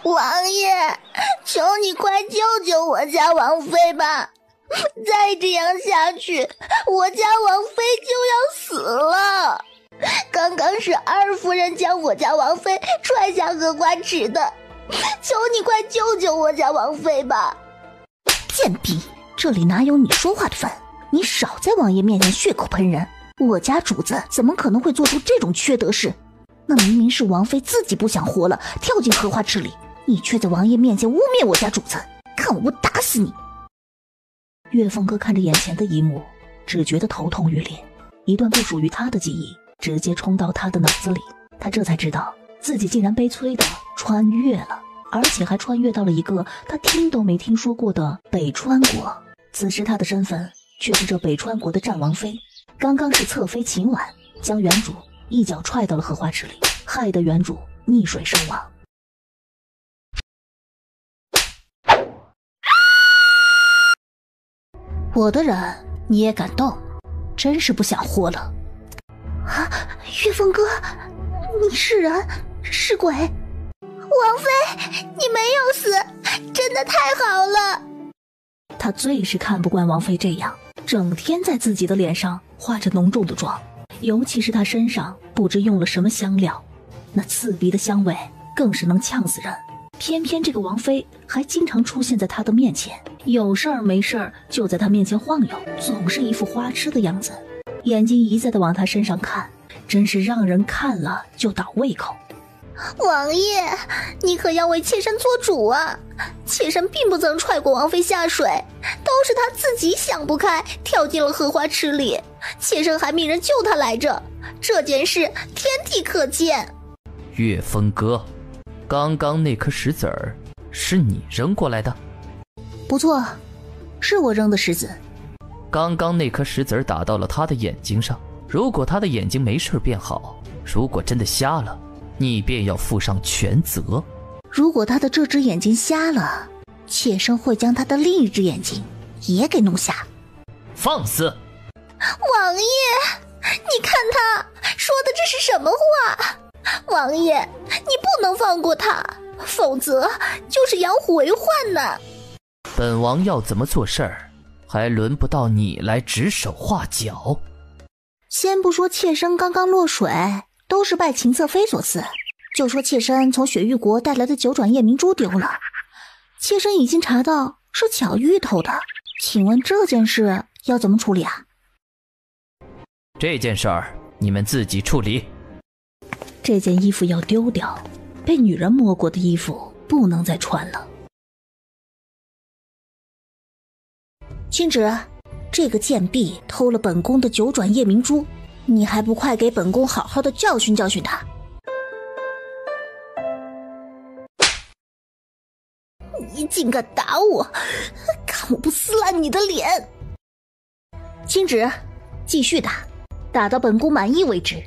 王爷，求你快救救我家王妃吧！再这样下去，我家王妃就要死了。刚刚是二夫人将我家王妃踹下荷花池的，求你快救救我家王妃吧！贱婢，这里哪有你说话的份？你少在王爷面前血口喷人！我家主子怎么可能会做出这种缺德事？那明明是王妃自己不想活了，跳进荷花池里，你却在王爷面前污蔑我家主子，看我不打死你！岳凤哥看着眼前的一幕，只觉得头痛欲裂，一段不属于他的记忆直接冲到他的脑子里，他这才知道自己竟然悲催的穿越了，而且还穿越到了一个他听都没听说过的北川国。此时他的身份却是这北川国的战王妃，刚刚是侧妃秦婉将原主一脚踹到了荷花池里，害得原主溺水身亡。我的人你也敢动，真是不想活了啊！岳凤哥，你是人是鬼？王妃，你没有死，真的太好了。他最是看不惯王妃这样，整天在自己的脸上化着浓重的妆，尤其是他身上不知用了什么香料，那刺鼻的香味更是能呛死人。偏偏这个王妃还经常出现在他的面前，有事儿没事儿就在他面前晃悠，总是一副花痴的样子，眼睛一再的往他身上看，真是让人看了就倒胃口。王爷，你可要为妾身做主啊！妾身并不曾踹过王妃下水，都是她自己想不开，跳进了荷花池里，妾身还命人救她来着。这件事天地可见。岳峰哥，刚刚那颗石子儿是你扔过来的？不错，是我扔的石子。刚刚那颗石子儿打到了他的眼睛上，如果他的眼睛没事变好，如果真的瞎了，你便要负上全责。如果他的这只眼睛瞎了，妾身会将他的另一只眼睛也给弄瞎。放肆！王爷，你看他说的这是什么话？王爷，你不能放过他，否则就是养虎为患呢。本王要怎么做事儿，还轮不到你来指手画脚。先不说妾身刚刚落水都是拜秦侧妃所赐，就说妾身从雪域国带来的九转夜明珠丢了，妾身已经查到是巧玉偷的，请问这件事要怎么处理啊？这件事儿你们自己处理。这件衣服要丢掉，被女人摸过的衣服不能再穿了。青芷，这个贱婢偷了本宫的九转夜明珠，你还不快给本宫好好的教训教训他！你竟敢打我，看我不撕烂你的脸！青芷，继续打，打到本宫满意为止。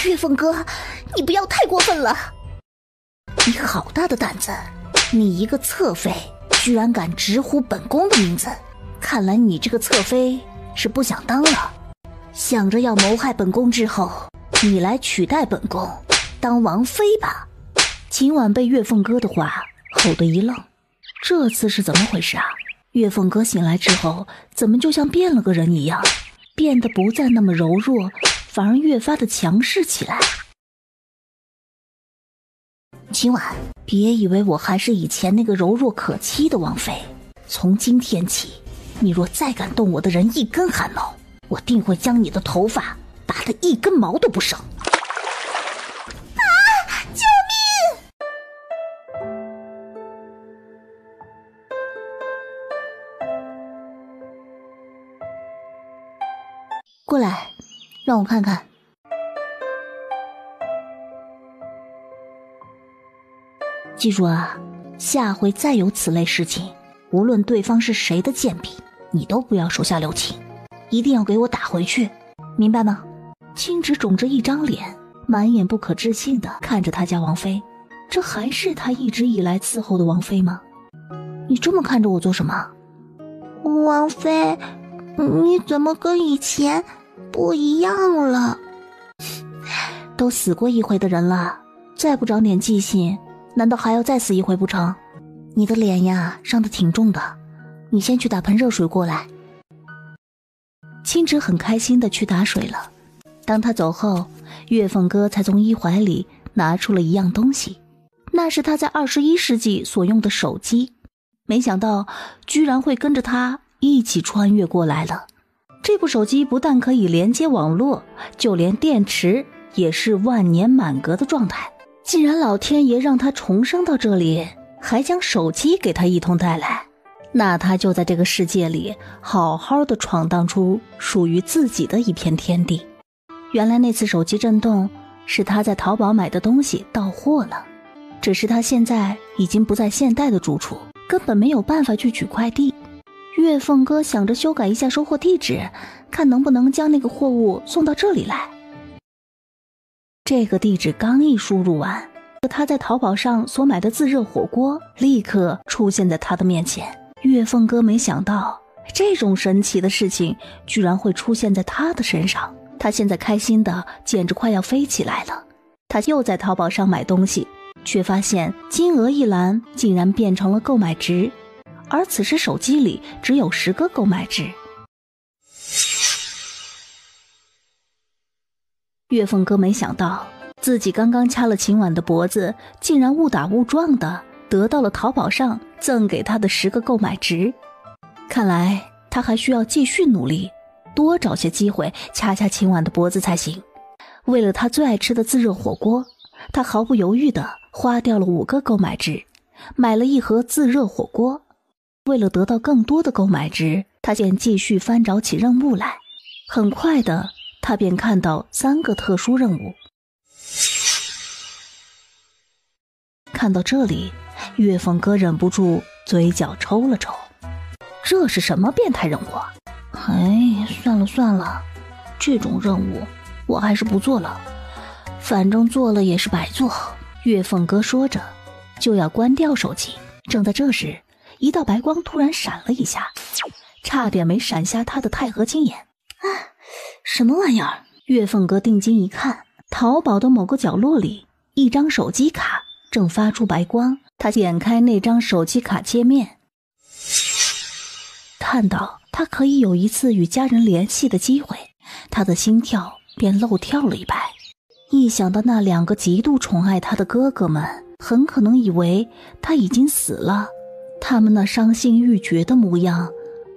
岳凤哥，你不要太过分了！你好大的胆子，你一个侧妃居然敢直呼本宫的名字，看来你这个侧妃是不想当了，想着要谋害本宫之后，你来取代本宫当王妃吧。秦婉被岳凤哥的话吼得一愣，这次是怎么回事啊？岳凤哥醒来之后怎么就像变了个人一样，变得不再那么柔弱，反而越发的强势起来。秦婉，别以为我还是以前那个柔弱可欺的王妃，从今天起，你若再敢动我的人一根汗毛，我定会将你的头发打得一根毛都不剩。救命！过来，让我看看。记住啊，下回再有此类事情，无论对方是谁的贱婢，你都不要手下留情，一定要给我打回去，明白吗？青芷肿着一张脸，满眼不可置信地看着他家王妃，这还是他一直以来伺候的王妃吗？你这么看着我做什么？王妃，你怎么跟以前不一样了？都死过一回的人了，再不长点记性，难道还要再死一回不成？你的脸呀，伤得挺重的，你先去打盆热水过来。青芷很开心地去打水了。当他走后，月凤哥才从衣怀里拿出了一样东西，那是他在21世纪所用的手机，没想到居然会跟着他一起穿越过来了。这部手机不但可以连接网络，就连电池也是万年满格的状态。既然老天爷让他重生到这里，还将手机给他一同带来，那他就在这个世界里好好的闯荡出属于自己的一片天地。原来那次手机震动是他在淘宝买的东西到货了，只是他现在已经不在现代的住处，根本没有办法去取快递。月凤哥想着修改一下收货地址，看能不能将那个货物送到这里来。这个地址刚一输入完，他在淘宝上所买的自热火锅立刻出现在他的面前。月凤哥没想到这种神奇的事情居然会出现在他的身上，他现在开心的简直快要飞起来了。他又在淘宝上买东西，却发现金额一栏竟然变成了购买值，而此时手机里只有10个购买值。月凤哥没想到自己刚刚掐了秦婉的脖子，竟然误打误撞的得到了淘宝上赠给他的10个购买值。看来他还需要继续努力，多找些机会掐掐秦婉的脖子才行。为了他最爱吃的自热火锅，他毫不犹豫地花掉了5个购买值，买了1盒自热火锅。为了得到更多的购买值，他便继续翻找起任务来。很快的，他便看到3个特殊任务。看到这里，月凤哥忍不住嘴角抽了抽。这是什么变态任务啊？算了，这种任务我还是不做了，反正做了也是白做。月凤哥说着就要关掉手机，正在这时，一道白光突然闪了一下，差点没闪瞎他的钛合金眼。什么玩意儿？月凤哥定睛一看，淘宝的某个角落里，一张手机卡正发出白光。他点开那张手机卡界面，看到他可以有一次与家人联系的机会，他的心跳便漏跳了100。一想到那2个极度宠爱他的哥哥们很可能以为他已经死了，他们那伤心欲绝的模样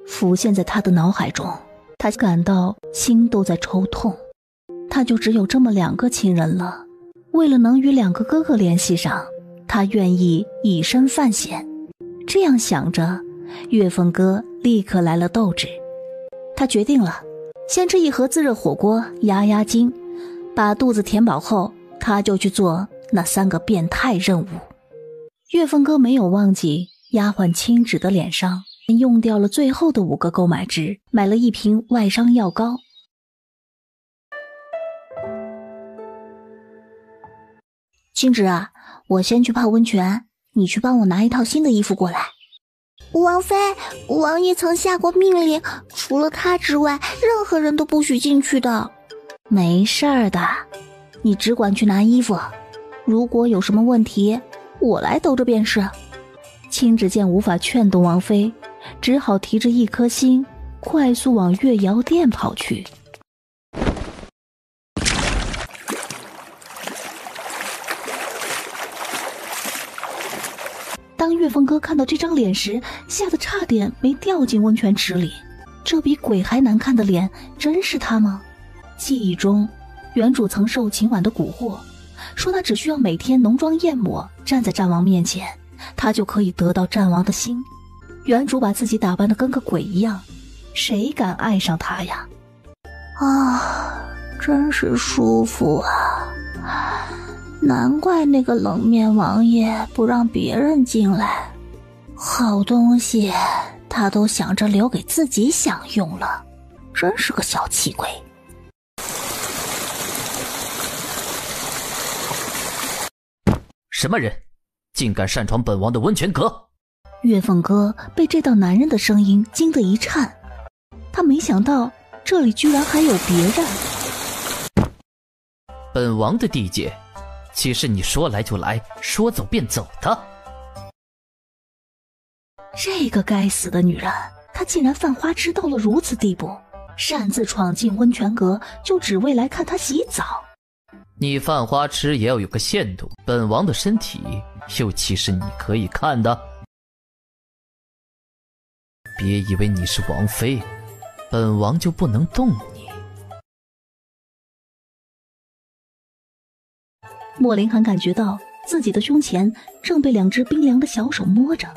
浮现在他的脑海中，他感到心都在抽痛。他就只有这么2个亲人了，为了能与2个哥哥联系上，他愿意以身犯险。这样想着，月凤哥立刻来了斗志。他决定了，先吃1盒自热火锅压惊，把肚子填饱后，他就去做那3个变态任务。月凤哥没有忘记丫鬟青芷的脸上，用掉了最后的5个购买值，买了1瓶外伤药膏。青芷啊，我先去泡温泉，你去帮我拿一套新的衣服过来。王妃，王爷曾下过命令，除了他之外，任何人都不许进去的。没事儿的，你只管去拿衣服，如果有什么问题，我来兜着便是。青芷见无法劝动王妃，只好提着1颗心，快速往月瑶殿跑去。当月凤哥看到这张脸时，吓得差点没掉进温泉池里。这比鬼还难看的脸，真是他吗？记忆中，原主曾受秦婉的蛊惑，说他只需要每天浓妆艳抹，站在战王面前，他就可以得到战王的心。原主把自己打扮得跟个鬼一样，谁敢爱上他呀？真是舒服啊！难怪那个冷面王爷不让别人进来，好东西他都想着留给自己享用了，真是个小气鬼。什么人竟敢擅闯本王的温泉阁？月凤哥被这道男人的声音惊得一颤，他没想到这里居然还有别人。本王的地界岂是你说来就来，说走便走的？这个该死的女人，她竟然犯花痴到了如此地步，擅自闯进温泉阁，就只为来看她洗澡。你犯花痴也要有个限度，本王的身体又岂是你可以看的？别以为你是王妃，本王就不能动你。莫林寒感觉到自己的胸前正被2只冰凉的小手摸着，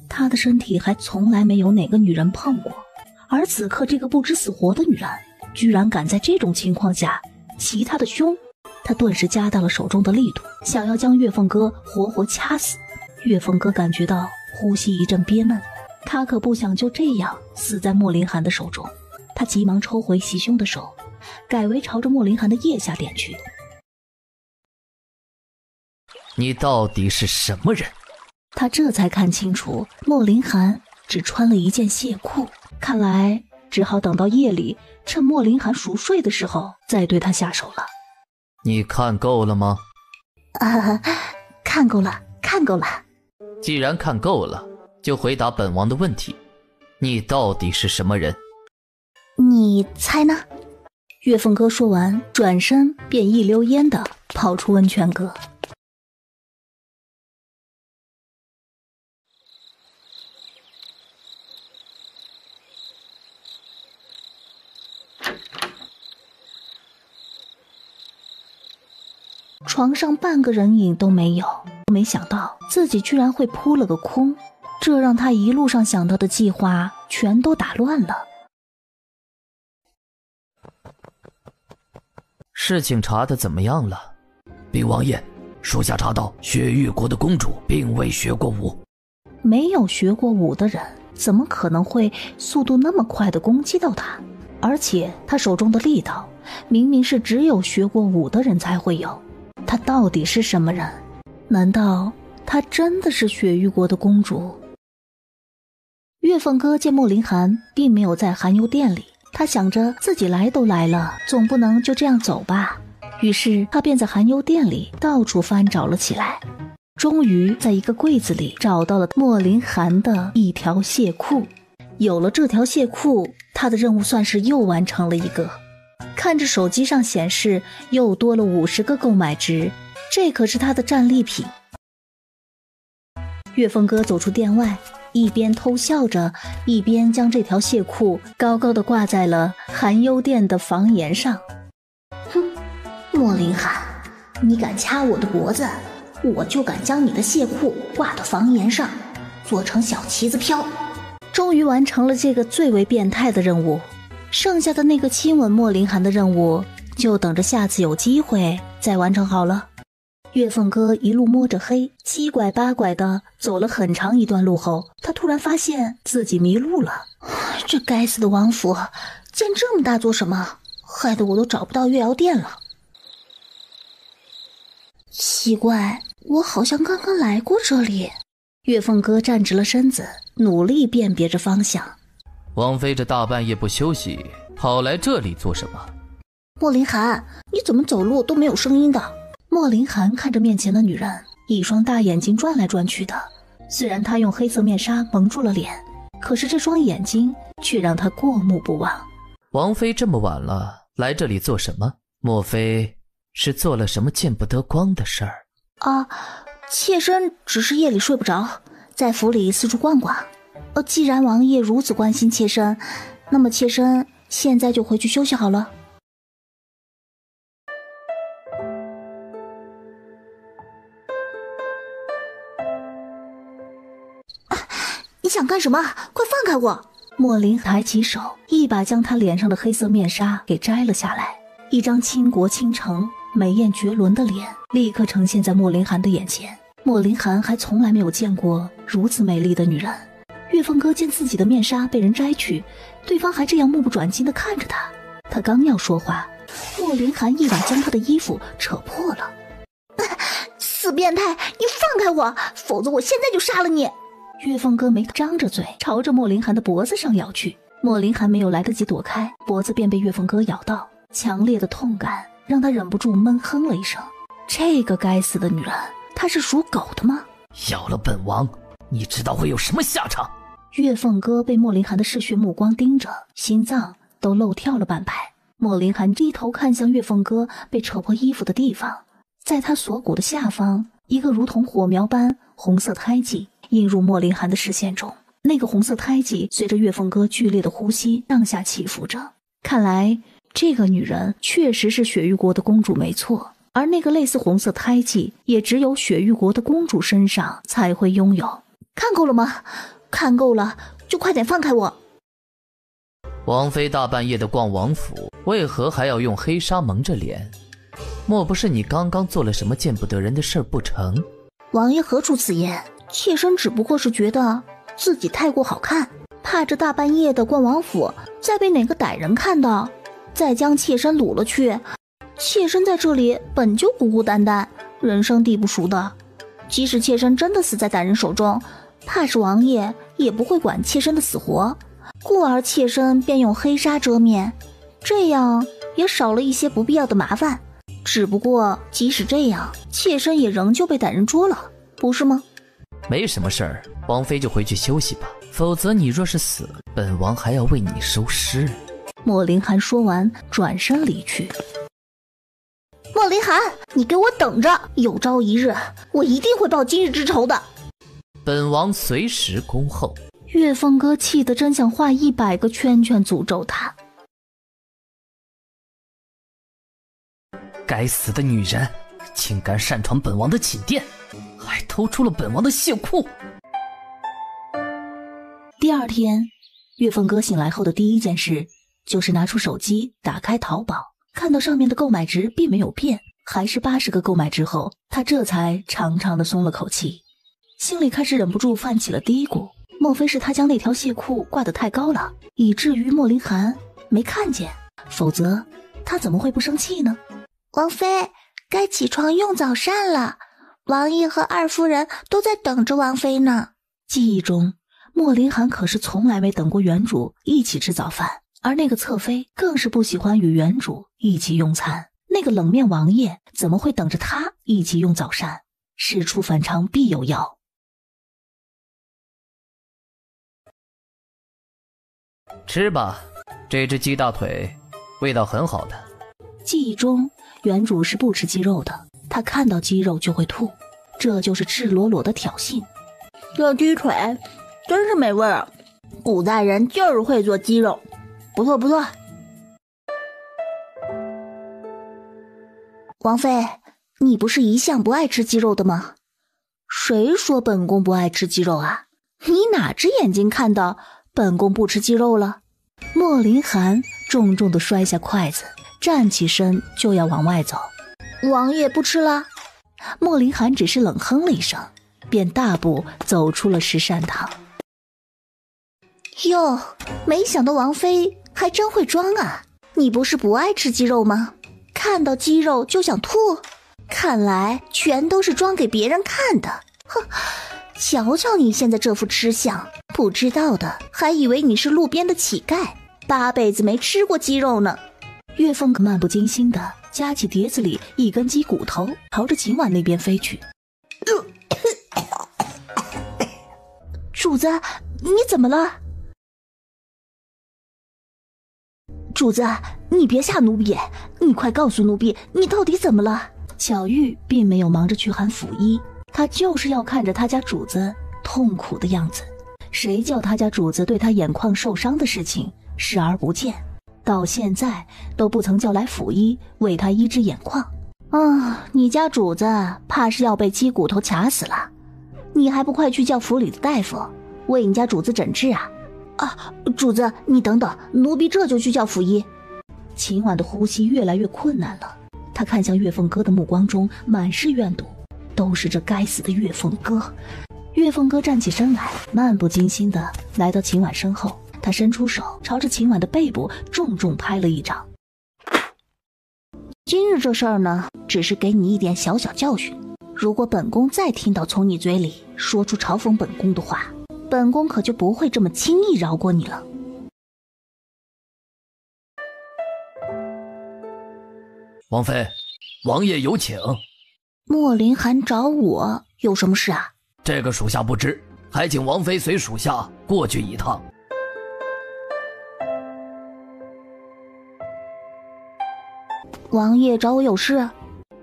他的身体还从来没有哪个女人碰过，而此刻这个不知死活的女人居然敢在这种情况下骑他的胸。他顿时加大了手中的力度，想要将月凤哥活活掐死。月凤哥感觉到呼吸一阵憋闷，他可不想就这样死在莫林寒的手中。他急忙抽回袭胸的手，改为朝着莫林寒的腋下点去。你到底是什么人？他这才看清楚，莫林寒只穿了一件亵裤，看来只好等到夜里，趁莫林寒熟睡的时候再对他下手了。你看够了吗？看够了，看够了。既然看够了，就回答本王的问题，你到底是什么人？你猜呢？月凤哥说完，转身便一溜烟的跑出温泉阁。床上半个人影都没有，没想到自己居然会扑了个空，这让他一路上想到的计划全都打乱了。事情查得怎么样了？禀王爷，属下查到雪域国的公主并未学过武。没有学过武的人怎么可能会速度那么快地攻击到他？而且他手中的力道明明是只有学过武的人才会有。她到底是什么人？难道她真的是雪域国的公主？月凤哥见莫林寒并没有在寒幽殿里，他想着自己来都来了，总不能就这样走吧。于是他便在寒幽殿里到处翻找了起来，终于在一个柜子里找到了莫林寒的一条亵裤。有了这条亵裤，他的任务算是又完成了一个。看着手机上显示又多了50个购买值，这可是他的战利品。月凤哥走出殿外，一边偷笑着，一边将这条亵裤高高的挂在了寒幽殿的房檐上。哼，莫林寒，你敢掐我的脖子，我就敢将你的亵裤挂到房檐上，做成小旗子飘。终于完成了这个最为变态的任务，剩下的那个亲吻莫林寒的任务就等着下次有机会再完成好了。月凤哥一路摸着黑，七拐八拐的走了很长一段路后，他突然发现自己迷路了。这该死的王府建这么大做什么？害得我都找不到月瑶殿了。奇怪，我好像刚刚来过这里。月凤哥站直了身子，努力辨别着方向。王妃这大半夜不休息，跑来这里做什么？莫林寒，你怎么走路都没有声音的？莫林寒看着面前的女人，一双大眼睛转来转去的。虽然她用黑色面纱蒙住了脸，可是这双眼睛却让他过目不忘。王妃这么晚了，来这里做什么？莫非是做了什么见不得光的事儿？妾身只是夜里睡不着，在府里四处逛逛。既然王爷如此关心妾身，那么妾身现在就回去休息好了。你想干什么？快放开我！莫林抬起手，一把将他脸上的黑色面纱给摘了下来，一张倾国倾城、美艳绝伦的脸立刻呈现在莫林寒的眼前。莫林寒还从来没有见过如此美丽的女人。月凤哥见自己的面纱被人摘去，对方还这样目不转睛地看着他，他刚要说话，莫林寒一把将他的衣服扯破了。死变态，你放开我，否则我现在就杀了你！月凤哥没张着嘴，朝着莫林寒的脖子上咬去。莫林寒没有来得及躲开，脖子便被月凤哥咬到，强烈的痛感让他忍不住闷哼了一声。这个该死的女人，她是属狗的吗？要了本王，你知道会有什么下场？岳凤歌被莫林寒的嗜血目光盯着，心脏都漏跳了半拍。莫林寒低头看向岳凤歌被扯破衣服的地方，在他锁骨的下方，一个如同火苗般红色胎记映入莫林寒的视线中。那个红色胎记随着岳凤歌剧烈的呼吸上下起伏着。看来这个女人确实是雪域国的公主没错，而那个类似红色胎记也只有雪域国的公主身上才会拥有。看够了吗？看够了就快点放开我。王妃大半夜的逛王府，为何还要用黑纱蒙着脸？莫不是你刚刚做了什么见不得人的事儿不成？王爷何出此言？妾身只不过是觉得自己太过好看，怕这大半夜的逛王府再被哪个歹人看到，再将妾身掳了去。妾身在这里本就孤孤单单，人生地不熟的，即使妾身真的死在歹人手中，怕是王爷也不会管妾身的死活，故而妾身便用黑纱遮面，这样也少了一些不必要的麻烦。只不过即使这样，妾身也仍旧被歹人捉了，不是吗？没什么事儿，王妃就回去休息吧，否则你若是死了，本王还要为你收尸。莫林寒说完转身离去。莫林寒，你给我等着，有朝一日我一定会报今日之仇的。本王随时恭候。岳凤歌气得真想画100个圈圈诅咒他。该死的女人，竟敢擅闯本王的寝殿，还偷出了本王的血库。第二天，岳凤歌醒来后的第一件事就是拿出手机打开淘宝，看到上面的购买值并没有变，还是80个购买之后，他这才长长的松了口气，心里开始忍不住泛起了嘀咕，莫非是他将那条蟹裤挂得太高了，以至于莫林寒没看见，否则他怎么会不生气呢？王妃，该起床用早膳了，王爷和二夫人都在等着王妃呢。记忆中，莫林寒可是从来没等过原主一起吃早饭，而那个侧妃更是不喜欢与原主一起用餐。那个冷面王爷怎么会等着他一起用早膳？事出反常必有妖。吃吧，这只鸡大腿味道很好的。记忆中原主是不吃鸡肉的，他看到鸡肉就会吐，这就是赤裸裸的挑衅。这鸡腿真是美味啊，古代人就是会做鸡肉，不错不错。王妃，你不是一向不爱吃鸡肉的吗？谁说本宫不爱吃鸡肉啊？你哪只眼睛看到本宫不吃鸡肉了？莫林寒重重地摔下筷子，站起身就要往外走。王爷不吃了？莫林寒只是冷哼了一声，便大步走出了食膳堂。哟，没想到王妃还真会装啊！你不是不爱吃鸡肉吗？看到鸡肉就想吐？看来全都是装给别人看的。哼，瞧瞧你现在这副吃相，不知道的还以为你是路边的乞丐，8辈子没吃过鸡肉呢。岳凤可漫不经心地夹起碟子里一根鸡骨头，朝着秦婉那边飞去。主子，你怎么了？主子，你别吓奴婢，你快告诉奴婢你到底怎么了。巧玉并没有忙着去喊府医，她就是要看着他家主子痛苦的样子。谁叫他家主子对他眼眶受伤的事情视而不见，到现在都不曾叫来府医为他医治眼眶。你家主子怕是要被鸡骨头卡死了，你还不快去叫府里的大夫为你家主子诊治啊？主子你等等，奴婢这就去叫府医。秦婉的呼吸越来越困难了，她看向岳凤歌的目光中满是怨毒，都是这该死的岳凤歌。岳凤歌站起身来，漫不经心地来到秦婉身后，他伸出手朝着秦婉的背部重重拍了一掌。今日这事儿呢，只是给你一点小小教训，如果本宫再听到从你嘴里说出嘲讽本宫的话，本宫可就不会这么轻易饶过你了。王妃，王爷有请。莫林寒找我有什么事啊？这个属下不知，还请王妃随属下过去一趟。王爷找我有事？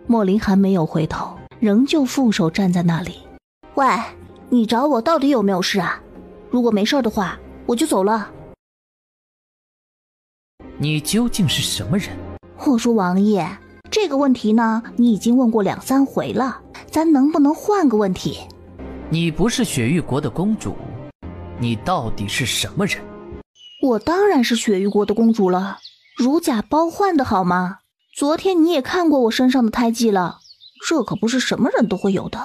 莫林寒没有回头，仍旧负手站在那里。喂，你找我到底有没有事啊？如果没事的话，我就走了。你究竟是什么人？我说王爷，这个问题呢，你已经问过2、3回了，咱能不能换个问题？你不是雪域国的公主，你到底是什么人？我当然是雪域国的公主了，如假包换的好吗？昨天你也看过我身上的胎记了，这可不是什么人都会有的。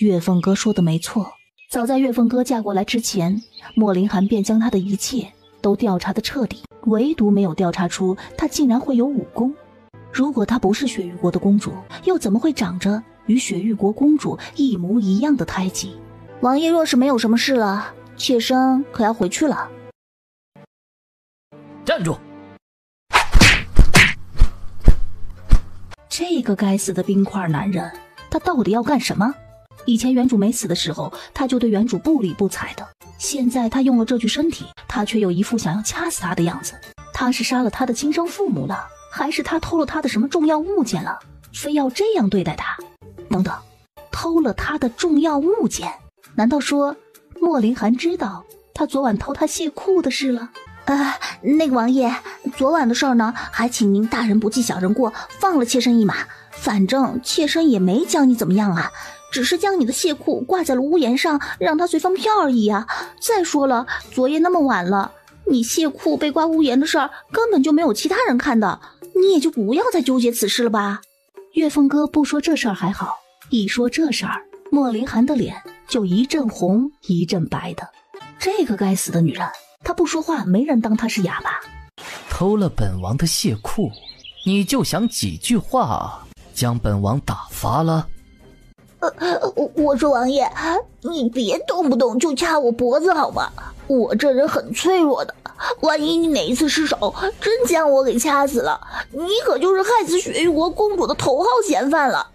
月凤哥说的没错，早在月凤哥嫁过来之前，莫林寒便将她的一切都调查得彻底，唯独没有调查出她竟然会有武功。如果她不是雪域国的公主，又怎么会长着与雪域国公主一模一样的胎记？王爷若是没有什么事了，妾身可要回去了。站住！这个该死的冰块男人，他到底要干什么？以前原主没死的时候，他就对原主不理不睬的，现在他用了这具身体，他却有一副想要掐死他的样子。他是杀了他的亲生父母了，还是他偷了他的什么重要物件了，非要这样对待他？等等，偷了他的重要物件？难道说莫林寒知道他昨晚偷他亵裤的事了？那个王爷，昨晚的事儿呢，还请您大人不计小人过，放了妾身一马。反正妾身也没将你怎么样啊，只是将你的亵裤挂在了屋檐上，让它随风飘而已啊。再说了，昨夜那么晚了，你亵裤被挂屋檐的事儿根本就没有其他人看到，你也就不要再纠结此事了吧。月凤哥不说这事儿还好，一说这事儿，莫林寒的脸就一阵红一阵白的。这个该死的女人，她不说话，没人当她是哑巴。偷了本王的亵裤，你就想几句话将本王打发了？我说王爷，你别动不动就掐我脖子好吗？我这人很脆弱的，万一你哪一次失手，真将我给掐死了，你可就是害死雪域国公主的头号嫌犯了。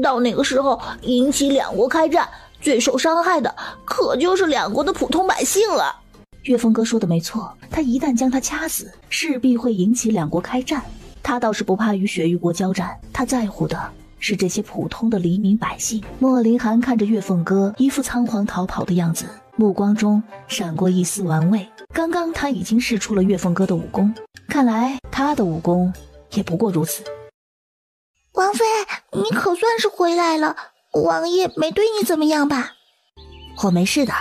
到那个时候，引起两国开战，最受伤害的可就是两国的普通百姓了。岳峰哥说的没错，他一旦将他掐死，势必会引起两国开战。他倒是不怕与雪域国交战，他在乎的是这些普通的黎民百姓。莫林寒看着岳凤哥一副仓皇逃跑的样子，目光中闪过一丝玩味。刚刚他已经试出了岳凤哥的武功，看来他的武功也不过如此。王妃，你可算是回来了，王爷没对你怎么样吧？我没事的，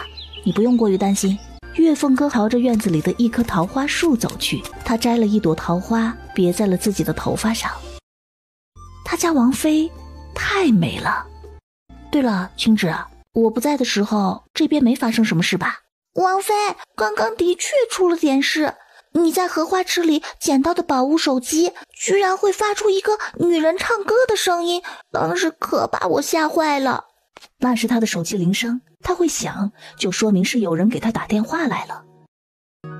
你不用过于担心。岳凤哥朝着院子里的一棵桃花树走去，他摘了一朵桃花别在了自己的头发上。他家王妃太美了。对了，青芷，我不在的时候这边没发生什么事吧？王妃，刚刚的确出了点事。你在荷花池里捡到的宝物手机居然会发出一个女人唱歌的声音，当时可把我吓坏了。那是他的手机铃声，他会响，就说明是有人给他打电话来了。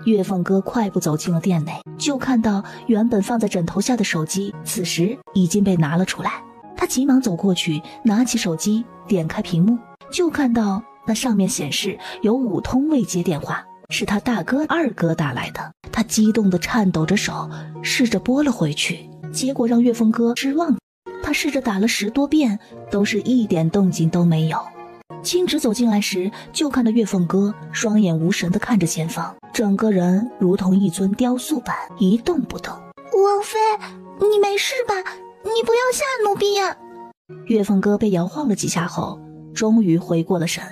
岳凤哥快步走进了店内，就看到原本放在枕头下的手机此时已经被拿了出来。他急忙走过去，拿起手机点开屏幕，就看到那上面显示有5通未接电话，是他大哥二哥打来的。他激动地颤抖着手试着拨了回去，结果让岳凤哥失望。他试着打了10多遍，都是一点动静都没有。青芷走进来时，就看到岳凤哥双眼无神地看着前方，整个人如同一尊雕塑般一动不动。王妃，你没事吧？你不要吓奴婢呀！岳凤哥被摇晃了几下后，终于回过了神。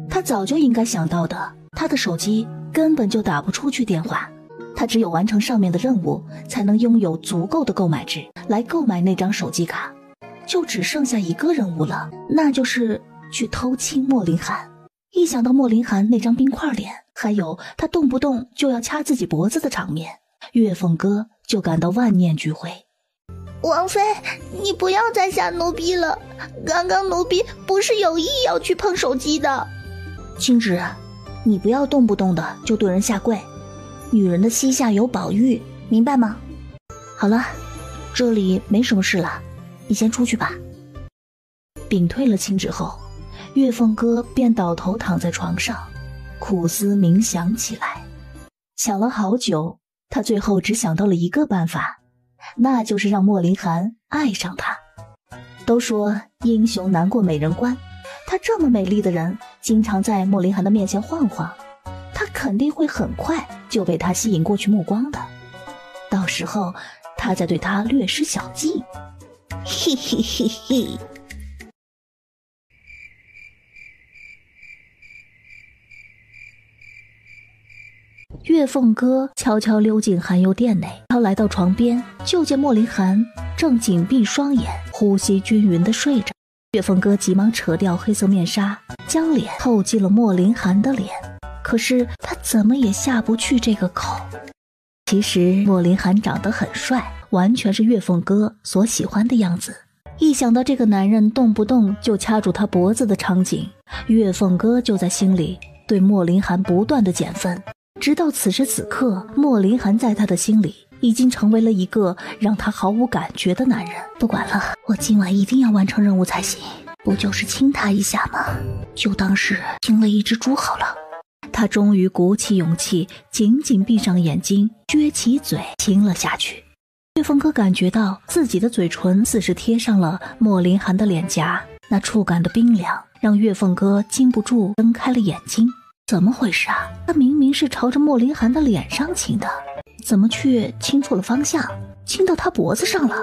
他早就应该想到的，他的手机根本就打不出去电话，他只有完成上面的任务，才能拥有足够的购买值来购买那张手机卡。就只剩下一个任务了，那就是去偷亲莫林寒。一想到莫林寒那张冰块脸，还有他动不动就要掐自己脖子的场面，岳凤哥就感到万念俱灰。王妃，你不要再吓奴婢了，刚刚奴婢不是有意要去碰手机的。青芷，你不要动不动的就对人下跪，女人的膝下有宝玉，明白吗？好了，这里没什么事了，你先出去吧。屏退了亲旨后，月凤哥便倒头躺在床上，苦思冥想起来。想了好久，他最后只想到了一个办法，那就是让莫林涵爱上他。都说英雄难过美人关，她这么美丽的人，经常在莫林涵的面前晃晃，他肯定会很快就被他吸引过去目光的。到时候他再对他略施小计。嘿嘿嘿嘿。月凤哥悄悄溜进含油店内，他来到床边，就见莫林涵正紧闭双眼，呼吸均匀地睡着。月凤哥急忙扯掉黑色面纱，将脸凑近了莫林涵的脸，可是他怎么也下不去这个口。其实莫林涵长得很帅，完全是月凤哥所喜欢的样子。一想到这个男人动不动就掐住他脖子的场景，月凤哥就在心里对莫林涵不断的减分。直到此时此刻，莫林涵在他的心里已经成为了一个让他毫无感觉的男人。不管了，我今晚一定要完成任务才行。不就是亲他一下吗？就当是亲了一只猪好了。他终于鼓起勇气，紧紧闭上眼睛，撅起嘴亲了下去。月凤哥感觉到自己的嘴唇似是贴上了莫林涵的脸颊，那触感的冰凉让月凤哥禁不住睁开了眼睛。怎么回事啊？他明明是朝着莫林涵的脸上亲的，怎么却亲错了方向，亲到他脖子上了？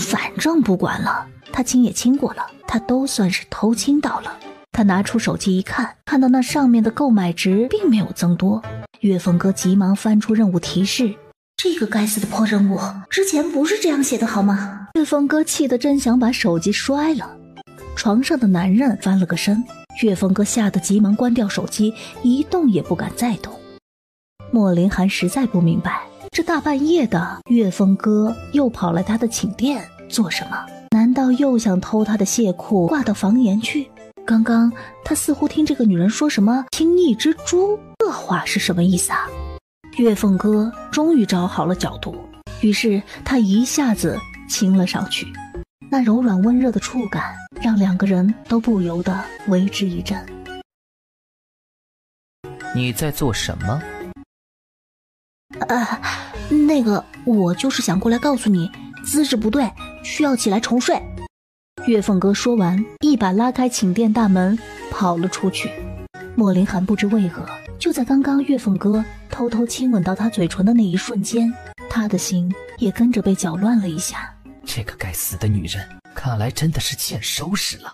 反正不管了，他亲也亲过了，他都算是偷亲到了。他拿出手机一看，看到那上面的购买值并没有增多。月凤哥急忙翻出任务提示，这个该死的破任务，之前不是这样写的好吗？月凤哥气得真想把手机摔了。床上的男人翻了个身，月凤哥吓得急忙关掉手机，一动也不敢再动。莫林涵实在不明白，这大半夜的，月凤哥又跑来他的寝殿做什么？难道又想偷他的亵裤挂到房檐去？刚刚他似乎听这个女人说什么亲一只猪，这话是什么意思啊？月凤哥终于找好了角度，于是他一下子亲了上去。那柔软温热的触感让两个人都不由得为之一振。你在做什么？那个，我就是想过来告诉你，姿势不对，需要起来重睡。月凤哥说完，一把拉开寝殿大门，跑了出去。莫林涵不知为何，就在刚刚月凤哥偷偷亲吻到他嘴唇的那一瞬间，他的心也跟着被搅乱了一下。这个该死的女人，看来真的是欠收拾了。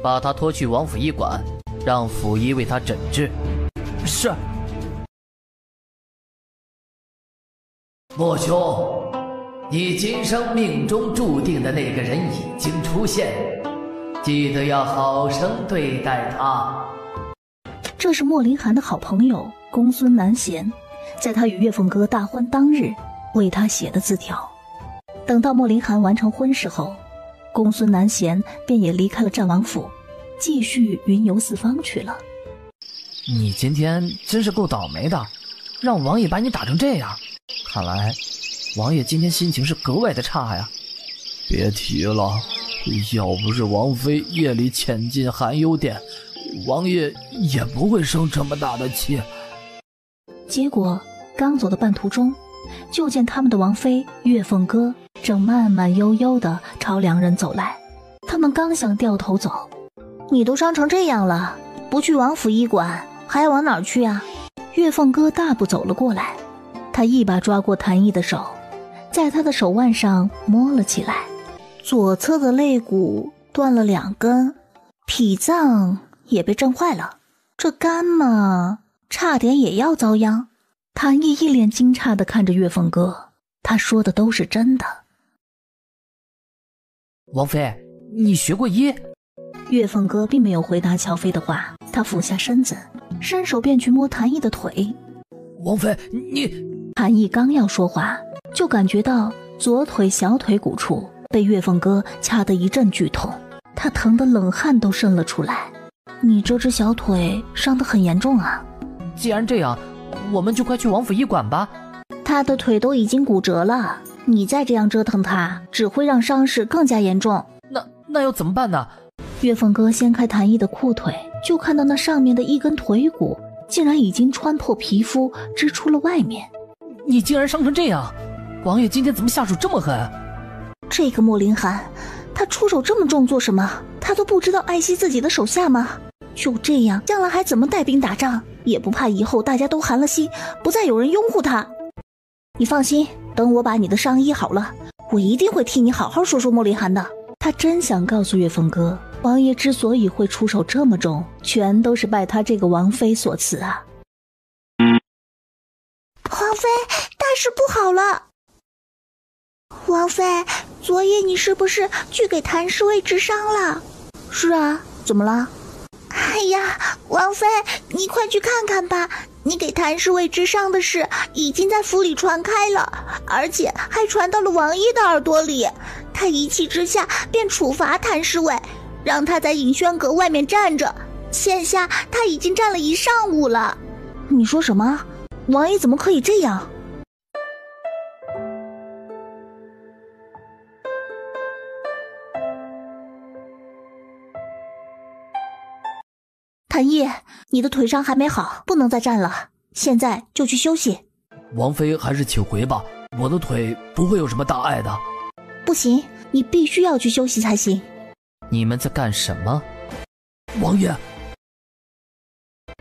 把她拖去王府医馆，让府医为她诊治。是。莫兄，你今生命中注定的那个人已经出现，记得要好生对待他。这是莫林涵的好朋友公孙南贤，在他与月凤哥大婚当日为他写的字条。等到莫林涵完成婚事后，公孙南贤便也离开了战王府，继续云游四方去了。你今天真是够倒霉的，让王爷把你打成这样，看来王爷今天心情是格外的差呀。别提了，要不是王妃夜里潜进含忧殿，王爷也不会生这么大的气。结果刚走到半途中，就见他们的王妃月凤哥正慢慢悠悠地朝两人走来。他们刚想掉头走，你都伤成这样了，不去王府医馆还要往哪儿去啊？月凤哥大步走了过来，他一把抓过谭毅的手，在他的手腕上摸了起来。左侧的肋骨断了2根，脾脏也被震坏了，这肝嘛，差点也要遭殃。谭毅一脸惊诧地看着月凤哥，他说的都是真的。王妃，你学过医？月凤哥并没有回答乔飞的话，他俯下身子，伸手便去摸谭毅的腿。王妃，你……谭毅刚要说话，就感觉到左腿小腿骨处被月凤哥掐得一阵剧痛，他疼得冷汗都渗了出来。你这只小腿伤得很严重啊。既然这样，我们就快去王府医馆吧。他的腿都已经骨折了，你再这样折腾他，只会让伤势更加严重。那要怎么办呢？月凤哥掀开谭毅的裤腿，就看到那上面的一根腿骨竟然已经穿破皮肤，支出了外面。你竟然伤成这样，王爷今天怎么下手这么狠？这个莫林寒，他出手这么重做什么？他都不知道爱惜自己的手下吗？就这样，将来还怎么带兵打仗？也不怕以后大家都寒了心，不再有人拥护他。你放心，等我把你的伤医好了，我一定会替你好好说说莫林寒的。他真想告诉月凤哥，王爷之所以会出手这么重，全都是拜他这个王妃所赐啊。王妃，大事不好了！王妃，昨夜你是不是去给谭侍卫治伤了？是啊，怎么了？哎呀，王妃，你快去看看吧！你给谭侍卫治伤的事已经在府里传开了，而且还传到了王爷的耳朵里。他一气之下便处罚谭侍卫，让他在隐轩阁外面站着。现下他已经站了一上午了。你说什么？王爷怎么可以这样？谭毅，你的腿伤还没好，不能再站了，现在就去休息。王妃还是请回吧，我的腿不会有什么大碍的。不行，你必须要去休息才行。你们在干什么？王爷，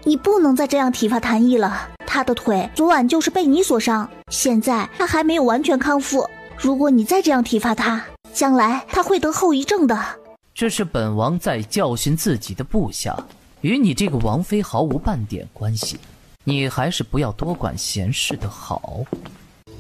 你不能再这样体罚谭毅了，他的腿昨晚就是被你所伤，现在他还没有完全康复。如果你再这样体罚他，将来他会得后遗症的。这是本王在教训自己的部下，与你这个王妃毫无半点关系，你还是不要多管闲事的好。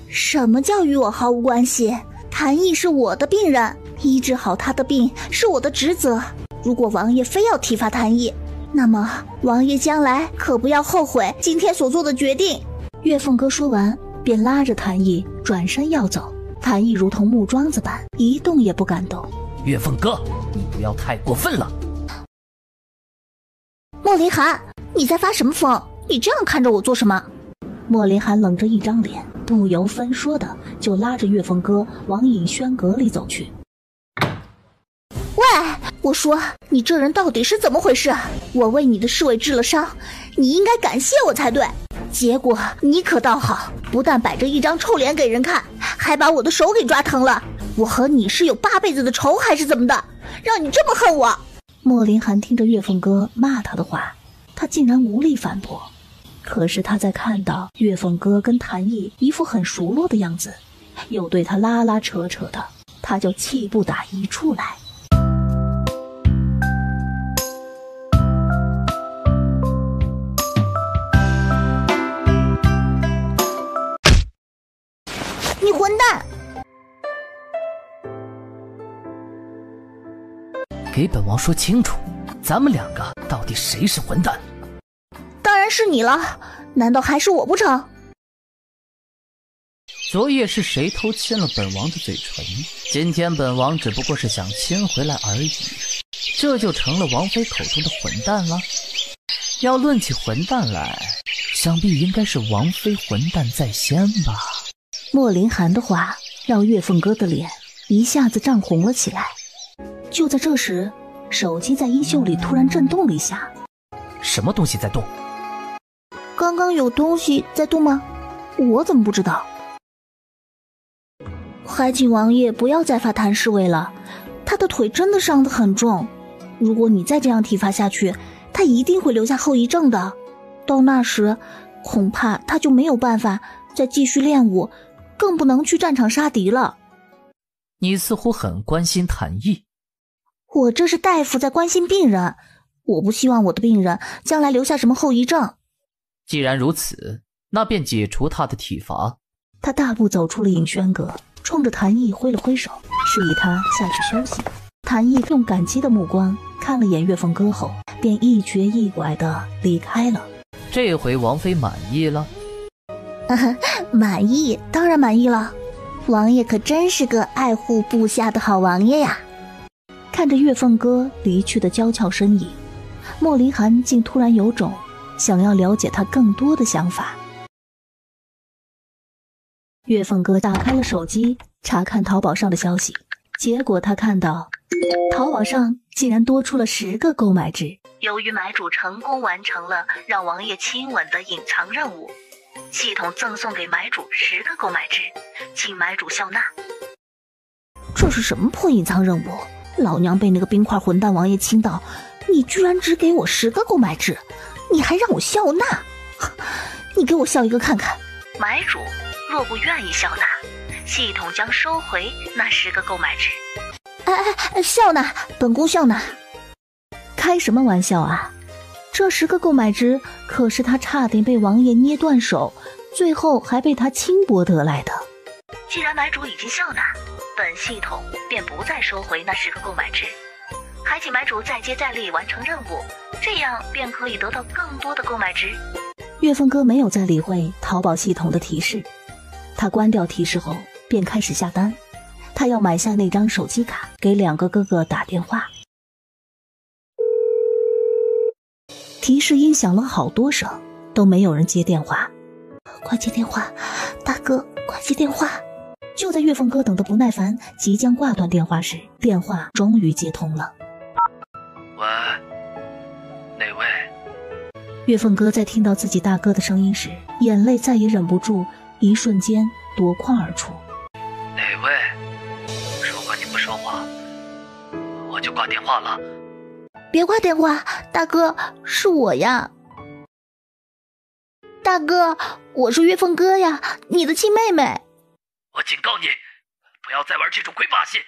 什么叫与我毫无关系？谭毅是我的病人，医治好他的病是我的职责。如果王爷非要体罚谭毅，那么王爷将来可不要后悔今天所做的决定。岳凤哥说完，便拉着谭毅转身要走。谭毅如同木桩子般一动也不敢动。岳凤哥，你不要太过分了。莫林寒，你在发什么疯？你这样看着我做什么？莫林寒冷着一张脸，不由分说的就拉着岳凤哥往隐轩阁里走去。喂，我说你这人到底是怎么回事？我为你的侍卫治了伤，你应该感谢我才对。结果你可倒好，不但摆着一张臭脸给人看，还把我的手给抓疼了。我和你是有8辈子的仇还是怎么的？让你这么恨我？莫林寒听着岳凤哥骂他的话，他竟然无力反驳。可是他在看到岳凤哥跟谭毅一副很熟络的样子，又对他拉拉扯扯的，他就气不打一处来。你混蛋！给本王说清楚，咱们两个到底谁是混蛋？当然是你了，难道还是我不成？昨夜是谁偷亲了本王的嘴唇？今天本王只不过是想亲回来而已，这就成了王妃口中的混蛋了？要论起混蛋来，想必应该是王妃混蛋在先吧。莫林寒的话让岳凤哥的脸一下子涨红了起来。就在这时，手机在衣袖里突然震动了一下。什么东西在动？刚刚有东西在动吗？我怎么不知道？还请王爷不要再罚谭侍卫了，他的腿真的伤得很重，如果你再这样体罚下去，他一定会留下后遗症的。到那时，恐怕他就没有办法再继续练武，更不能去战场杀敌了。你似乎很关心谭毅。我这是大夫在关心病人，我不希望我的病人将来留下什么后遗症。既然如此，那便解除他的体罚。他大步走出了隐轩阁，冲着谭毅挥了挥手，示意他下去休息。谭毅用感激的目光看了眼岳凤哥后，便一瘸一拐地离开了。这回王妃满意了？满意，当然满意了。王爷可真是个爱护部下的好王爷呀。看着岳凤哥离去的娇俏身影，莫林寒竟突然有种想要了解他更多的想法。月凤哥打开了手机，查看淘宝上的消息，结果他看到淘宝上竟然多出了10个购买制。由于买主成功完成了让王爷亲吻的隐藏任务，系统赠送给买主10个购买制，请买主笑纳。这是什么破隐藏任务？老娘被那个冰块混蛋王爷亲到，你居然只给我10个购买制，你还让我笑纳？你给我笑一个看看。买主若不愿意笑纳，系统将收回那10个购买制。笑纳，本宫笑纳。开什么玩笑啊！这10个购买值可是他差点被王爷捏断手，最后还被他轻薄得来的。既然买主已经笑纳，本系统便不再收回那10个购买值，还请买主再接再厉完成任务，这样便可以得到更多的购买值。月凤哥没有再理会淘宝系统的提示，他关掉提示后便开始下单。他要买下那张手机卡，给2个哥哥打电话。提示音响了好多声，都没有人接电话。快接电话，大哥，快接电话！就在月凤哥等得不耐烦，即将挂断电话时，电话终于接通了。喂，哪位？月凤哥在听到自己大哥的声音时，眼泪再也忍不住，一瞬间夺眶而出。哪位？如果你不说话，我就挂电话了。别挂电话，大哥，是我呀。大哥，我是月凤哥呀，你的亲妹妹。我警告你，不要再玩这种鬼把戏，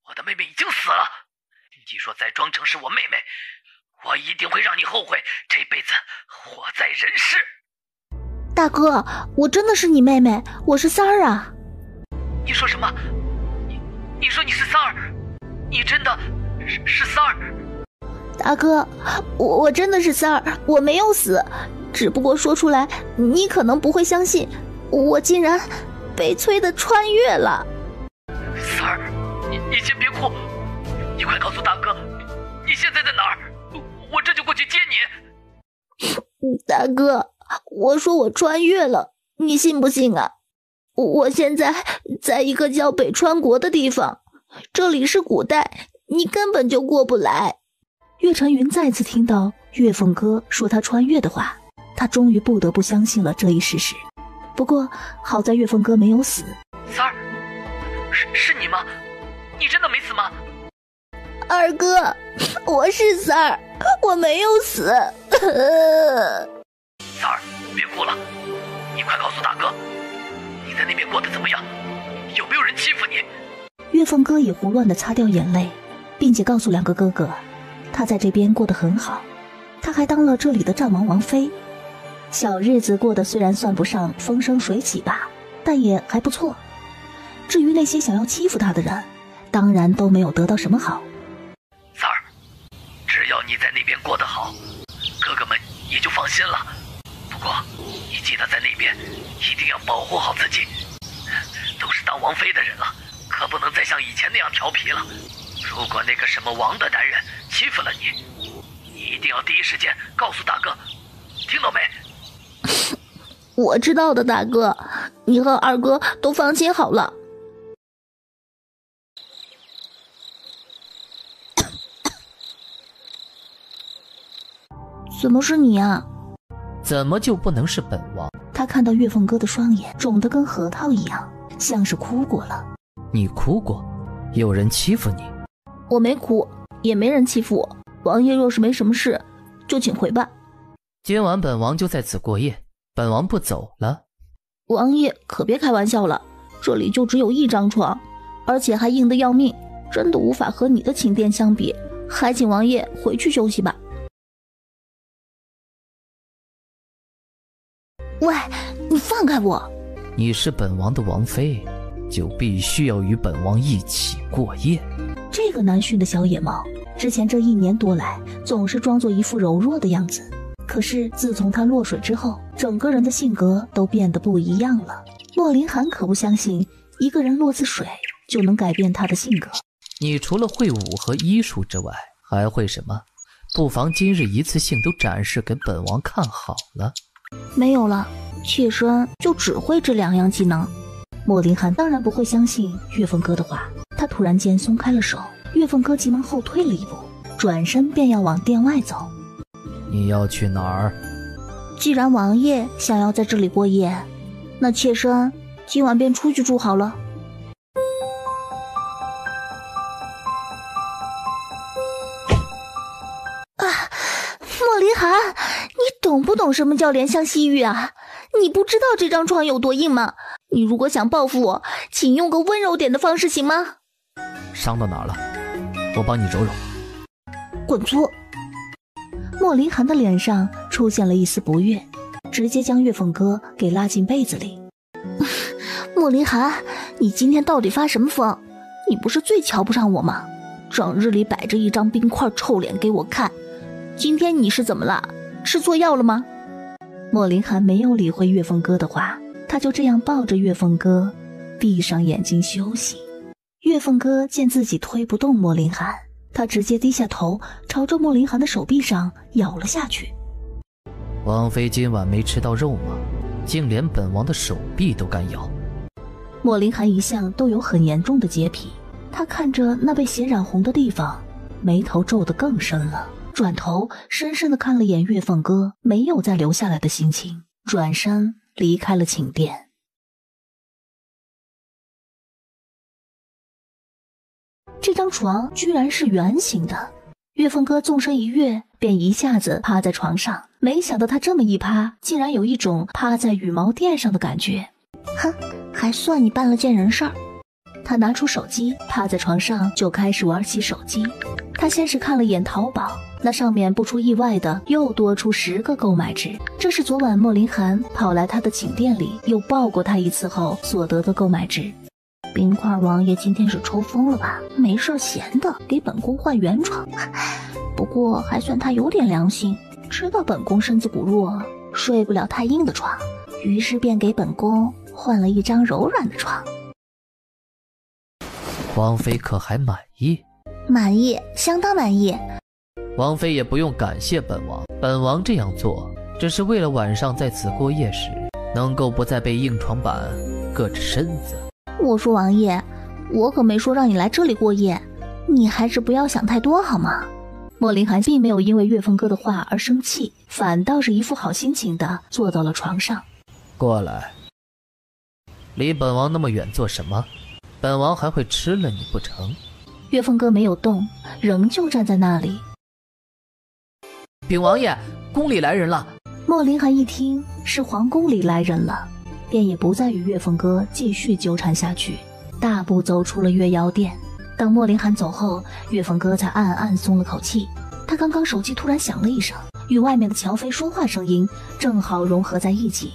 我的妹妹已经死了。你说再装成是我妹妹，我一定会让你后悔这辈子活在人世。大哥，我真的是你妹妹，我是三儿啊。你说什么？你说你是三儿？你真的是三儿？大哥，我真的是三儿，我没有死，只不过说出来你可能不会相信，我竟然被催的穿越了。三儿，你先别哭，你快告诉大哥，你现在在哪儿？我这就过去接你。大哥，我说我穿越了，你信不信啊？我现在在一个叫北川国的地方，这里是古代，你根本就过不来。岳晨云再次听到岳凤哥说他穿越的话，他终于不得不相信了这一事实。不过好在岳凤哥没有死。三儿，是你吗？你真的没死吗？二哥，我是三儿，我没有死。三儿，别哭了，你快告诉大哥，你在那边过得怎么样？有没有人欺负你？岳凤哥也胡乱地擦掉眼泪，并且告诉2个哥哥，他在这边过得很好，他还当了这里的战王王妃，小日子过得虽然算不上风生水起吧，但也还不错。至于那些想要欺负他的人，当然都没有得到什么好。三儿，只要你在那边过得好，哥哥们也就放心了。不过你记得在那边一定要保护好自己，都是当王妃的人了，可不能再像以前那样调皮了。如果那个什么王的男人欺负了你，你一定要第一时间告诉大哥，听到没？我知道的，大哥，你和二哥都放心好了。怎么是你啊？怎么就不能是本王？他看到岳凤哥的双眼肿得跟核桃一样，像是哭过了。你哭过？有人欺负你？我没哭，也没人欺负我。王爷若是没什么事，就请回吧。今晚本王就在此过夜，本王不走了。王爷可别开玩笑了，这里就只有1张床，而且还硬得要命，真的无法和你的寝殿相比，还请王爷回去休息吧。喂，你放开我！你是本王的王妃，就必须要与本王一起过夜。这个难驯的小野猫，之前这1年多来总是装作一副柔弱的样子，可是自从他落水之后，整个人的性格都变得不一样了。洛林寒可不相信一个人落次水就能改变他的性格。你除了会武和医术之外，还会什么？不妨今日一次性都展示给本王看好了。没有了，妾身就只会这2样技能。莫林寒当然不会相信岳凤哥的话，他突然间松开了手，岳凤哥急忙后退了一步，转身便要往殿外走。你要去哪儿？既然王爷想要在这里过夜，那妾身今晚便出去住好了。莫林寒，你懂不懂什么叫怜香惜玉啊？你不知道这张床有多硬吗？你如果想报复我，请用个温柔点的方式行吗？伤到哪儿了？我帮你揉揉。滚粗！莫林寒的脸上出现了一丝不悦，直接将岳凤哥给拉进被子里。莫林寒，你今天到底发什么疯？你不是最瞧不上我吗？整日里摆着一张冰块臭脸给我看，今天你是怎么了？吃错药了吗？莫林寒没有理会岳凤哥的话，他就这样抱着岳凤哥，闭上眼睛休息。岳凤哥见自己推不动莫林寒，他直接低下头，朝着莫林寒的手臂上咬了下去。王妃今晚没吃到肉吗？竟连本王的手臂都敢咬。莫林寒一向都有很严重的洁癖，他看着那被血染红的地方，眉头皱得更深了，转头深深地看了眼岳凤哥，没有再留下来的心情，转身离开了寝殿。这张床居然是圆形的，岳凤哥纵身一跃，便一下子趴在床上，没想到他这么一趴，竟然有一种趴在羽毛垫上的感觉。哼，还算你办了件人事儿。他拿出手机，趴在床上就开始玩起手机。他先是看了眼淘宝，那上面不出意外的又多出10个购买值，这是昨晚莫林寒跑来他的寝殿里又抱过他一次后所得的购买值。冰块王爷今天是抽风了吧？没事闲的给本宫换圆床。不过还算他有点良心，知道本宫身子骨弱，睡不了太硬的床，于是便给本宫换了一张柔软的床。王妃可还满意？满意，相当满意。王妃也不用感谢本王，本王这样做只是为了晚上在此过夜时能够不再被硬床板硌着身子。我说王爷，我可没说让你来这里过夜，你还是不要想太多好吗？莫林寒并没有因为岳凤哥的话而生气，反倒是一副好心情的坐到了床上。过来，离本王那么远做什么？本王还会吃了你不成？岳凤哥没有动，仍旧站在那里。禀王爷，宫里来人了。莫林寒一听是皇宫里来人了，便也不再与岳凤哥继续纠缠下去，大步走出了月瑶殿。等莫林寒走后，岳凤哥才暗暗松了口气。他刚刚手机突然响了一声，与外面的乔飞说话声音正好融合在一起。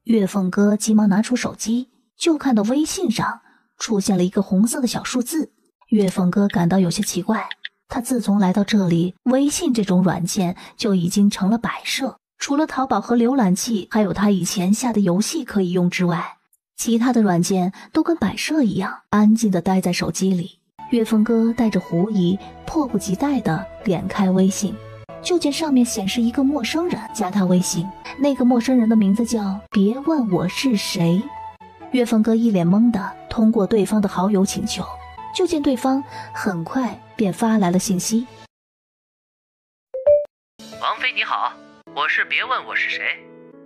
岳凤哥急忙拿出手机，就看到微信上出现了一个红色的小数字。岳凤哥感到有些奇怪，他自从来到这里，微信这种软件就已经成了摆设，除了淘宝和浏览器，还有他以前下的游戏可以用之外，其他的软件都跟摆设一样，安静地待在手机里。岳凤哥带着狐疑，迫不及待地点开微信，就见上面显示一个陌生人加他微信，那个陌生人的名字叫别问我是谁。岳凤哥一脸懵的通过对方的好友请求，就见对方很快便发来了信息。王妃你好，我是别问我是谁。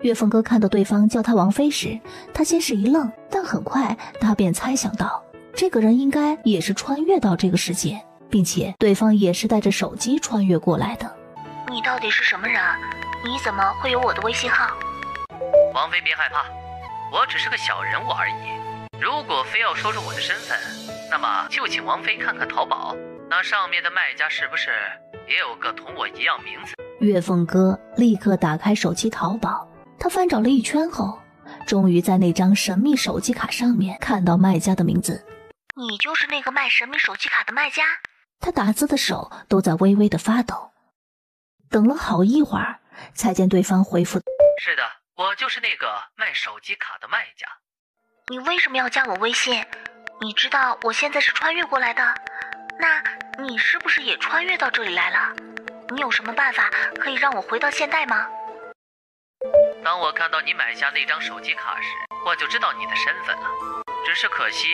岳凤哥看到对方叫他王妃时，他先是一愣，但很快他便猜想到这个人应该也是穿越到这个世界，并且对方也是带着手机穿越过来的。你到底是什么人？你怎么会有我的微信号？王妃别害怕，我只是个小人物而已。如果非要说出我的身份，那么就请王妃看看淘宝，那上面的卖家是不是也有个同我一样名字？岳凤哥立刻打开手机淘宝，他翻找了一圈后，终于在那张神秘手机卡上面看到卖家的名字。你就是那个卖神秘手机卡的卖家？他打字的手都在微微的发抖。等了好一会儿，才见对方回复：是的，我就是那个卖手机卡的卖家。你为什么要加我微信？你知道我现在是穿越过来的，那你是不是也穿越到这里来了？你有什么办法可以让我回到现代吗？当我看到你买下那张手机卡时，我就知道你的身份了。只是可惜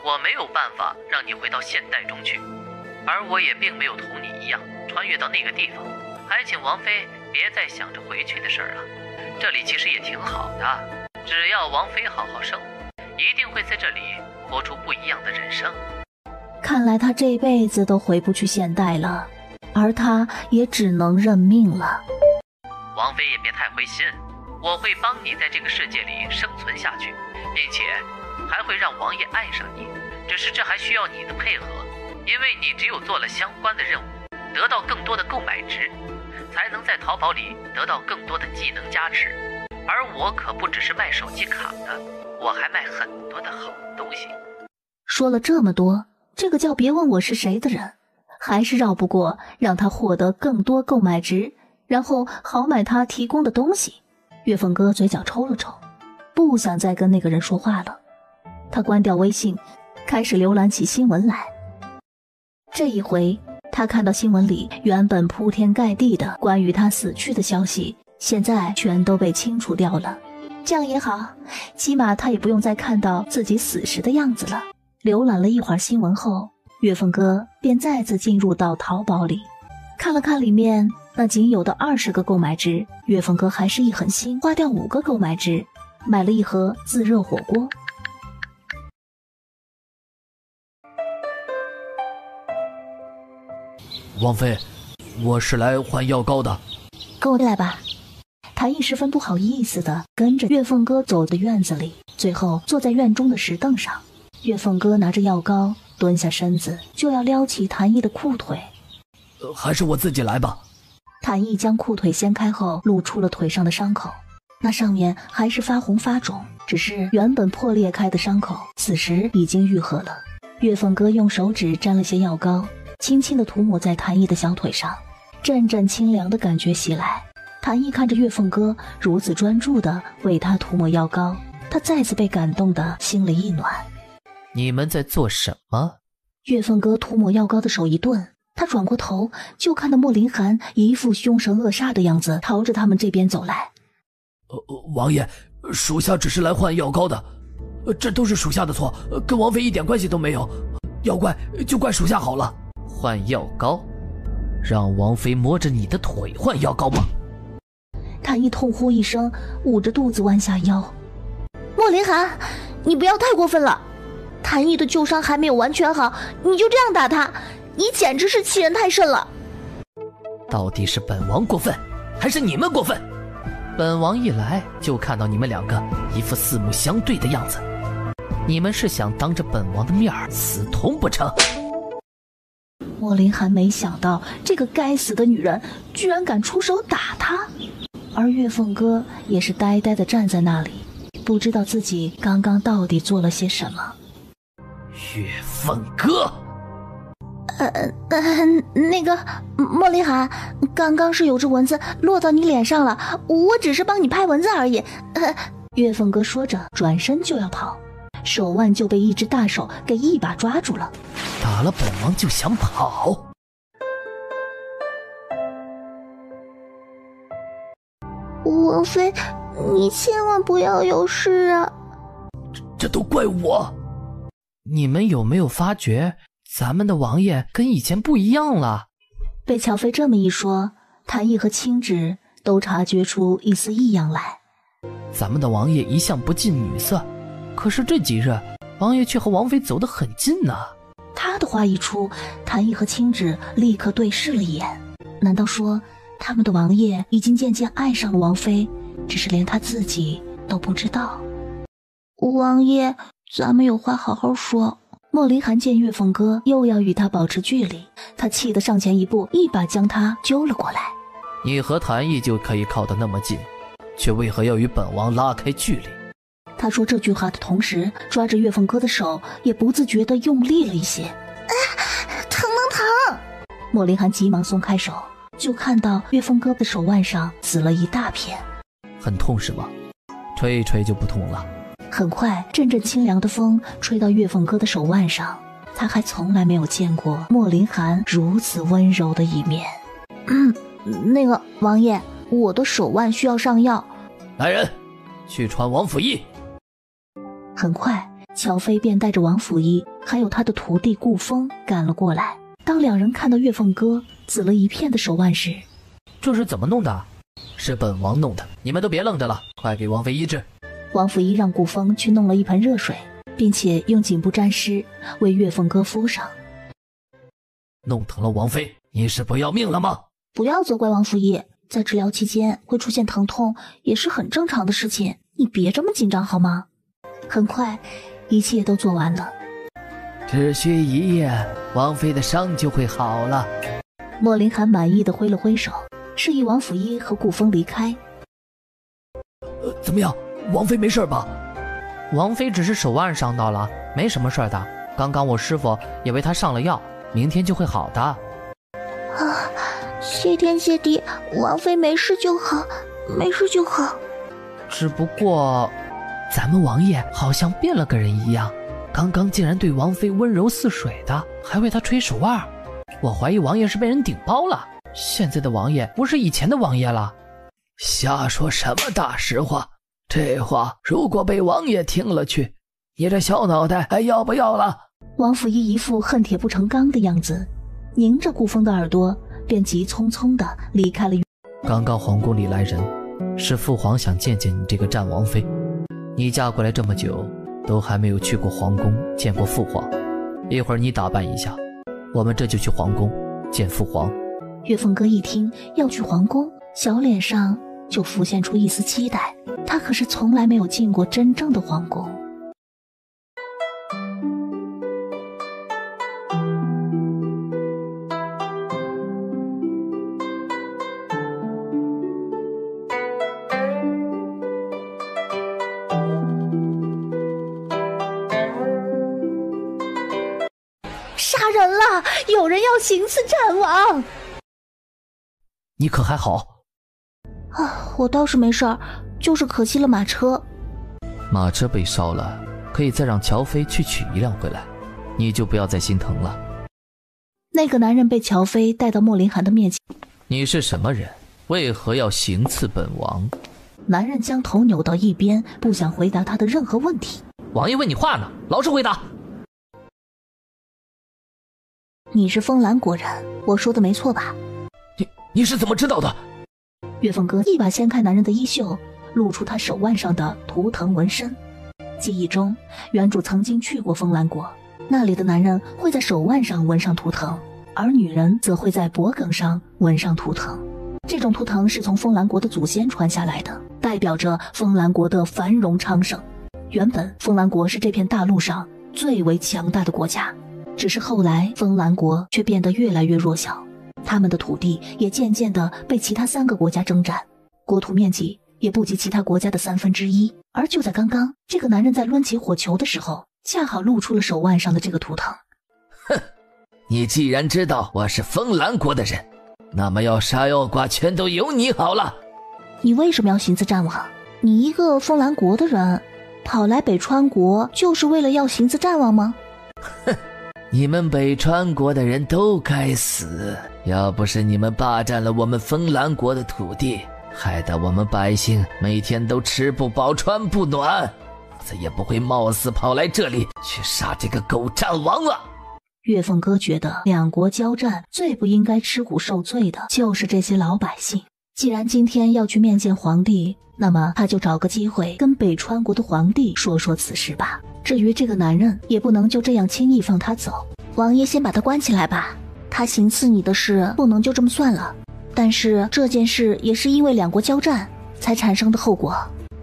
我没有办法让你回到现代中去，而我也并没有同你一样穿越到那个地方。还请王妃别再想着回去的事儿了，这里其实也挺好的，只要王妃好好生活，一定会在这里活出不一样的人生。看来他这辈子都回不去现代了，而他也只能认命了。王妃也别太灰心，我会帮你在这个世界里生存下去，并且还会让王爷爱上你，只是这还需要你的配合，因为你只有做了相关的任务，得到更多的购买值，才能在淘宝里得到更多的技能加持。而我可不只是卖手机卡的，我还卖很多的好东西。说了这么多，这个叫别问我是谁的人还是绕不过让他获得更多购买值，然后好买他提供的东西。月凤哥嘴角抽了抽，不想再跟那个人说话了。他关掉微信，开始浏览起新闻来。这一回他看到新闻里原本铺天盖地的关于他死去的消息，现在全都被清除掉了。这样也好，起码他也不用再看到自己死时的样子了。浏览了一会儿新闻后，月凤哥便再次进入到淘宝里，看了看里面那仅有的20个购买值，月凤哥还是一狠心花掉5个购买值，买了一盒自热火锅。王妃，我是来换药膏的。跟我来吧。谭毅十分不好意思的跟着月凤哥走到院子里，最后坐在院中的石凳上。月凤哥拿着药膏蹲下身子，就要撩起谭毅的裤腿。还是我自己来吧。谭毅将裤腿掀开后，露出了腿上的伤口，那上面还是发红发肿，只是原本破裂开的伤口此时已经愈合了。月凤哥用手指沾了些药膏，轻轻地涂抹在谭毅的小腿上，阵阵清凉的感觉袭来。谭毅看着月凤哥如此专注地为他涂抹药膏，他再次被感动得心里一暖。你们在做什么？月凤哥涂抹药膏的手一顿，他转过头就看到莫林寒一副凶神恶煞的样子朝着他们这边走来。王爷，属下只是来换药膏的，这都是属下的错，跟王妃一点关系都没有，要怪就怪属下好了。换药膏？让王妃摸着你的腿换药膏吗？谭毅痛呼一声，捂着肚子弯下腰。莫林寒，你不要太过分了，谭毅的旧伤还没有完全好，你就这样打他，你简直是欺人太甚了。到底是本王过分，还是你们过分？本王一来就看到你们两个一副四目相对的样子，你们是想当着本王的面死同不成？莫林寒没想到这个该死的女人居然敢出手打他，而月凤哥也是呆呆地站在那里，不知道自己刚刚到底做了些什么。月凤哥，那个莫林寒，刚刚是有只蚊子落到你脸上了，我只是帮你拍蚊子而已。月凤哥说着转身就要跑，手腕就被一只大手给一把抓住了。打了本王就想跑？王妃，你千万不要有事啊！这都怪我。你们有没有发觉咱们的王爷跟以前不一样了？被乔飞这么一说，谭毅和青芷都察觉出一丝异样来。咱们的王爷一向不近女色，可是这几日王爷却和王妃走得很近呢。他的话一出，谭毅和青芷立刻对视了一眼。难道说他们的王爷已经渐渐爱上了王妃，只是连他自己都不知道？王爷，咱们有话好好说。莫林寒见月凤哥又要与他保持距离，他气得上前一步，一把将他揪了过来。你和谭毅就可以靠得那么近，却为何要与本王拉开距离？他说这句话的同时，抓着月凤哥的手也不自觉地用力了一些。疼！莫林寒急忙松开手，就看到月凤哥的手腕上紫了一大片。很痛是吗？吹一吹就不痛了。很快，阵阵清凉的风吹到月凤哥的手腕上，他还从来没有见过莫林寒如此温柔的一面。那个王爷，我的手腕需要上药。来人，去传王府医。很快，乔飞便带着王溥仪还有他的徒弟顾风赶了过来。当两人看到月凤哥紫了一片的手腕时，这是怎么弄的？是本王弄的，你们都别愣着了，快给王妃医治。王溥仪让顾风去弄了一盆热水，并且用锦布沾湿为月凤哥敷上。弄疼了王妃，你是不要命了吗？不要责怪王溥仪，在治疗期间会出现疼痛也是很正常的事情，你别这么紧张好吗？很快一切都做完了，只需一夜，王妃的伤就会好了。莫林寒满意的挥了挥手，示意王溥仪和顾风离开。怎么样，王妃没事吧？王妃只是手腕伤到了，没什么事的。刚刚我师傅也为她上了药，明天就会好的。啊，谢天谢地，王妃没事就好，没事就好。只不过，咱们王爷好像变了个人一样，刚刚竟然对王妃温柔似水的，还为她吹手腕。我怀疑王爷是被人顶包了，现在的王爷不是以前的王爷了。瞎说什么大实话，这话如果被王爷听了去，你这小脑袋还要不要了？王溥仪一副恨铁不成钢的样子，拧着顾风的耳朵，便急匆匆地离开了。刚刚皇宫里来人，是父皇想见见你这个战王妃。你嫁过来这么久，都还没有去过皇宫见过父皇。一会儿你打扮一下，我们这就去皇宫见父皇。月凤哥一听要去皇宫，小脸上就浮现出一丝期待，他可是从来没有进过真正的皇宫。杀人了！有人要行刺战王！你可还好？啊，我倒是没事儿，就是可惜了马车。马车被烧了，可以再让乔飞去取一辆回来，你就不要再心疼了。那个男人被乔飞带到莫林寒的面前。你是什么人？为何要行刺本王？男人将头扭到一边，不想回答他的任何问题。王爷问你话呢，老实回答。你是风兰国人，我说的没错吧？你是怎么知道的？月凤哥一把掀开男人的衣袖，露出他手腕上的图腾纹身。记忆中，原主曾经去过风兰国，那里的男人会在手腕上纹上图腾，而女人则会在脖颈上纹上图腾。这种图腾是从风兰国的祖先传下来的，代表着风兰国的繁荣昌盛。原本风兰国是这片大陆上最为强大的国家，只是后来风兰国却变得越来越弱小，他们的土地也渐渐地被其他3个国家征占，国土面积也不及其他国家的1/3。而就在刚刚，这个男人在抡起火球的时候，恰好露出了手腕上的这个图腾。哼，你既然知道我是风兰国的人，那么要杀要剐全都由你好了。你为什么要行刺战王？你一个风兰国的人，跑来北川国就是为了要行刺战王吗？哼，你们北川国的人都该死！要不是你们霸占了我们风兰国的土地，害得我们百姓每天都吃不饱穿不暖，我才也不会冒死跑来这里去杀这个狗战王了。月凤哥觉得两国交战最不应该吃苦受罪的就是这些老百姓。既然今天要去面见皇帝，那么他就找个机会跟北川国的皇帝说说此事吧。至于这个男人，也不能就这样轻易放他走。王爷先把他关起来吧，他行刺你的事不能就这么算了。但是这件事也是因为两国交战才产生的后果，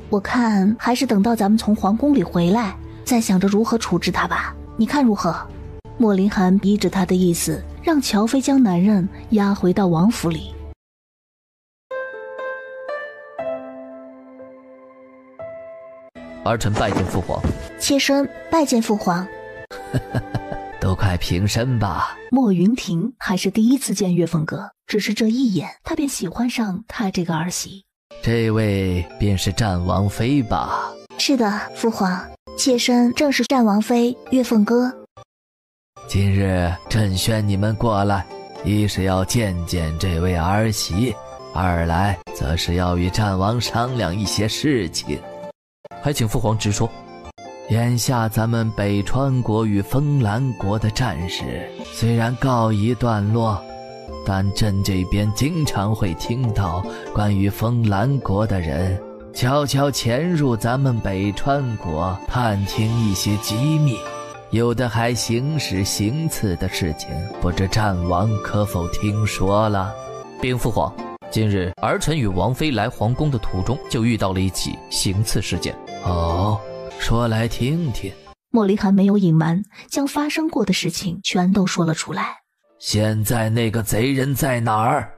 我看还是等到咱们从皇宫里回来，再想着如何处置他吧。你看如何？莫林寒逼着他的意思，让乔飞将男人押回到王府里。儿臣拜见父皇。妾身拜见父皇。都快平身吧。莫云婷还是第一次见月凤阁，只是这一眼，他便喜欢上他这个儿媳。这位便是战王妃吧？是的，父皇，妾身正是战王妃月凤阁。今日朕宣你们过来，一是要见见这位儿媳，二来则是要与战王商量一些事情。还请父皇直说。眼下咱们北川国与风兰国的战事虽然告一段落，但朕这边经常会听到关于风兰国的人悄悄潜入咱们北川国探听一些机密，有的还行使行刺的事情，不知战王可否听说了？禀父皇，近日儿臣与王妃来皇宫的途中就遇到了一起行刺事件。哦，说来听听。莫离寒没有隐瞒，将发生过的事情全都说了出来。现在那个贼人在哪儿？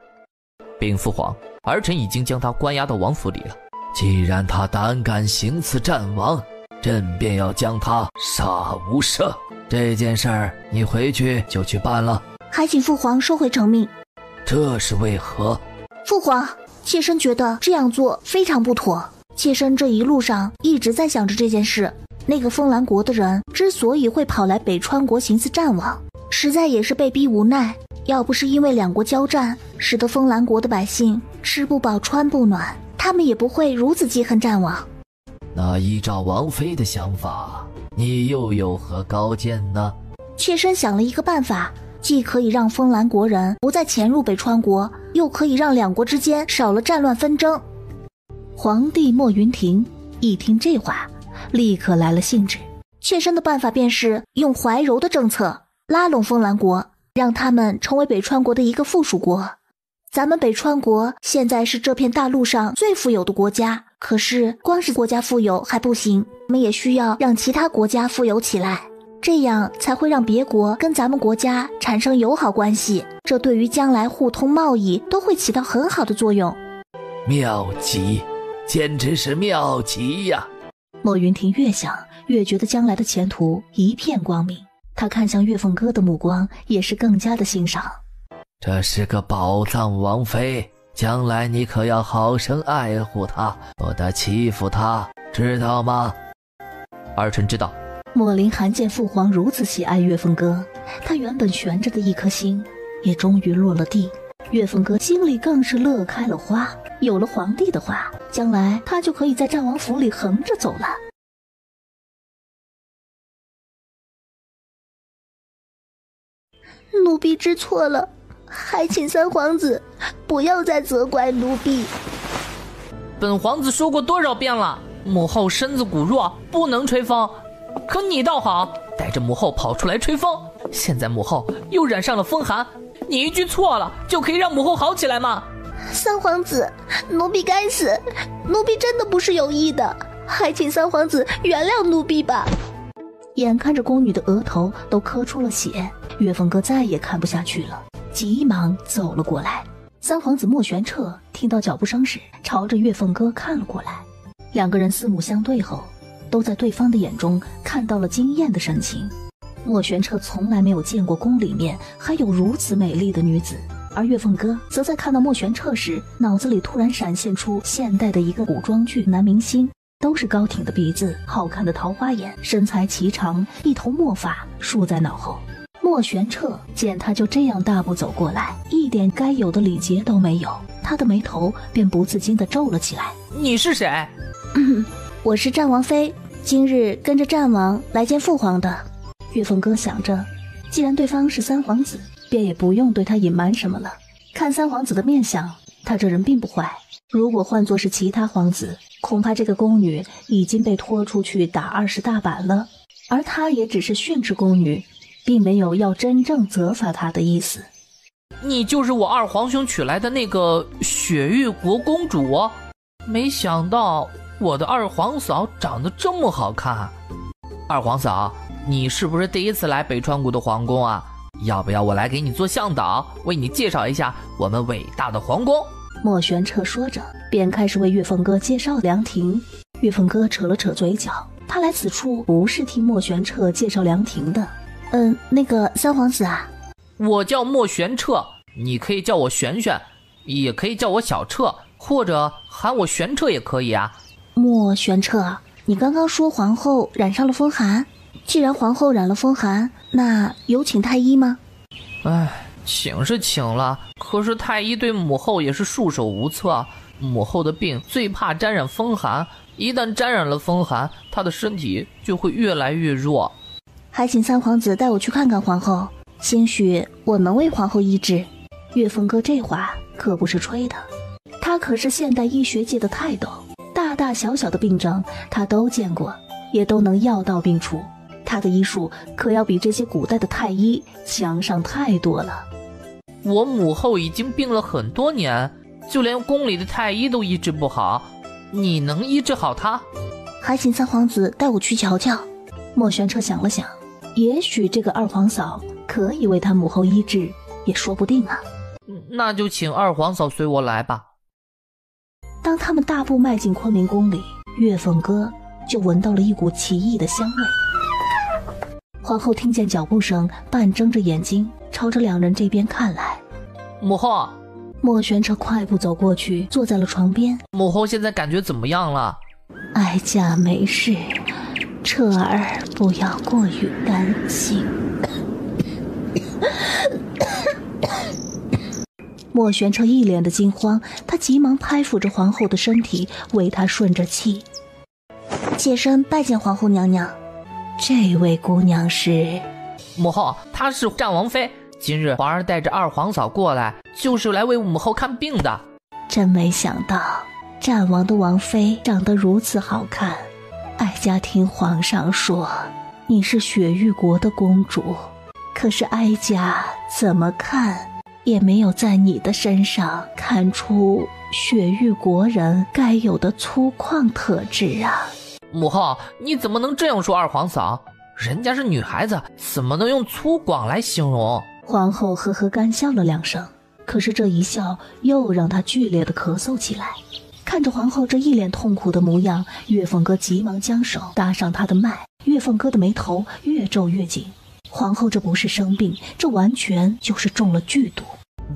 禀父皇，儿臣已经将他关押到王府里了。既然他胆敢行刺战王，朕便要将他杀无赦。这件事儿你回去就去办了。还请父皇收回成命。这是为何？父皇，妾身觉得这样做非常不妥。妾身这一路上一直在想着这件事。那个风兰国的人之所以会跑来北川国行刺战王，实在也是被逼无奈。要不是因为两国交战，使得风兰国的百姓吃不饱穿不暖，他们也不会如此记恨战王。那依照王妃的想法，你又有何高见呢？妾身想了一个办法，既可以让风兰国人不再潜入北川国，又可以让两国之间少了战乱纷争。皇帝莫云亭一听这话，立刻来了兴致。妾身的办法便是用怀柔的政策拉拢风兰国，让他们成为北川国的一个附属国。咱们北川国现在是这片大陆上最富有的国家，可是光是国家富有还不行，我们也需要让其他国家富有起来，这样才会让别国跟咱们国家产生友好关系，这对于将来互通贸易都会起到很好的作用。妙极，简直是妙极呀！莫云亭越想越觉得将来的前途一片光明，他看向岳凤哥的目光也是更加的欣赏。这是个宝藏王妃，将来你可要好生爱护她，不得欺负她，知道吗？儿臣知道。莫林寒见父皇如此喜爱岳凤哥，他原本悬着的一颗心也终于落了地。岳凤哥心里更是乐开了花，有了皇帝的话，将来他就可以在战王府里横着走了。奴婢知错了，还请三皇子不要再责怪奴婢。本皇子说过多少遍了，母后身子骨弱，不能吹风。可你倒好，带着母后跑出来吹风。现在母后又染上了风寒，你一句错了就可以让母后好起来吗？三皇子，奴婢该死，奴婢真的不是有意的，还请三皇子原谅奴婢吧。眼看着宫女的额头都磕出了血，岳凤哥再也看不下去了，急忙走了过来。三皇子莫玄彻听到脚步声时，朝着岳凤哥看了过来。两个人四目相对后，都在对方的眼中看到了惊艳的神情。莫玄彻从来没有见过宫里面还有如此美丽的女子，而岳凤哥则在看到莫玄彻时，脑子里突然闪现出现代的一个古装剧男明星，都是高挺的鼻子，好看的桃花眼，身材颀长，一头墨发梳在脑后。莫玄彻见他就这样大步走过来，一点该有的礼节都没有，他的眉头便不自禁地皱了起来。你是谁？我是战王妃，今日跟着战王来见父皇的。岳凤哥想着，既然对方是三皇子，便也不用对他隐瞒什么了。看三皇子的面相，他这人并不坏，如果换作是其他皇子，恐怕这个宫女已经被拖出去打20大板了，而他也只是训斥宫女，并没有要真正责罚他的意思。你就是我二皇兄娶来的那个雪域国公主？没想到我的二皇嫂长得这么好看。二皇嫂，你是不是第一次来北川国的皇宫啊？要不要我来给你做向导，为你介绍一下我们伟大的皇宫？莫玄彻说着，便开始为岳凤哥介绍凉亭。岳凤哥扯了扯嘴角，他来此处不是听莫玄彻介绍凉亭的。那个三皇子啊，我叫莫玄彻，你可以叫我玄玄，也可以叫我小彻，或者喊我玄彻也可以啊。莫玄彻，你刚刚说皇后染上了风寒，既然皇后染了风寒，那有请太医吗？请是请了，可是太医对母后也是束手无策。母后的病最怕沾染风寒，一旦沾染了风寒，他的身体就会越来越弱。还请三皇子带我去看看皇后，兴许我能为皇后医治。岳峰哥这话可不是吹的，他可是现代医学界的泰斗，大大小小的病症他都见过，也都能药到病除。他的医术可要比这些古代的太医强上太多了。我母后已经病了很多年，就连宫里的太医都医治不好，你能医治好她？还请三皇子带我去瞧瞧。莫玄彻想了想，也许这个二皇嫂可以为他母后医治，也说不定啊。那就请二皇嫂随我来吧。当他们大步迈进昆明宫里，岳凤哥就闻到了一股奇异的香味。皇后听见脚步声，半睁着眼睛朝着两人这边看来。母后。莫玄彻快步走过去，坐在了床边。母后现在感觉怎么样了？哀家没事，彻儿不要过于担心。莫玄彻一脸的惊慌，他急忙拍抚着皇后的身体，为她顺着气。妾身拜见皇后娘娘。这位姑娘是？母后，她是战王妃。今日皇儿带着二皇嫂过来，就是来为母后看病的。真没想到，战王的王妃长得如此好看。哀家听皇上说，你是雪域国的公主，可是哀家怎么看也没有在你的身上看出雪域国人该有的粗犷特质啊。母后，你怎么能这样说二皇嫂？人家是女孩子，怎么能用粗犷来形容？皇后呵呵干笑了两声，可是这一笑又让她剧烈的咳嗽起来。看着皇后这一脸痛苦的模样，岳凤哥急忙将手搭上她的脉。岳凤哥的眉头越皱越紧。皇后这不是生病，这完全就是中了剧毒。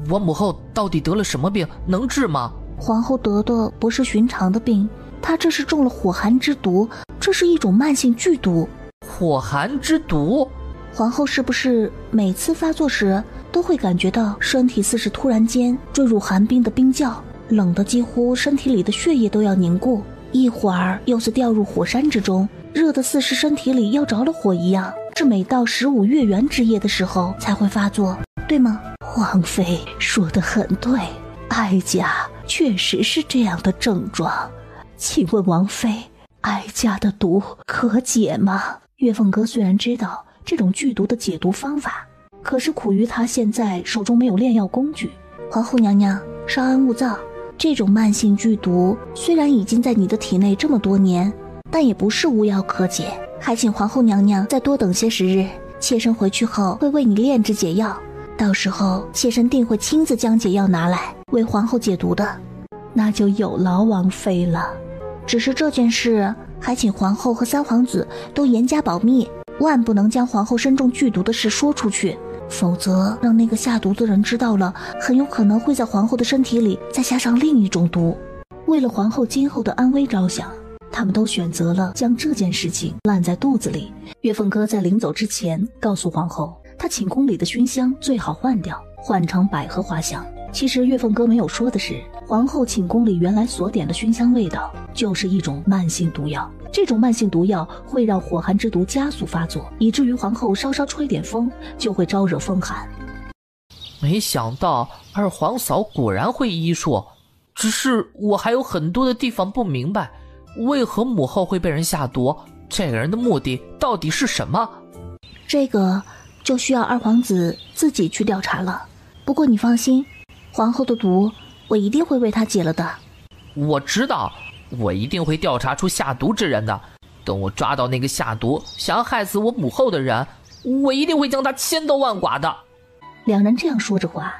我母后到底得了什么病？能治吗？皇后得的不是寻常的病，她这是中了火寒之毒，这是一种慢性剧毒。火寒之毒？皇后是不是每次发作时都会感觉到身体似是突然间坠入寒冰的冰窖，冷得几乎身体里的血液都要凝固，一会儿又是掉入火山之中，热得似是身体里要着了火一样，是每到15月圆之夜的时候才会发作，对吗？皇妃说得很对，哀家确实是这样的症状。请问王妃，哀家的毒可解吗？岳凤哥虽然知道这种剧毒的解毒方法，可是苦于他现在手中没有炼药工具。皇后娘娘，稍安勿躁，这种慢性剧毒虽然已经在你的体内这么多年，但也不是无药可解，还请皇后娘娘再多等些时日，妾身回去后会为你炼制解药，到时候妾身定会亲自将解药拿来为皇后解毒的。那就有劳王妃了。只是这件事还请皇后和三皇子都严加保密，万不能将皇后身中剧毒的事说出去，否则让那个下毒的人知道了，很有可能会在皇后的身体里再加上另一种毒。为了皇后今后的安危着想，他们都选择了将这件事情烂在肚子里。岳凤哥在临走之前告诉皇后，他寝宫里的熏香最好换掉，换成百合花香。其实岳凤哥没有说的是，皇后寝宫里原来所点的熏香味道就是一种慢性毒药，这种慢性毒药会让火寒之毒加速发作，以至于皇后稍稍吹点风就会招惹风寒。没想到二皇嫂果然会医术，只是我还有很多的地方不明白，为何母后会被人下毒？这个人的目的到底是什么？这个就需要二皇子自己去调查了。不过你放心，皇后的毒我一定会为她解了的。我知道，我一定会调查出下毒之人的。等我抓到那个下毒想害死我母后的人，我一定会将他千刀万剐的。两人这样说着话，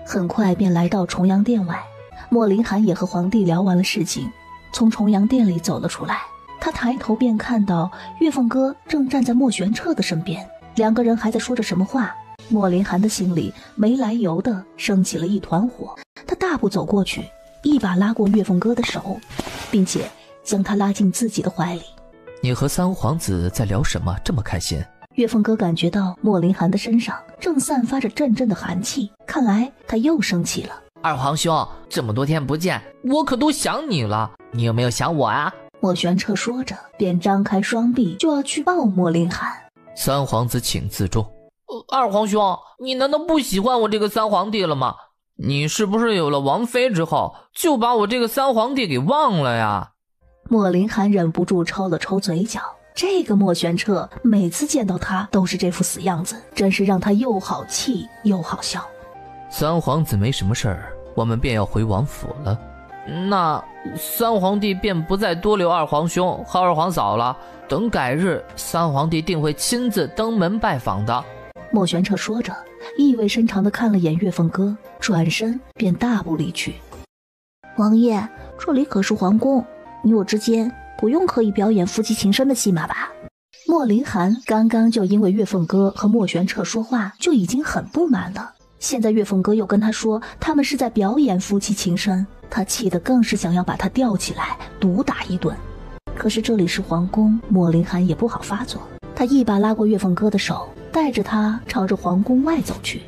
很快便来到重阳殿外。莫林寒也和皇帝聊完了事情，从重阳殿里走了出来。他抬头便看到岳凤哥正站在莫玄彻的身边，两个人还在说着什么话。莫林寒的心里没来由的升起了一团火，他大步走过去，一把拉过岳凤哥的手，并且将他拉进自己的怀里。你和三皇子在聊什么？这么开心？岳凤哥感觉到莫林寒的身上正散发着阵阵的寒气，看来他又生气了。二皇兄，这么多天不见，我可都想你了，你有没有想我啊？莫玄彻说着，便张开双臂就要去抱莫林寒。三皇子请自重。二皇兄，你难道不喜欢我这个三皇帝了吗？你是不是有了王妃之后，就把我这个三皇帝给忘了呀？莫林寒忍不住抽了抽嘴角，这个莫玄彻每次见到他都是这副死样子，真是让他又好气又好笑。三皇子没什么事儿，我们便要回王府了。那三皇帝便不再多留二皇兄和二皇嫂了，等改日三皇帝定会亲自登门拜访的。莫玄彻说着，意味深长地看了眼岳凤哥，转身便大步离去。王爷，这里可是皇宫，你我之间不用刻意表演夫妻情深的戏码吧？莫林寒刚刚就因为岳凤哥和莫玄彻说话就已经很不满了，现在岳凤哥又跟他说他们是在表演夫妻情深，他气得更是想要把他吊起来毒打一顿。可是这里是皇宫，莫林寒也不好发作，他一把拉过岳凤哥的手，带着他朝着皇宫外走去。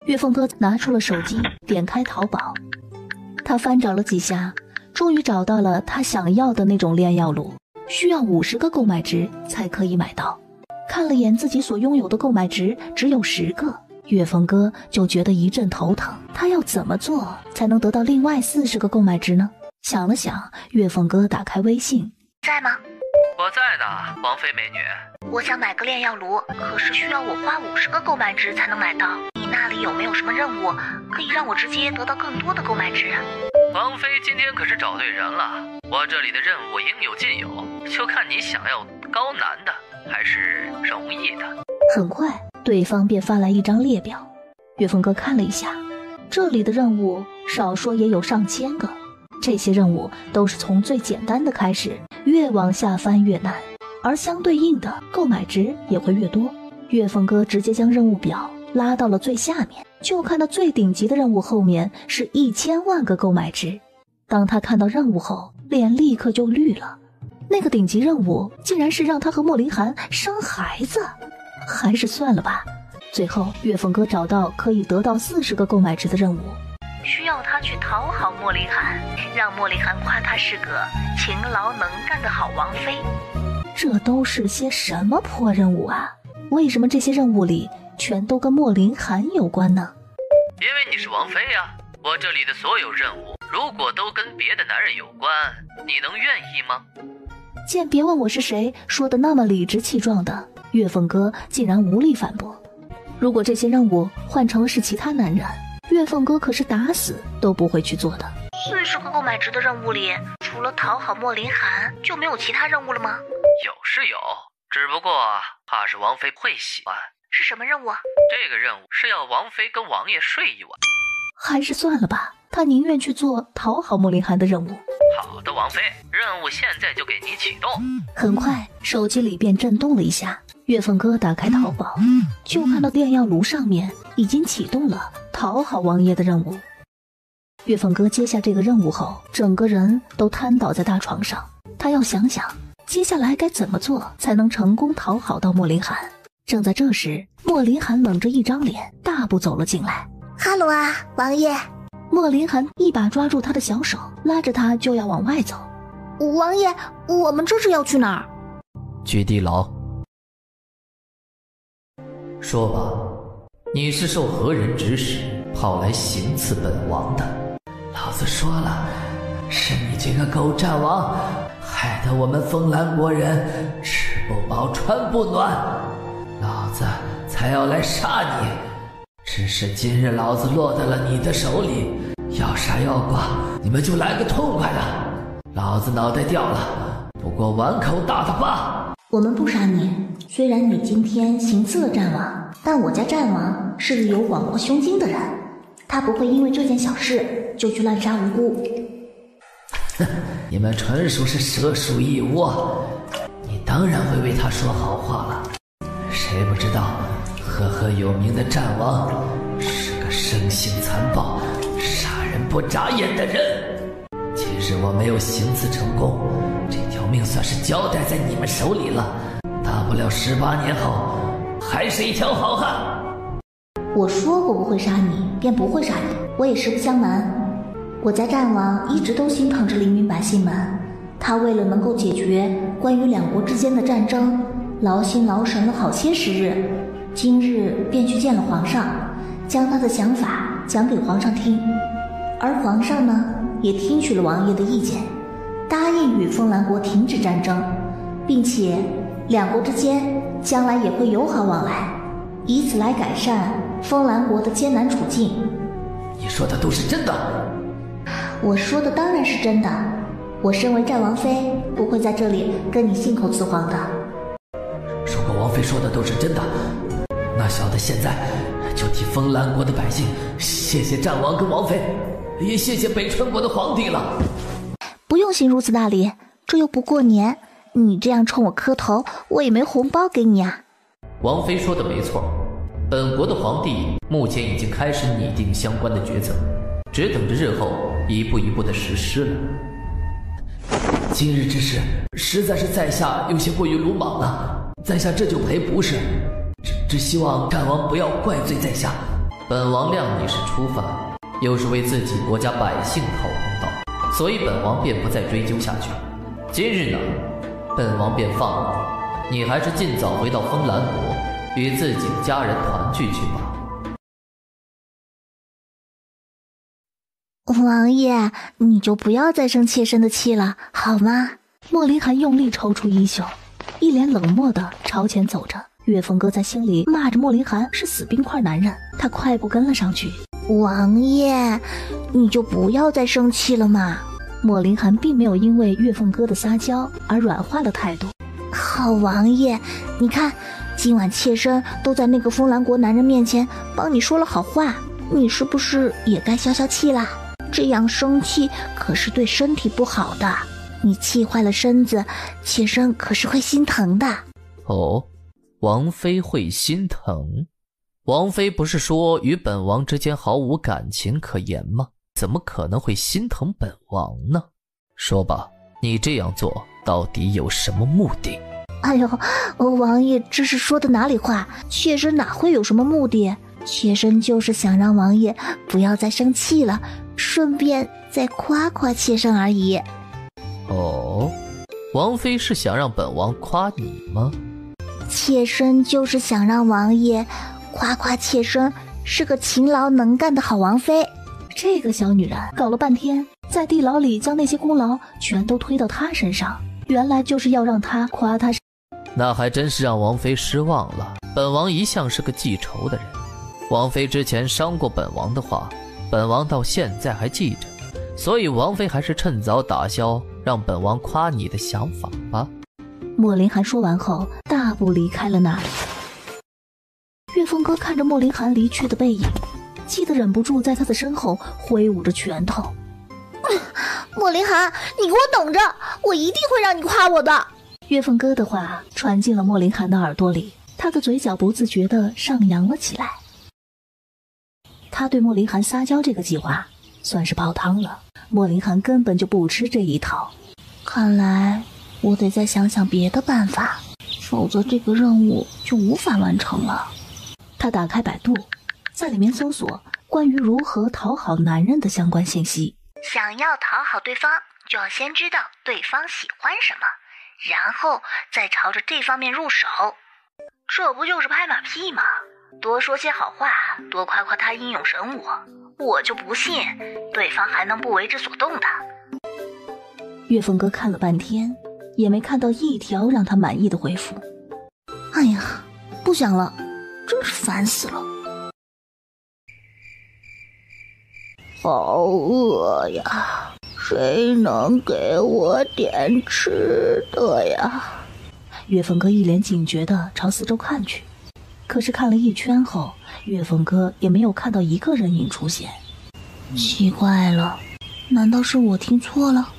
岳凤哥拿出了手机，点开淘宝，他翻找了几下，终于找到了他想要的那种炼药炉，需要50个购买值才可以买到。看了眼自己所拥有的购买值只有10个，岳凤哥就觉得一阵头疼，他要怎么做才能得到另外40个购买值呢？想了想，岳凤哥打开微信，在吗？我在呢，王妃美女。我想买个炼药炉，可是需要我花50个购买值才能买到。你那里有没有什么任务可以让我直接得到更多的购买值？王妃今天可是找对人了，我这里的任务应有尽有，就看你想要高难的还是容易的。很快对方便发来一张列表，岳凤哥看了一下，这里的任务少说也有上千个，这些任务都是从最简单的开始，越往下翻越难，而相对应的购买值也会越多。岳凤哥直接将任务表拉到了最下面，就看到最顶级的任务后面是1000万个购买值。当他看到任务后，脸立刻就绿了，那个顶级任务竟然是让他和莫林寒生孩子，还是算了吧。最后岳凤哥找到可以得到40个购买值的任务，需要他去讨好莫林寒，让莫林寒夸他是个勤劳能干的好王妃。这都是些什么破任务啊？为什么这些任务里全都跟莫林寒有关呢？因为你是王妃呀，我这里的所有任务如果都跟别的男人有关，你能愿意吗？见别问我是谁说的那么理直气壮的，岳凤哥竟然无力反驳。如果这些任务换成是其他男人，岳凤哥可是打死都不会去做的。40个购买值的任务里，除了讨好莫林寒，就没有其他任务了吗？有是有，只不过怕是王妃会喜欢。是什么任务啊？这个任务是要王妃跟王爷睡一晚。还是算了吧，他宁愿去做讨好莫林寒的任务。好的，王妃，任务现在就给你启动。很快手机里便震动了一下，岳凤哥打开淘宝，就看到炼药炉上面已经启动了讨好王爷的任务。岳凤哥接下这个任务后，整个人都瘫倒在大床上，他要想想接下来该怎么做才能成功讨好到莫林寒。正在这时，莫林寒冷着一张脸大步走了进来。哈喽啊，王爷。莫林寒一把抓住他的小手，拉着他就要往外走。王爷，我们这是要去哪儿？去地牢。说吧，你是受何人指使跑来行刺本王的？老子说了，是你这个狗战王，害得我们风兰国人吃不饱穿不暖，老子才要来杀你。只是今日老子落在了你的手里，要杀要剐你们就来个痛快的。老子脑袋掉了，不过碗口大的罢。我们不杀你，虽然你今天行刺了战王，但我家战王是个有广阔胸襟的人，他不会因为这件小事就去滥杀无辜。你们纯属是蛇鼠一窝，你当然会为他说好话了。谁不知道赫赫有名的战王是个生性残暴、杀人不眨眼的人。今日我没有行刺成功，这条命算是交代在你们手里了，大不了18年后还是一条好汉。我说过不会杀你，便不会杀你，我也实不相瞒，我家战王一直都心疼着黎民百姓们，他为了能够解决关于两国之间的战争，劳心劳神了好些时日。今日便去见了皇上，将他的想法讲给皇上听。而皇上呢，也听取了王爷的意见，答应与风兰国停止战争，并且两国之间将来也会友好往来，以此来改善风兰国的艰难处境。你说的都是真的？我说的当然是真的，我身为战王妃，不会在这里跟你信口雌黄的。如果王妃说的都是真的，那小的现在就替风兰国的百姓谢谢战王跟王妃，也谢谢北川国的皇帝了。不用行如此大礼，这又不过年，你这样冲我磕头，我也没红包给你啊。王妃说的没错，本国的皇帝目前已经开始拟定相关的决策，只等着日后一步一步的实施了。今日之事实在是在下有些过于鲁莽了，在下这就赔不是，只希望战王不要怪罪在下。本王谅你是初犯，又是为自己国家百姓讨公道，所以本王便不再追究下去。今日呢，本王便放你，你还是尽早回到风兰国，与自己的家人团聚去吧。王爷，你就不要再生妾身的气了，好吗？莫林寒用力抽出衣袖，一脸冷漠地朝前走着。岳峰哥在心里骂着莫林寒是死冰块男人，他快步跟了上去。王爷，你就不要再生气了嘛。莫林寒并没有因为岳峰哥的撒娇而软化了态度。好王爷，你看，今晚妾身都在那个风兰国男人面前帮你说了好话，你是不是也该消消气啦？这样生气可是对身体不好的，你气坏了身子，妾身可是会心疼的。哦，王妃会心疼？王妃不是说与本王之间毫无感情可言吗？怎么可能会心疼本王呢？说吧，你这样做到底有什么目的？哎呦，王爷这是说的哪里话，妾身哪会有什么目的，妾身就是想让王爷不要再生气了，顺便再夸夸妾身而已。哦，王妃是想让本王夸你吗？妾身就是想让王爷夸夸妾身是个勤劳能干的好王妃。这个小女人搞了半天，在地牢里将那些功劳全都推到她身上，原来就是要让她夸她。那还真是让王妃失望了。本王一向是个记仇的人，王妃之前伤过本王的话，本王到现在还记着，所以王妃还是趁早打消让本王夸你的想法吧。莫林寒说完后，大步离开了那里。岳峰哥看着莫林寒离去的背影，气得忍不住在他的身后挥舞着拳头。莫林寒，你给我等着，我一定会让你夸我的。岳峰哥的话传进了莫林寒的耳朵里，他的嘴角不自觉地上扬了起来。他对莫林寒撒娇这个计划算是泡汤了，莫林寒根本就不吃这一套。看来我得再想想别的办法，否则这个任务就无法完成了。他打开百度，在里面搜索关于如何讨好男人的相关信息。想要讨好对方，就要先知道对方喜欢什么，然后再朝着这方面入手，这不就是拍马屁吗？多说些好话，多夸夸他英勇神武，我就不信对方还能不为之所动的。岳峰哥看了半天，也没看到一条让他满意的回复。哎呀，不想了，真是烦死了。好饿呀，谁能给我点吃的呀？岳峰哥一脸警觉地朝四周看去，可是看了一圈后，岳峰哥也没有看到一个人影出现。奇怪了，难道是我听错了？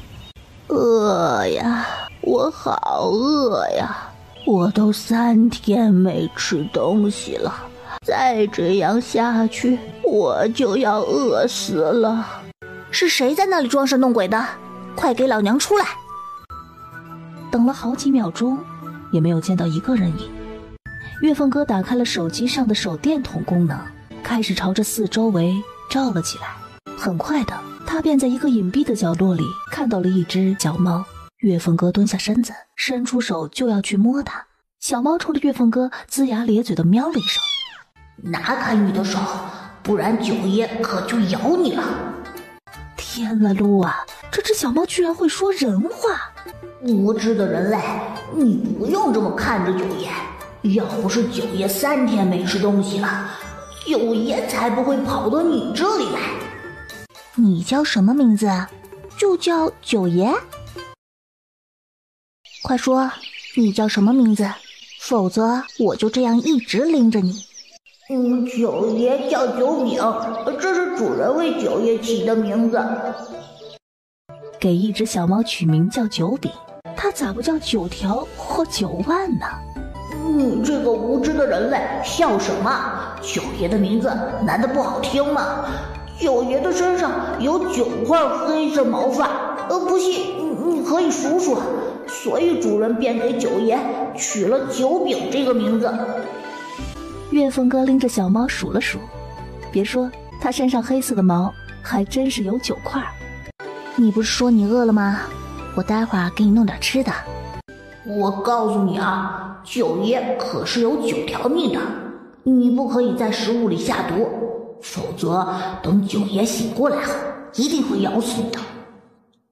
饿呀，我好饿呀，我都3天没吃东西了，再这样下去我就要饿死了。是谁在那里装神弄鬼的？快给老娘出来！等了好几秒钟，也没有见到一个人影。岳峰哥打开了手机上的手电筒功能，开始朝着四周围照了起来。很快的，他便在一个隐蔽的角落里看到了一只小猫，岳凤哥蹲下身子，伸出手就要去摸它。小猫冲着岳凤哥龇牙咧嘴的喵了一声：“拿开你的手，不然九爷可就咬你了。”天了噜啊！这只小猫居然会说人话！无知的人类，你不用这么看着九爷。要不是九爷3天没吃东西了，九爷才不会跑到你这里来。你叫什么名字？就叫九爷？快说，你叫什么名字？否则我就这样一直拎着你。九爷叫九饼，这是主人为九爷起的名字。给一只小猫取名叫九饼，它咋不叫9条或9万呢？你这个无知的人类，笑什么？九爷的名字难道不好听吗？九爷的身上有9块黑色毛发，不信你可以数数。所以主人便给九爷取了九饼这个名字。岳凤哥拎着小猫数了数，别说，它身上黑色的毛还真是有9块。你不是说你饿了吗？我待会儿给你弄点吃的。我告诉你啊，九爷可是有9条命的，你不可以在食物里下毒，否则等九爷醒过来后，一定会咬死你的。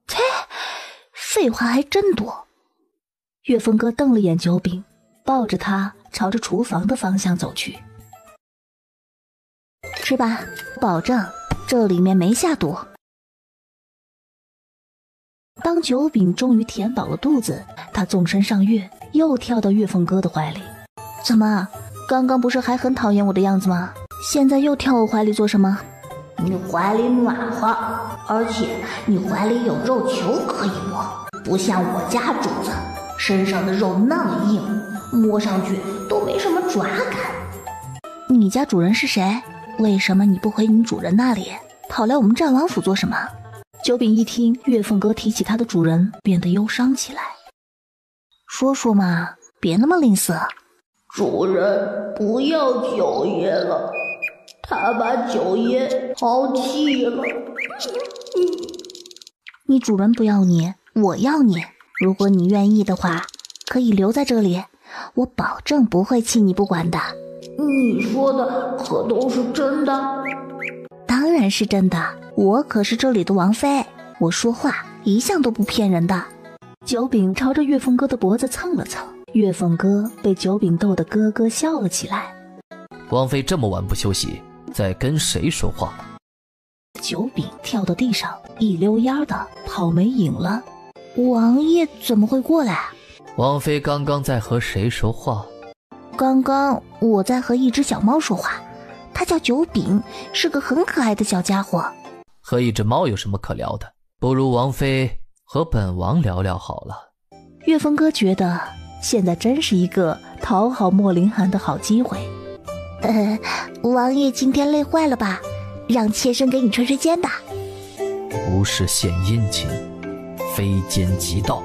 切，废话还真多。岳凤哥瞪了眼九饼，抱着他朝着厨房的方向走去。吃吧，保证这里面没下毒。当九饼终于填饱了肚子，他纵身上跃，又跳到岳凤哥的怀里。怎么，刚刚不是还很讨厌我的样子吗？现在又跳我怀里做什么？你怀里暖和，而且你怀里有肉球可以摸，不像我家主子身上的肉那么硬，摸上去都没什么爪感。你家主人是谁？为什么你不回你主人那里，跑来我们战王府做什么？九饼一听岳凤哥提起他的主人，变得忧伤起来。说说嘛，别那么吝啬。主人不要九爷了，他把九爷抛弃了。你主人不要你，我要你。如果你愿意的话，可以留在这里，我保证不会弃你不管的。你说的可都是真的？当然是真的，我可是这里的王妃，我说话一向都不骗人的。九饼朝着岳凤哥的脖子蹭了蹭，岳凤哥被九饼逗得咯咯笑了起来。王妃这么晚不休息，在跟谁说话？九饼跳到地上，一溜烟的跑没影了。王爷怎么会过来？王妃刚刚在和谁说话？刚刚我在和一只小猫说话，它叫九饼，是个很可爱的小家伙。和一只猫有什么可聊的？不如王妃和本王聊聊好了。岳峰哥觉得现在真是一个讨好莫凌寒的好机会。王爷今天累坏了吧？让妾身给你吹吹肩吧。无事献殷勤，非奸即盗。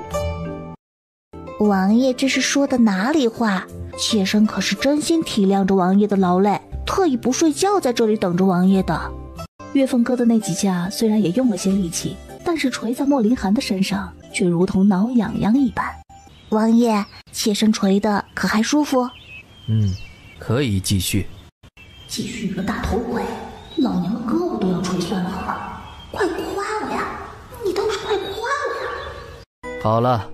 王爷这是说的哪里话？妾身可是真心体谅着王爷的劳累，特意不睡觉在这里等着王爷的。岳凤哥的那几下虽然也用了些力气，但是捶在莫凌寒的身上却如同挠痒痒一般。王爷，妾身捶的可还舒服？可以继续。继续你个大头鬼，老娘的胳膊都要捶酸了，好吗？快夸我呀！你倒是快夸我呀！好了，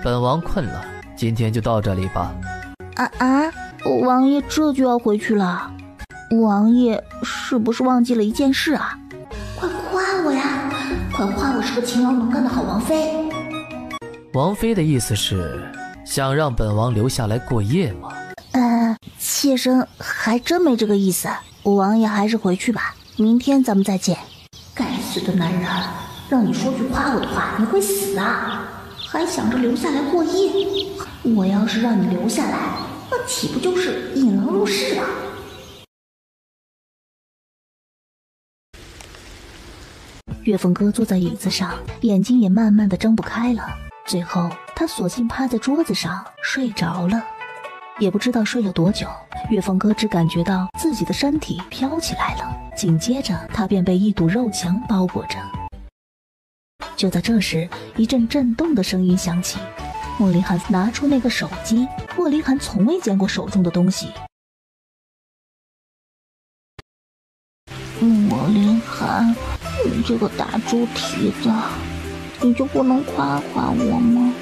本王困了，今天就到这里吧。王爷这就要回去了？王爷是不是忘记了一件事啊？快夸我呀！快夸我是个勤劳能干的好王妃。王妃的意思是想让本王留下来过夜吗？妾身还真没这个意思。王爷还是回去吧，明天咱们再见。该死的男人，让你说句夸我的话，你会死啊！还想着留下来过夜？我要是让你留下来，那岂不就是引狼入室了？岳凤哥坐在椅子上，眼睛也慢慢的睁不开了，最后他索性趴在桌子上睡着了。也不知道睡了多久，岳凤哥只感觉到自己的身体飘起来了，紧接着他便被一堵肉墙包裹着。就在这时，一阵震动的声音响起。莫林涵拿出那个手机，莫林涵从未见过手中的东西。莫林涵，你这个大猪蹄子，你就不能夸夸我吗？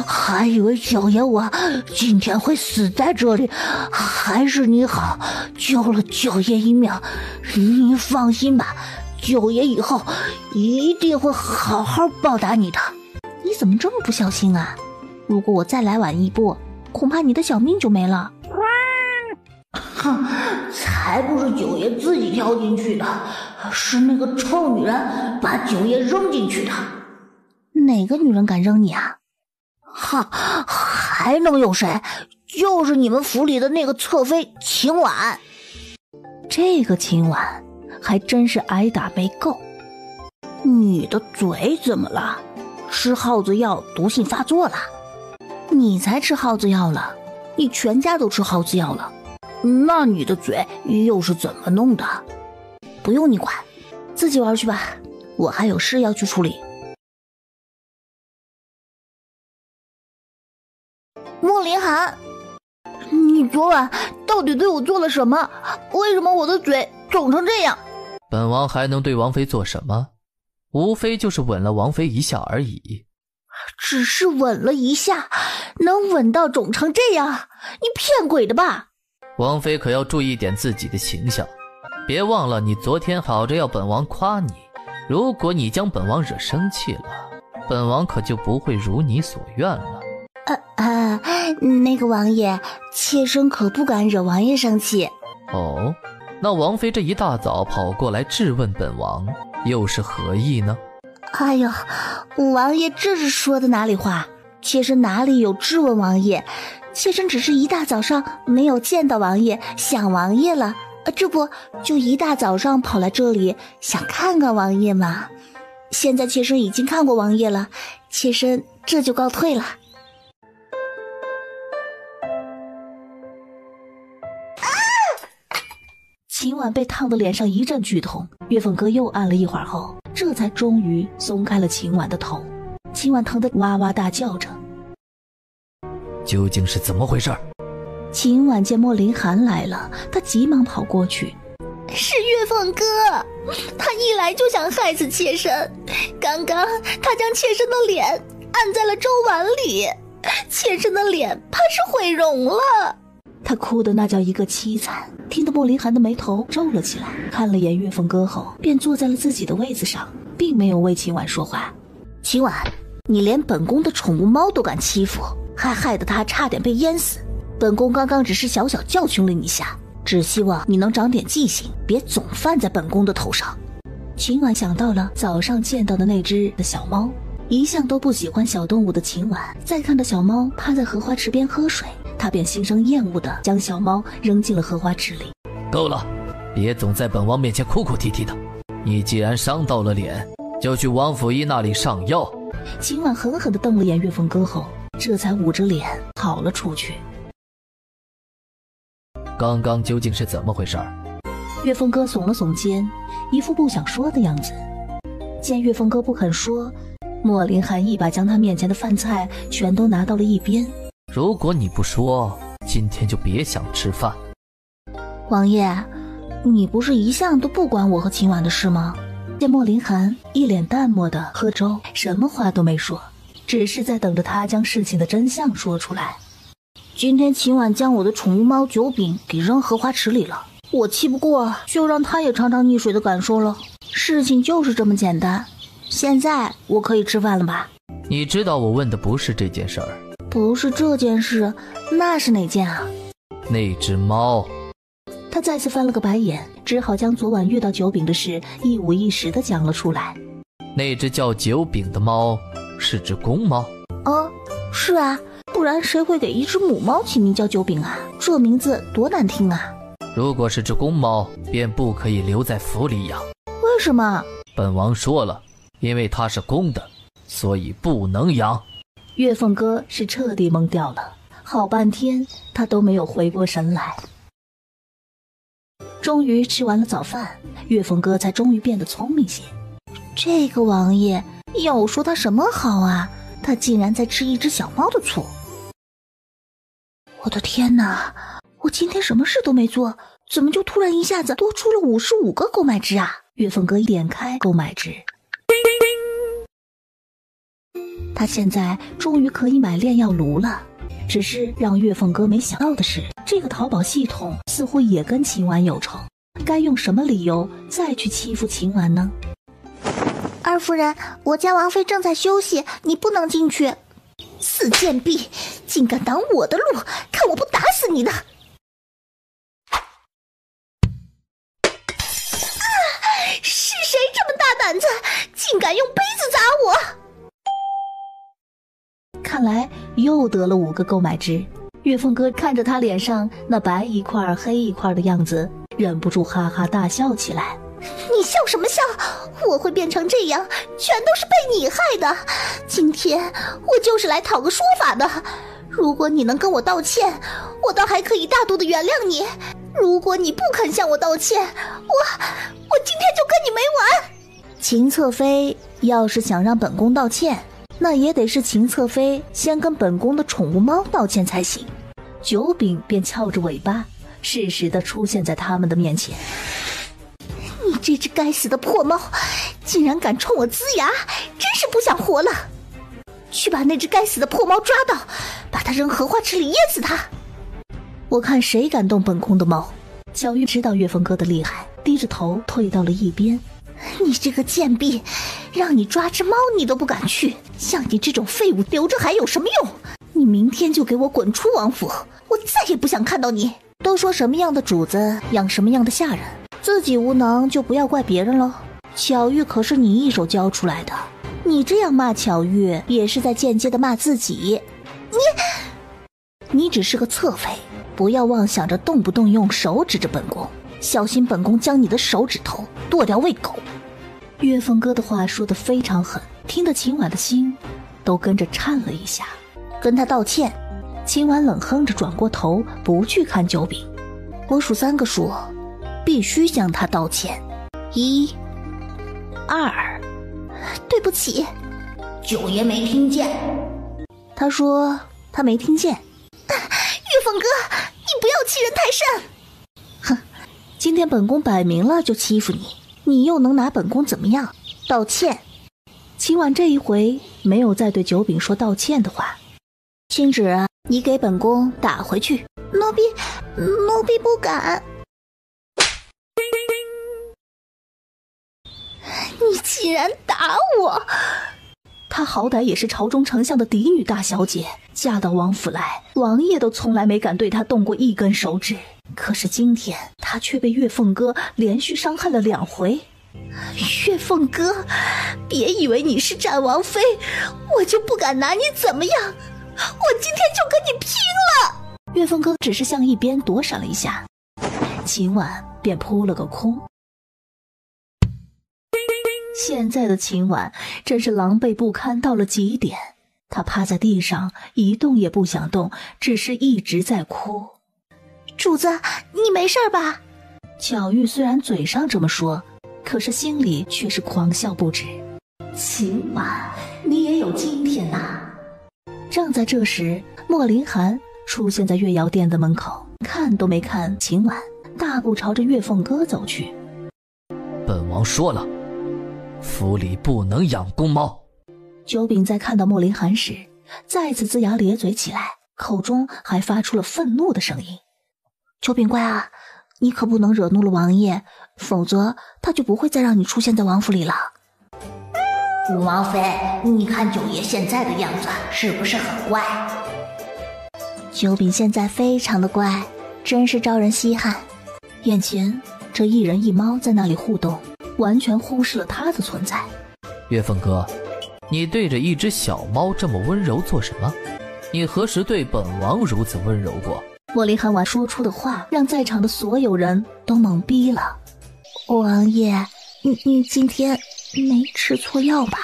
还以为九爷我今天会死在这里，还是你好，救了九爷一命。你放心吧，九爷以后一定会好好报答你的。你怎么这么不小心啊？如果我再来晚一步，恐怕你的小命就没了。哼，才不是九爷自己跳进去的，是那个臭女人把九爷扔进去的。哪个女人敢扔你啊？哈，还能有谁？就是你们府里的那个侧妃秦婉。这个秦婉还真是挨打没够。你的嘴怎么了？吃耗子药毒性发作了？你才吃耗子药了，你全家都吃耗子药了。那你的嘴又是怎么弄的？不用你管，自己玩去吧，我还有事要去处理。莫林涵，你昨晚到底对我做了什么？为什么我的嘴肿成这样？本王还能对王妃做什么？无非就是吻了王妃一下而已。只是吻了一下，能吻到肿成这样？你骗鬼的吧？王妃可要注意点自己的形象，别忘了你昨天吵着要本王夸你，如果你将本王惹生气了，本王可就不会如你所愿了。那个王爷，妾身可不敢惹王爷生气。哦，那王妃这一大早跑过来质问本王，又是何意呢？哎呦，王爷这是说的哪里话？妾身哪里有质问王爷？妾身只是一大早上没有见到王爷，想王爷了，这不就一大早上跑来这里想看看王爷吗？现在妾身已经看过王爷了，妾身这就告退了。秦婉被烫得脸上一阵剧痛，岳凤哥又按了一会儿后，这才终于松开了秦婉的头。秦婉疼得哇哇大叫着。究竟是怎么回事？秦婉见莫林涵来了，她急忙跑过去。是岳凤哥，他一来就想害死妾身，刚刚他将妾身的脸按在了粥碗里，妾身的脸怕是毁容了。他哭得那叫一个凄惨，听得莫林涵的眉头皱了起来，看了眼岳凤哥后，便坐在了自己的位子上，并没有为秦婉说话。秦婉，你连本宫的宠物猫都敢欺负，还害得它差点被淹死。本宫刚刚只是小小教训了你一下，只希望你能长点记性，别总犯在本宫的头上。秦婉想到了早上见到的那只的小猫，一向都不喜欢小动物的秦婉，再看到小猫趴在荷花池边喝水，他便心生厌恶地将小猫扔进了荷花池里。够了，别总在本王面前哭哭啼啼的。你既然伤到了脸，就去王府医那里上药。秦婉狠狠地瞪了眼岳凤哥后，这才捂着脸跑了出去。刚刚究竟是怎么回事？岳凤哥耸了耸肩，一副不想说的样子。见岳凤哥不肯说，莫林涵一把将他面前的饭菜全都拿到了一边。如果你不说，今天就别想吃饭。王爷，你不是一向都不管我和秦婉的事吗？见莫林涵一脸淡漠的喝粥，什么话都没说，只是在等着他将事情的真相说出来。今天秦婉将我的宠物猫九饼给扔荷花池里了，我气不过，就让他也尝尝溺水的感受了。事情就是这么简单。现在我可以吃饭了吧？你知道我问的不是这件事儿。不是这件事，那是哪件啊？那只猫。他再次翻了个白眼，只好将昨晚遇到九饼的事一五一十地讲了出来。那只叫九饼的猫是只公猫。是啊，不然谁会给一只母猫起名叫九饼啊？这名字多难听啊！如果是只公猫，便不可以留在府里养。为什么？本王说了，因为它是公的。所以不能养。岳凤哥是彻底懵掉了，好半天他都没有回过神来。终于吃完了早饭，岳凤哥才终于变得聪明些。这个王爷要说他什么好啊，他竟然在吃一只小猫的醋。我的天哪，我今天什么事都没做，怎么就突然一下子多出了55个购买值啊？岳凤哥一点开购买值，他现在终于可以买炼药炉了。只是让岳凤哥没想到的是，这个淘宝系统似乎也跟秦婉有仇，该用什么理由再去欺负秦婉呢？二夫人，我家王妃正在休息，你不能进去。死贱婢，竟敢挡我的路，看我不打死你的！是谁这么大胆子，竟敢用杯子砸我？看来又得了5个购买值。岳凤哥看着他脸上那白一块黑一块的样子，忍不住哈哈大笑起来。你笑什么笑？我会变成这样，全都是被你害的。今天我就是来讨个说法的。如果你能跟我道歉，我倒还可以大度的原谅你。如果你不肯向我道歉，我今天就跟你没完。秦侧妃要是想让本宫道歉，那也得是秦侧妃先跟本宫的宠物猫道歉才行。九饼便翘着尾巴，适时地出现在他们的面前。你这只该死的破猫，竟然敢冲我龇牙，真是不想活了！去把那只该死的破猫抓到，把它扔荷花池里淹死它！我看谁敢动本宫的猫。小玉知道岳凤哥的厉害，低着头退到了一边。你这个贱婢，让你抓只猫你都不敢去，像你这种废物留着还有什么用？你明天就给我滚出王府，我再也不想看到你。都说什么样的主子养什么样的下人，自己无能就不要怪别人了。巧玉可是你一手教出来的，你这样骂巧玉也是在间接的骂自己。你只是个侧妃，不要妄想着动不动用手指着本宫，小心本宫将你的手指头剁掉喂狗。岳凤哥的话说得非常狠，听得秦婉的心都跟着颤了一下。跟他道歉。秦婉冷哼着转过头，不去看九饼。我数3个数，必须向他道歉。1、2，对不起，九爷没听见。他说他没听见。岳凤哥，你不要欺人太甚。哼，今天本宫摆明了就欺负你，你又能拿本宫怎么样？道歉。秦婉这一回没有再对九饼说道歉的话。青芷，你给本宫打回去。奴婢不敢。你竟然打我！她好歹也是朝中丞相的嫡女大小姐，嫁到王府来，王爷都从来没敢对她动过一根手指。可是今天她却被岳凤哥连续伤害了2回。岳凤哥，别以为你是战王妃，我就不敢拿你怎么样。我今天就跟你拼了！岳凤哥只是向一边躲闪了一下，秦婉便扑了个空。现在的秦婉真是狼狈不堪到了极点，她趴在地上一动也不想动，只是一直在哭。主子，你没事吧？巧玉虽然嘴上这么说，可是心里却是狂笑不止。秦婉，你也有今天呐！正在这时，莫林寒出现在月瑶殿的门口，看都没看秦婉，大步朝着岳凤哥走去。本王说了，府里不能养公猫。九饼在看到莫林寒时，再次龇牙咧嘴起来，口中还发出了愤怒的声音。九饼乖啊，你可不能惹怒了王爷，否则他就不会再让你出现在王府里了。王妃，你看九爷现在的样子是不是很乖？九饼现在非常的乖，真是招人稀罕。眼前这一人一猫在那里互动，完全忽视了他的存在。岳凤哥，你对着一只小猫这么温柔做什么？你何时对本王如此温柔过？莫林寒婉说出的话让在场的所有人都懵逼了。王爷，你今天没吃错药吧？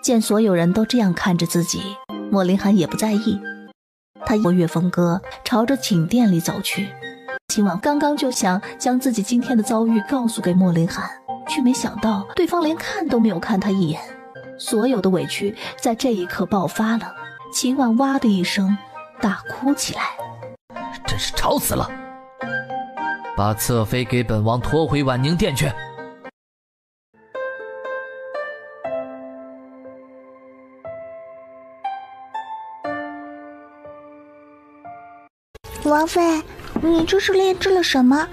见所有人都这样看着自己，莫林涵也不在意。他和岳峰哥朝着寝殿里走去。秦婉刚刚就想将自己今天的遭遇告诉给莫林涵，却没想到对方连看都没有看他一眼。所有的委屈在这一刻爆发了，秦婉哇的一声大哭起来。真是吵死了！把侧妃给本王拖回婉宁殿去。王妃，你这是炼制了什么？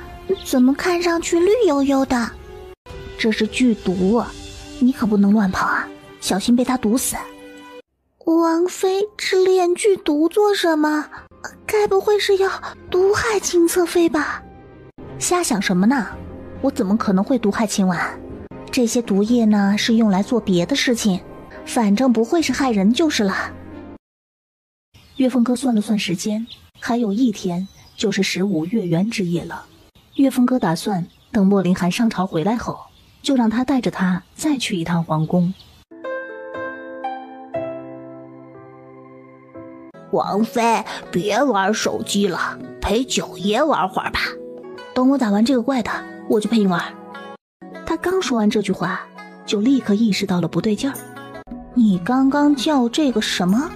怎么看上去绿油油的？这是剧毒，你可不能乱跑啊，小心被它毒死。王妃这炼剧毒做什么？该不会是要毒害秦侧妃吧？瞎想什么呢？我怎么可能会毒害秦婉？这些毒液呢，是用来做别的事情，反正不会是害人就是了。岳峰哥算了算时间，还有1天就是15月圆之夜了。岳峰哥打算等莫林涵上朝回来后，就让他带着他再去一趟皇宫。王妃，别玩手机了，陪九爷玩会儿吧。等我打完这个怪的，我就陪你玩。他刚说完这句话，就立刻意识到了不对劲儿。你刚刚叫这个什么？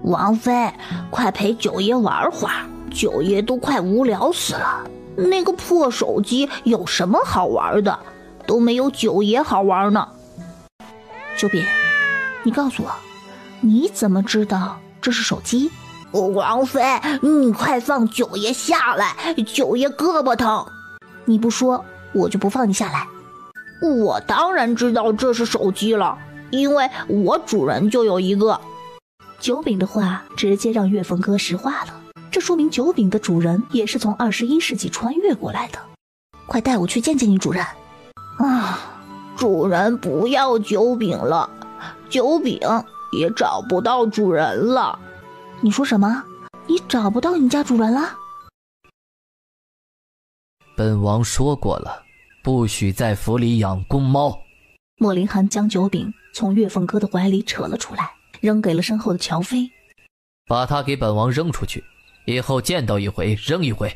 王妃，快陪九爷玩会儿，九爷都快无聊死了。那个破手机有什么好玩的？都没有九爷好玩呢。九饼，你告诉我，你怎么知道这是手机？王妃，你快放九爷下来，九爷胳膊疼。你不说，我就不放你下来。我当然知道这是手机了，因为我主人就有一个。九饼的话直接让岳峰哥石化了，这说明九饼的主人也是从21世纪穿越过来的。快带我去见见你主人。主人不要九饼了，九饼也找不到主人了。你说什么？你找不到你家主人了？本王说过了，不许在府里养公猫。莫林涵将九饼从岳凤哥的怀里扯了出来，扔给了身后的乔飞。把他给本王扔出去，以后见到一回扔一回。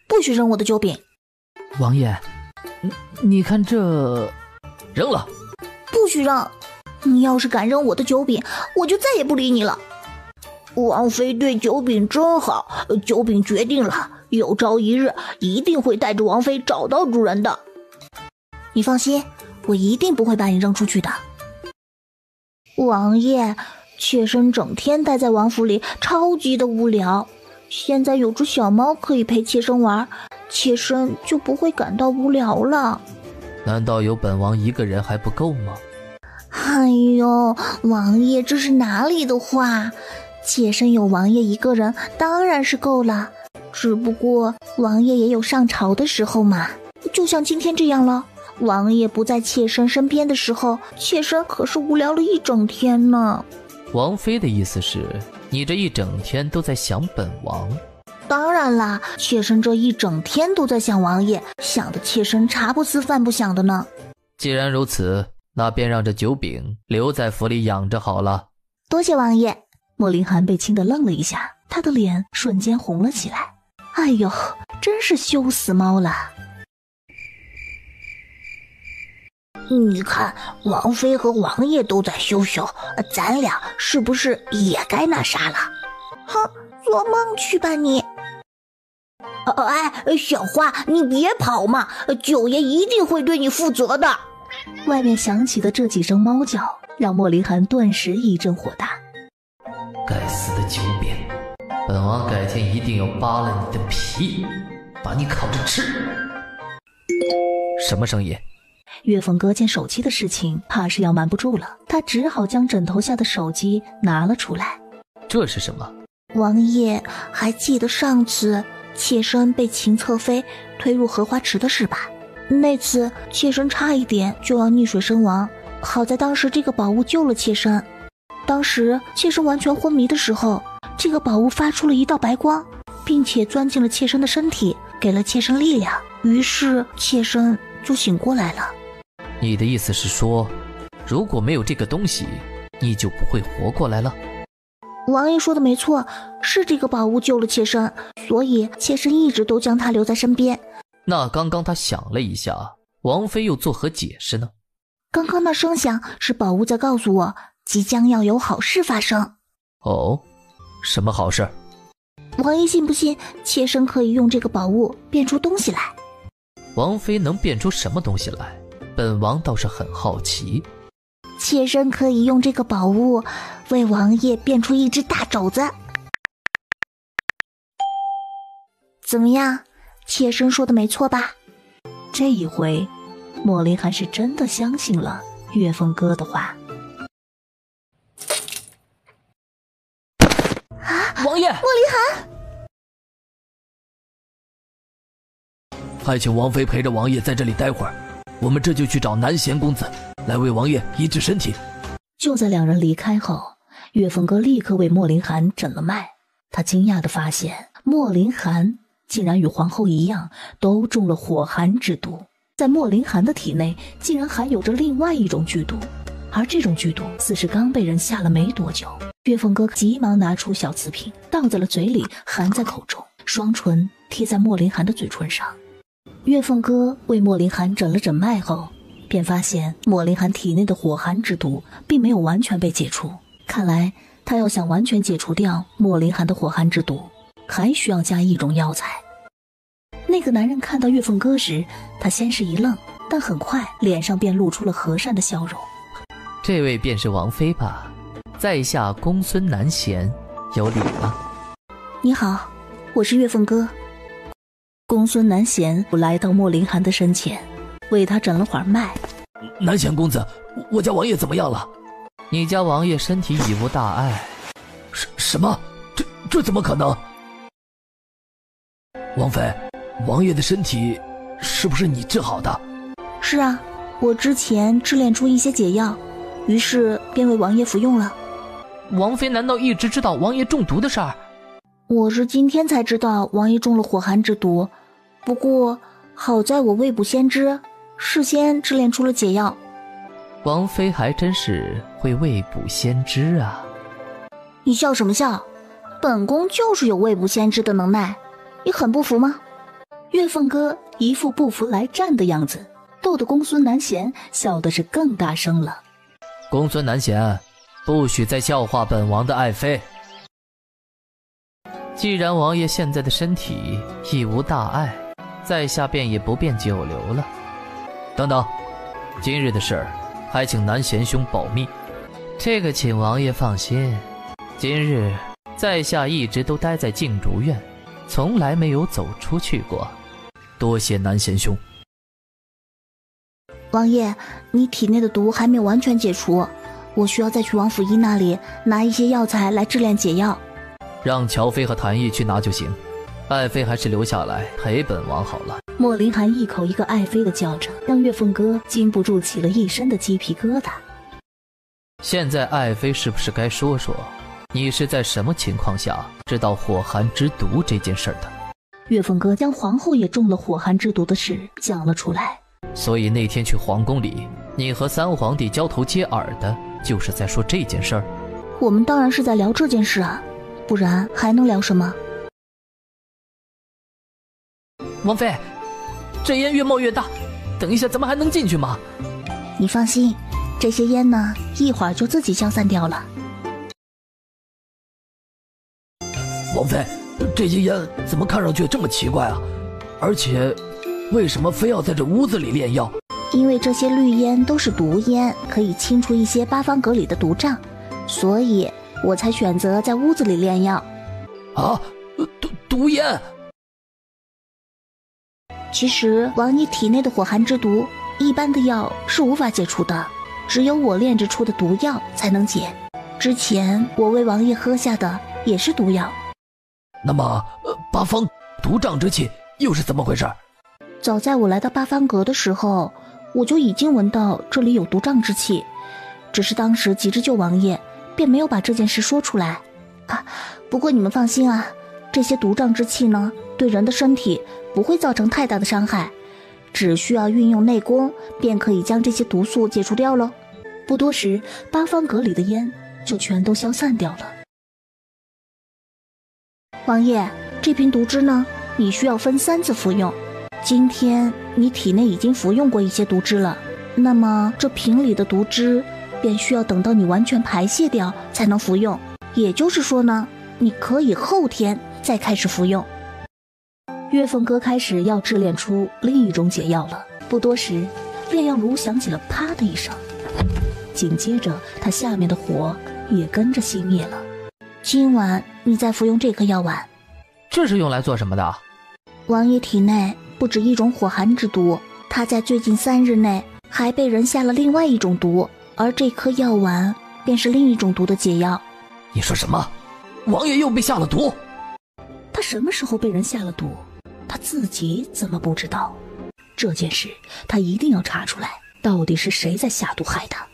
不许扔我的九饼。王爷，你看这……扔了。不许扔！你要是敢扔我的九饼，我就再也不理你了。王妃对九饼真好，九饼决定了，有朝一日一定会带着王妃找到主人的。你放心，我一定不会把你扔出去的。王爷，妾身整天待在王府里，超级的无聊。现在有只小猫可以陪妾身玩，妾身就不会感到无聊了。难道有本王一个人还不够吗？哎呦，王爷这是哪里的话？妾身有王爷一个人当然是够了，只不过王爷也有上朝的时候嘛，就像今天这样了。王爷不在妾身身边的时候，妾身可是无聊了一整天呢。王妃的意思是，你这一整天都在想本王？当然啦，妾身这一整天都在想王爷，想的妾身茶不思饭不想的呢。既然如此，那便让这九饼留在府里养着好了。多谢王爷。莫林涵被亲得愣了一下，他的脸瞬间红了起来。哎呦，真是羞死猫了。你看，王妃和王爷都在羞羞，咱俩是不是也该那啥了？哼，做梦去吧你！哎，小花，你别跑嘛，九爷一定会对你负责的。外面响起的这几声猫叫，让莫林涵顿时一阵火大。该死的九饼，本王改天一定要扒了你的皮，把你烤着吃。什么声音？岳凤哥见手机的事情怕是要瞒不住了，他只好将枕头下的手机拿了出来。这是什么？王爷还记得上次妾身被秦侧妃推入荷花池的事吧？那次妾身差一点就要溺水身亡，好在当时这个宝物救了妾身。当时妾身完全昏迷的时候，这个宝物发出了一道白光，并且钻进了妾身的身体，给了妾身力量，于是妾身就醒过来了。你的意思是说，如果没有这个东西，你就不会活过来了。王爷说的没错，是这个宝物救了妾身，所以妾身一直都将它留在身边。那刚刚他想了一下，王妃又作何解释呢？刚刚那声响是宝物在告诉我，即将要有好事发生。哦，什么好事？王爷信不信，妾身可以用这个宝物变出东西来？王妃能变出什么东西来？本王倒是很好奇。妾身可以用这个宝物为王爷变出一只大肘子。怎么样，妾身说的没错吧？这一回莫林寒是真的相信了月凤哥的话。王爷，莫林寒，还请王妃陪着王爷在这里待会儿，我们这就去找南贤公子来为王爷医治身体。就在两人离开后，月凤哥立刻为莫林寒诊了脉。他惊讶地发现，莫林寒竟然与皇后一样，都中了火寒之毒。在莫林寒的体内，竟然含有着另外一种剧毒，而这种剧毒似是刚被人下了没多久。月凤哥急忙拿出小瓷瓶，倒在了嘴里，含在口中，双唇贴在莫林寒的嘴唇上。月凤哥为莫林寒诊了诊脉后，便发现莫林寒体内的火寒之毒并没有完全被解除，看来他要想完全解除掉莫林寒的火寒之毒，还需要加一种药材。那个男人看到月凤哥时，他先是一愣，但很快脸上便露出了和善的笑容。这位便是王妃吧？在下公孙南贤，有礼了。你好，我是月凤哥。公孙南贤来到莫林寒的身前，为他诊了会儿脉。南贤公子，我家王爷怎么样了？你家王爷身体已无大碍。什么？这怎么可能？王妃，王爷的身体是不是你治好的？是啊，我之前制炼出一些解药，于是便为王爷服用了。王妃难道一直知道王爷中毒的事儿？我是今天才知道王爷中了火寒之毒，不过好在我未卜先知，事先制炼出了解药。王妃还真是会未卜先知啊！你笑什么笑？本宫就是有未卜先知的能耐，你很不服吗？月凤哥一副不服来战的样子，逗得公孙南贤笑的是更大声了。公孙南贤，不许再笑话本王的爱妃。既然王爷现在的身体已无大碍，在下便也不便久留了。等等，今日的事儿还请南贤兄保密。这个请王爷放心，今日在下一直都待在静竹院，从来没有走出去过。多谢南贤兄。王爷，你体内的毒还没有完全解除，我需要再去王府医那里拿一些药材来制炼解药。让乔飞和谭毅去拿就行，爱妃还是留下来陪本王好了。莫林寒一口一个爱妃的叫着，让月凤哥禁不住起了一身的鸡皮疙瘩。现在爱妃是不是该说说，你是在什么情况下知道火寒之毒这件事的？月凤哥将皇后也中了火寒之毒的事讲了出来。所以那天去皇宫里，你和三皇帝交头接耳的，就是在说这件事儿？我们当然是在聊这件事啊，不然还能聊什么？王妃，这烟越冒越大，等一下咱们还能进去吗？你放心，这些烟呢，一会儿就自己消散掉了。王妃，这些烟怎么看上去这么奇怪啊？而且，为什么非要在这屋子里炼药？因为这些绿烟都是毒烟，可以清除一些八方阁里的毒瘴，所以我才选择在屋子里炼药。啊，毒烟！其实王爷体内的火寒之毒，一般的药是无法解除的，只有我炼制出的毒药才能解。之前我为王爷喝下的也是毒药。那么，八方毒瘴之气又是怎么回事？早在我来到八方阁的时候，我就已经闻到这里有毒瘴之气，只是当时急着救王爷，便没有把这件事说出来。啊，不过你们放心啊，这些毒瘴之气呢，对人的身体不会造成太大的伤害，只需要运用内功，便可以将这些毒素解除掉咯。不多时，8方阁里的烟就全都消散掉了。王爷，这瓶毒汁呢？你需要分3次服用。今天你体内已经服用过一些毒汁了，那么这瓶里的毒汁便需要等到你完全排泄掉才能服用。也就是说呢，你可以后天再开始服用。月凤哥开始要制炼出另一种解药了。不多时，炼药炉响起了啪的一声，紧接着它下面的火也跟着熄灭了。今晚你再服用这颗药丸。这是用来做什么的？王爷体内不止一种火寒之毒，他在最近3日内还被人下了另外一种毒，而这颗药丸便是另一种毒的解药。你说什么？王爷又被下了毒？他什么时候被人下了毒？他自己怎么不知道？这件事他一定要查出来，到底是谁在下毒害他。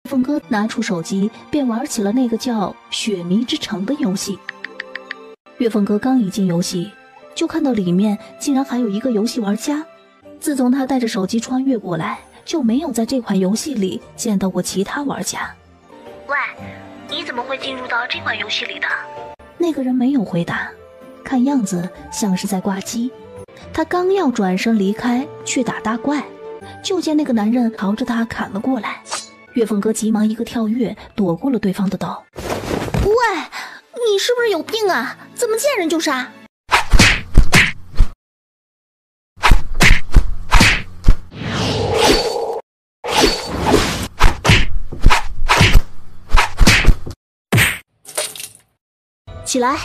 凤哥拿出手机便玩起了那个叫血迷之城的游戏。月凤哥刚一进游戏，就看到里面竟然还有一个游戏玩家。自从他带着手机穿越过来，就没有在这款游戏里见到过其他玩家。喂，你怎么会进入到这款游戏里的？那个人没有回答，看样子像是在挂机。他刚要转身离开去打大怪，就见那个男人朝着他砍了过来。月凤哥急忙一个跳跃，躲过了对方的刀。喂，你是不是有病啊？怎么见人就杀？起来，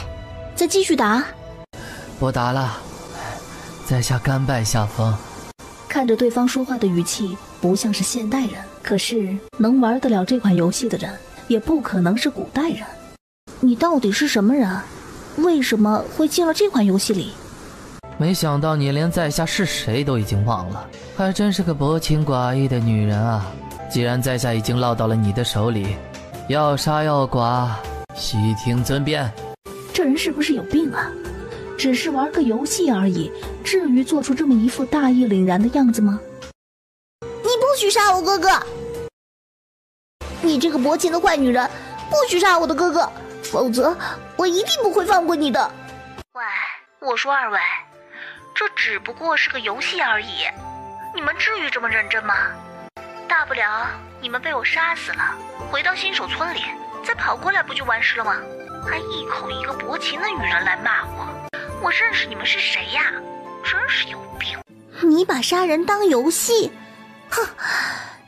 再继续打。不打了，在下甘拜下风。看着对方说话的语气不像是现代人，可是能玩得了这款游戏的人也不可能是古代人。你到底是什么人？为什么会进了这款游戏里？没想到你连在下是谁都已经忘了，还真是个薄情寡义的女人啊！既然在下已经落到了你的手里，要杀要剐，悉听尊便。这人是不是有病啊？只是玩个游戏而已，至于做出这么一副大义凛然的样子吗？你不许杀我哥哥！你这个薄情的坏女人，不许杀我的哥哥，否则我一定不会放过你的。喂，我说二位，这只不过是个游戏而已，你们至于这么认真吗？大不了你们被我杀死了，回到新手村里，再跑过来不就完事了吗？还一口一个薄情的女人来骂我认识你们是谁呀？真是有病！你把杀人当游戏，哼，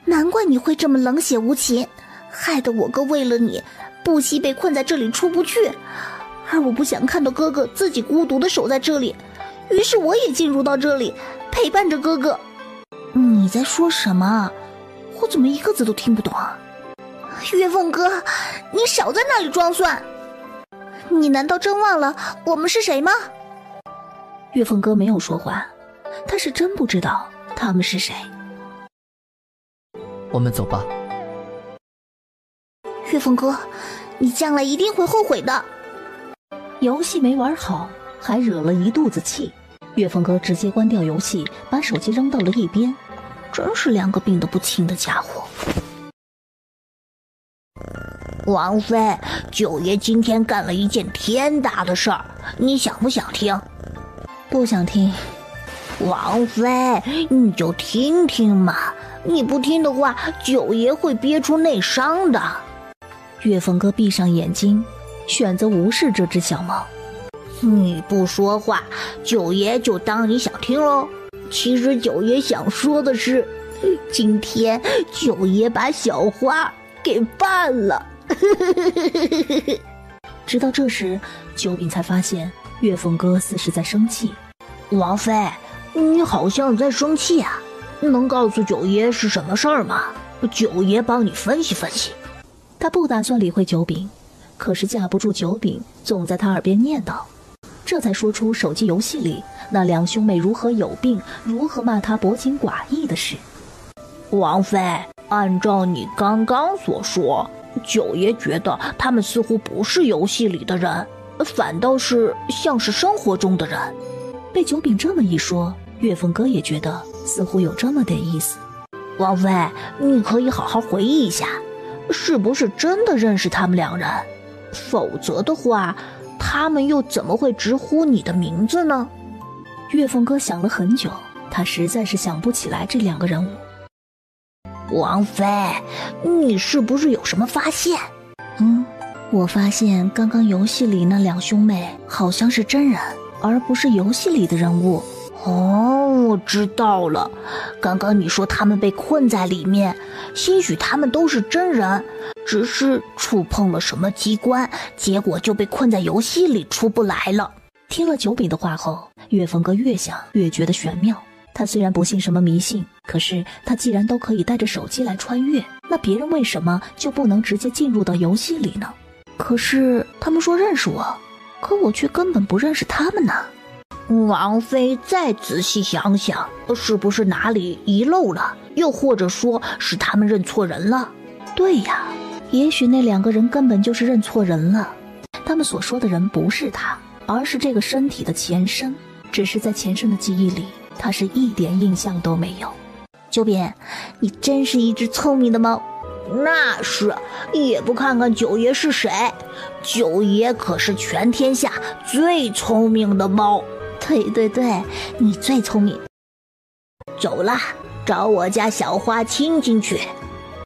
难怪你会这么冷血无情，害得我哥为了你不惜被困在这里出不去，而我不想看到哥哥自己孤独的守在这里，于是我也进入到这里陪伴着哥哥。你在说什么？我怎么一个字都听不懂啊？月凤哥，你少在那里装蒜！你难道真忘了我们是谁吗？月凤哥没有说话，他是真不知道他们是谁。我们走吧。月凤哥，你将来一定会后悔的。游戏没玩好，还惹了一肚子气。月凤哥直接关掉游戏，把手机扔到了一边。真是两个病得不轻的家伙。王妃，九爷今天干了一件天大的事儿，你想不想听？不想听。王妃，你就听听嘛，你不听的话，九爷会憋出内伤的。月凤哥闭上眼睛，选择无视这只小猫。你不说话，九爷就当你想听喽。其实九爷想说的是，今天九爷把小花给办了。直到这时，九饼才发现月凤哥似是在生气。王妃，你好像在生气啊，能告诉九爷是什么事儿吗？九爷帮你分析分析。他不打算理会九饼，可是架不住九饼总在他耳边念叨，这才说出手机游戏里那两兄妹如何有病，如何骂他薄情寡义的事。王妃，按照你刚刚所说，九爷觉得他们似乎不是游戏里的人，反倒是像是生活中的人。被九饼这么一说，月凤哥也觉得似乎有这么点意思。王妃，你可以好好回忆一下，是不是真的认识他们两人？否则的话，他们又怎么会直呼你的名字呢？岳凤哥想了很久，他实在是想不起来这两个人物。王妃，你是不是有什么发现？我发现刚刚游戏里那两兄妹好像是真人，而不是游戏里的人物。哦，我知道了。刚刚你说他们被困在里面，兴许他们都是真人，只是触碰了什么机关，结果就被困在游戏里出不来了。听了九饼的话后，岳凤哥越想越觉得玄妙。他虽然不信什么迷信，可是他既然都可以带着手机来穿越，那别人为什么就不能直接进入到游戏里呢？可是他们说认识我，可我却根本不认识他们呢。王妃再仔细想想，是不是哪里遗漏了？又或者说是他们认错人了？对呀，也许那两个人根本就是认错人了。他们所说的人不是他，而是这个身体的前身，只是在前身的记忆里，他是一点印象都没有。九扁，你真是一只聪明的猫。那是，也不看看九爷是谁。九爷可是全天下最聪明的猫。对，你最聪明。走啦，找我家小花亲进去。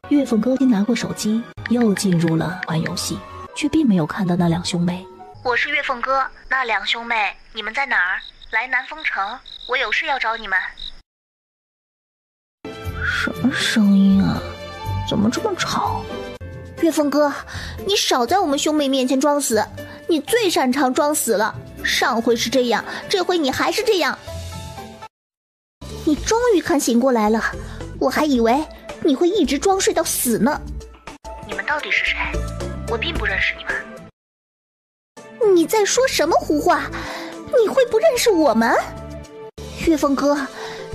岳凤哥先拿过手机，又进入了玩游戏，却并没有看到那两兄妹。我是岳凤哥，那两兄妹，你们在哪儿？来南风城，我有事要找你们。什么声音啊？怎么这么吵？岳凤哥，你少在我们兄妹面前装死，你最擅长装死了。上回是这样，这回你还是这样。你终于看醒过来了，我还以为你会一直装睡到死呢。你们到底是谁？我并不认识你们。你在说什么胡话？你会不认识我们？岳凤哥，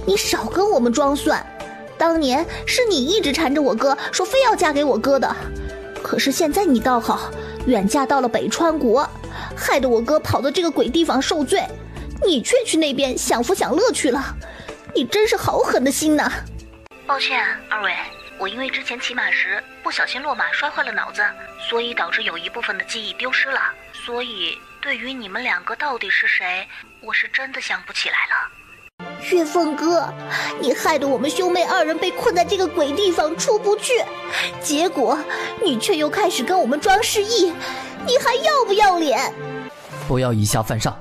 你少跟我们装蒜。当年是你一直缠着我哥，说非要嫁给我哥的。可是现在你倒好，远嫁到了北川国，害得我哥跑到这个鬼地方受罪，你却去那边享福享乐去了。你真是好狠的心呐！抱歉，二位，我因为之前骑马时不小心落马摔坏了脑子，所以导致有一部分的记忆丢失了。所以对于你们两个到底是谁，我是真的想不起来了。岳凤哥，你害得我们兄妹二人被困在这个鬼地方出不去，结果你却又开始跟我们装失忆，你还要不要脸？不要以下犯上，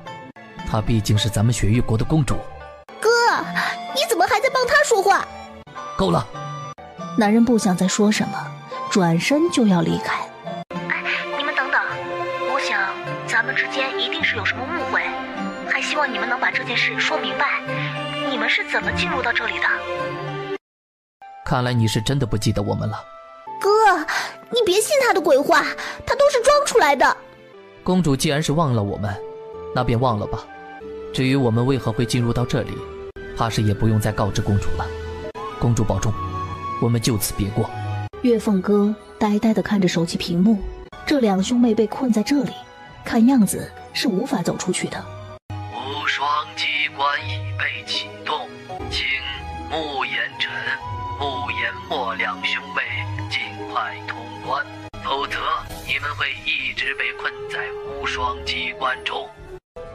她毕竟是咱们雪域国的公主。哥，你怎么还在帮她说话？够了！男人不想再说什么，转身就要离开。你们等等，我想咱们之间一定是有什么误会，还希望你们能把这件事说明白。你们是怎么进入到这里的？看来你是真的不记得我们了。哥，你别信他的鬼话，他都是装出来的。公主既然是忘了我们，那便忘了吧。至于我们为何会进入到这里，怕是也不用再告知公主了。公主保重，我们就此别过。岳凤哥呆呆地看着手机屏幕，这两兄妹被困在这里，看样子是无法走出去的。无双机关已被启动，请穆言辰、穆言墨两兄妹尽快通关，否则你们会一直被困在无双机关中。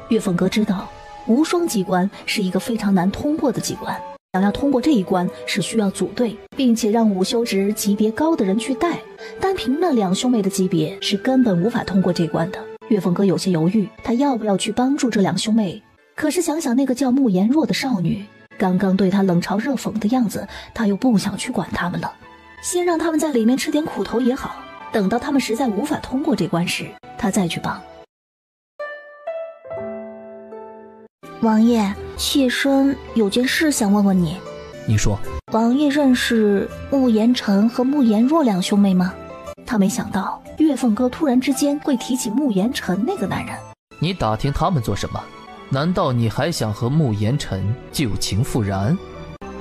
岳凤哥知道无双机关是一个非常难通过的机关，想要通过这一关是需要组队，并且让午休值级别高的人去带，单凭那两兄妹的级别是根本无法通过这关的。岳凤哥有些犹豫，他要不要去帮助这两兄妹？可是想想那个叫穆言若的少女刚刚对他冷嘲热讽的样子，他又不想去管他们了。先让他们在里面吃点苦头也好，等到他们实在无法通过这关时，他再去帮。王爷，妾身有件事想问问你。你说。王爷认识穆言辰和穆言若两兄妹吗？他没想到岳凤哥突然之间会提起穆言辰那个男人。你打听他们做什么？难道你还想和穆言辰旧情复燃？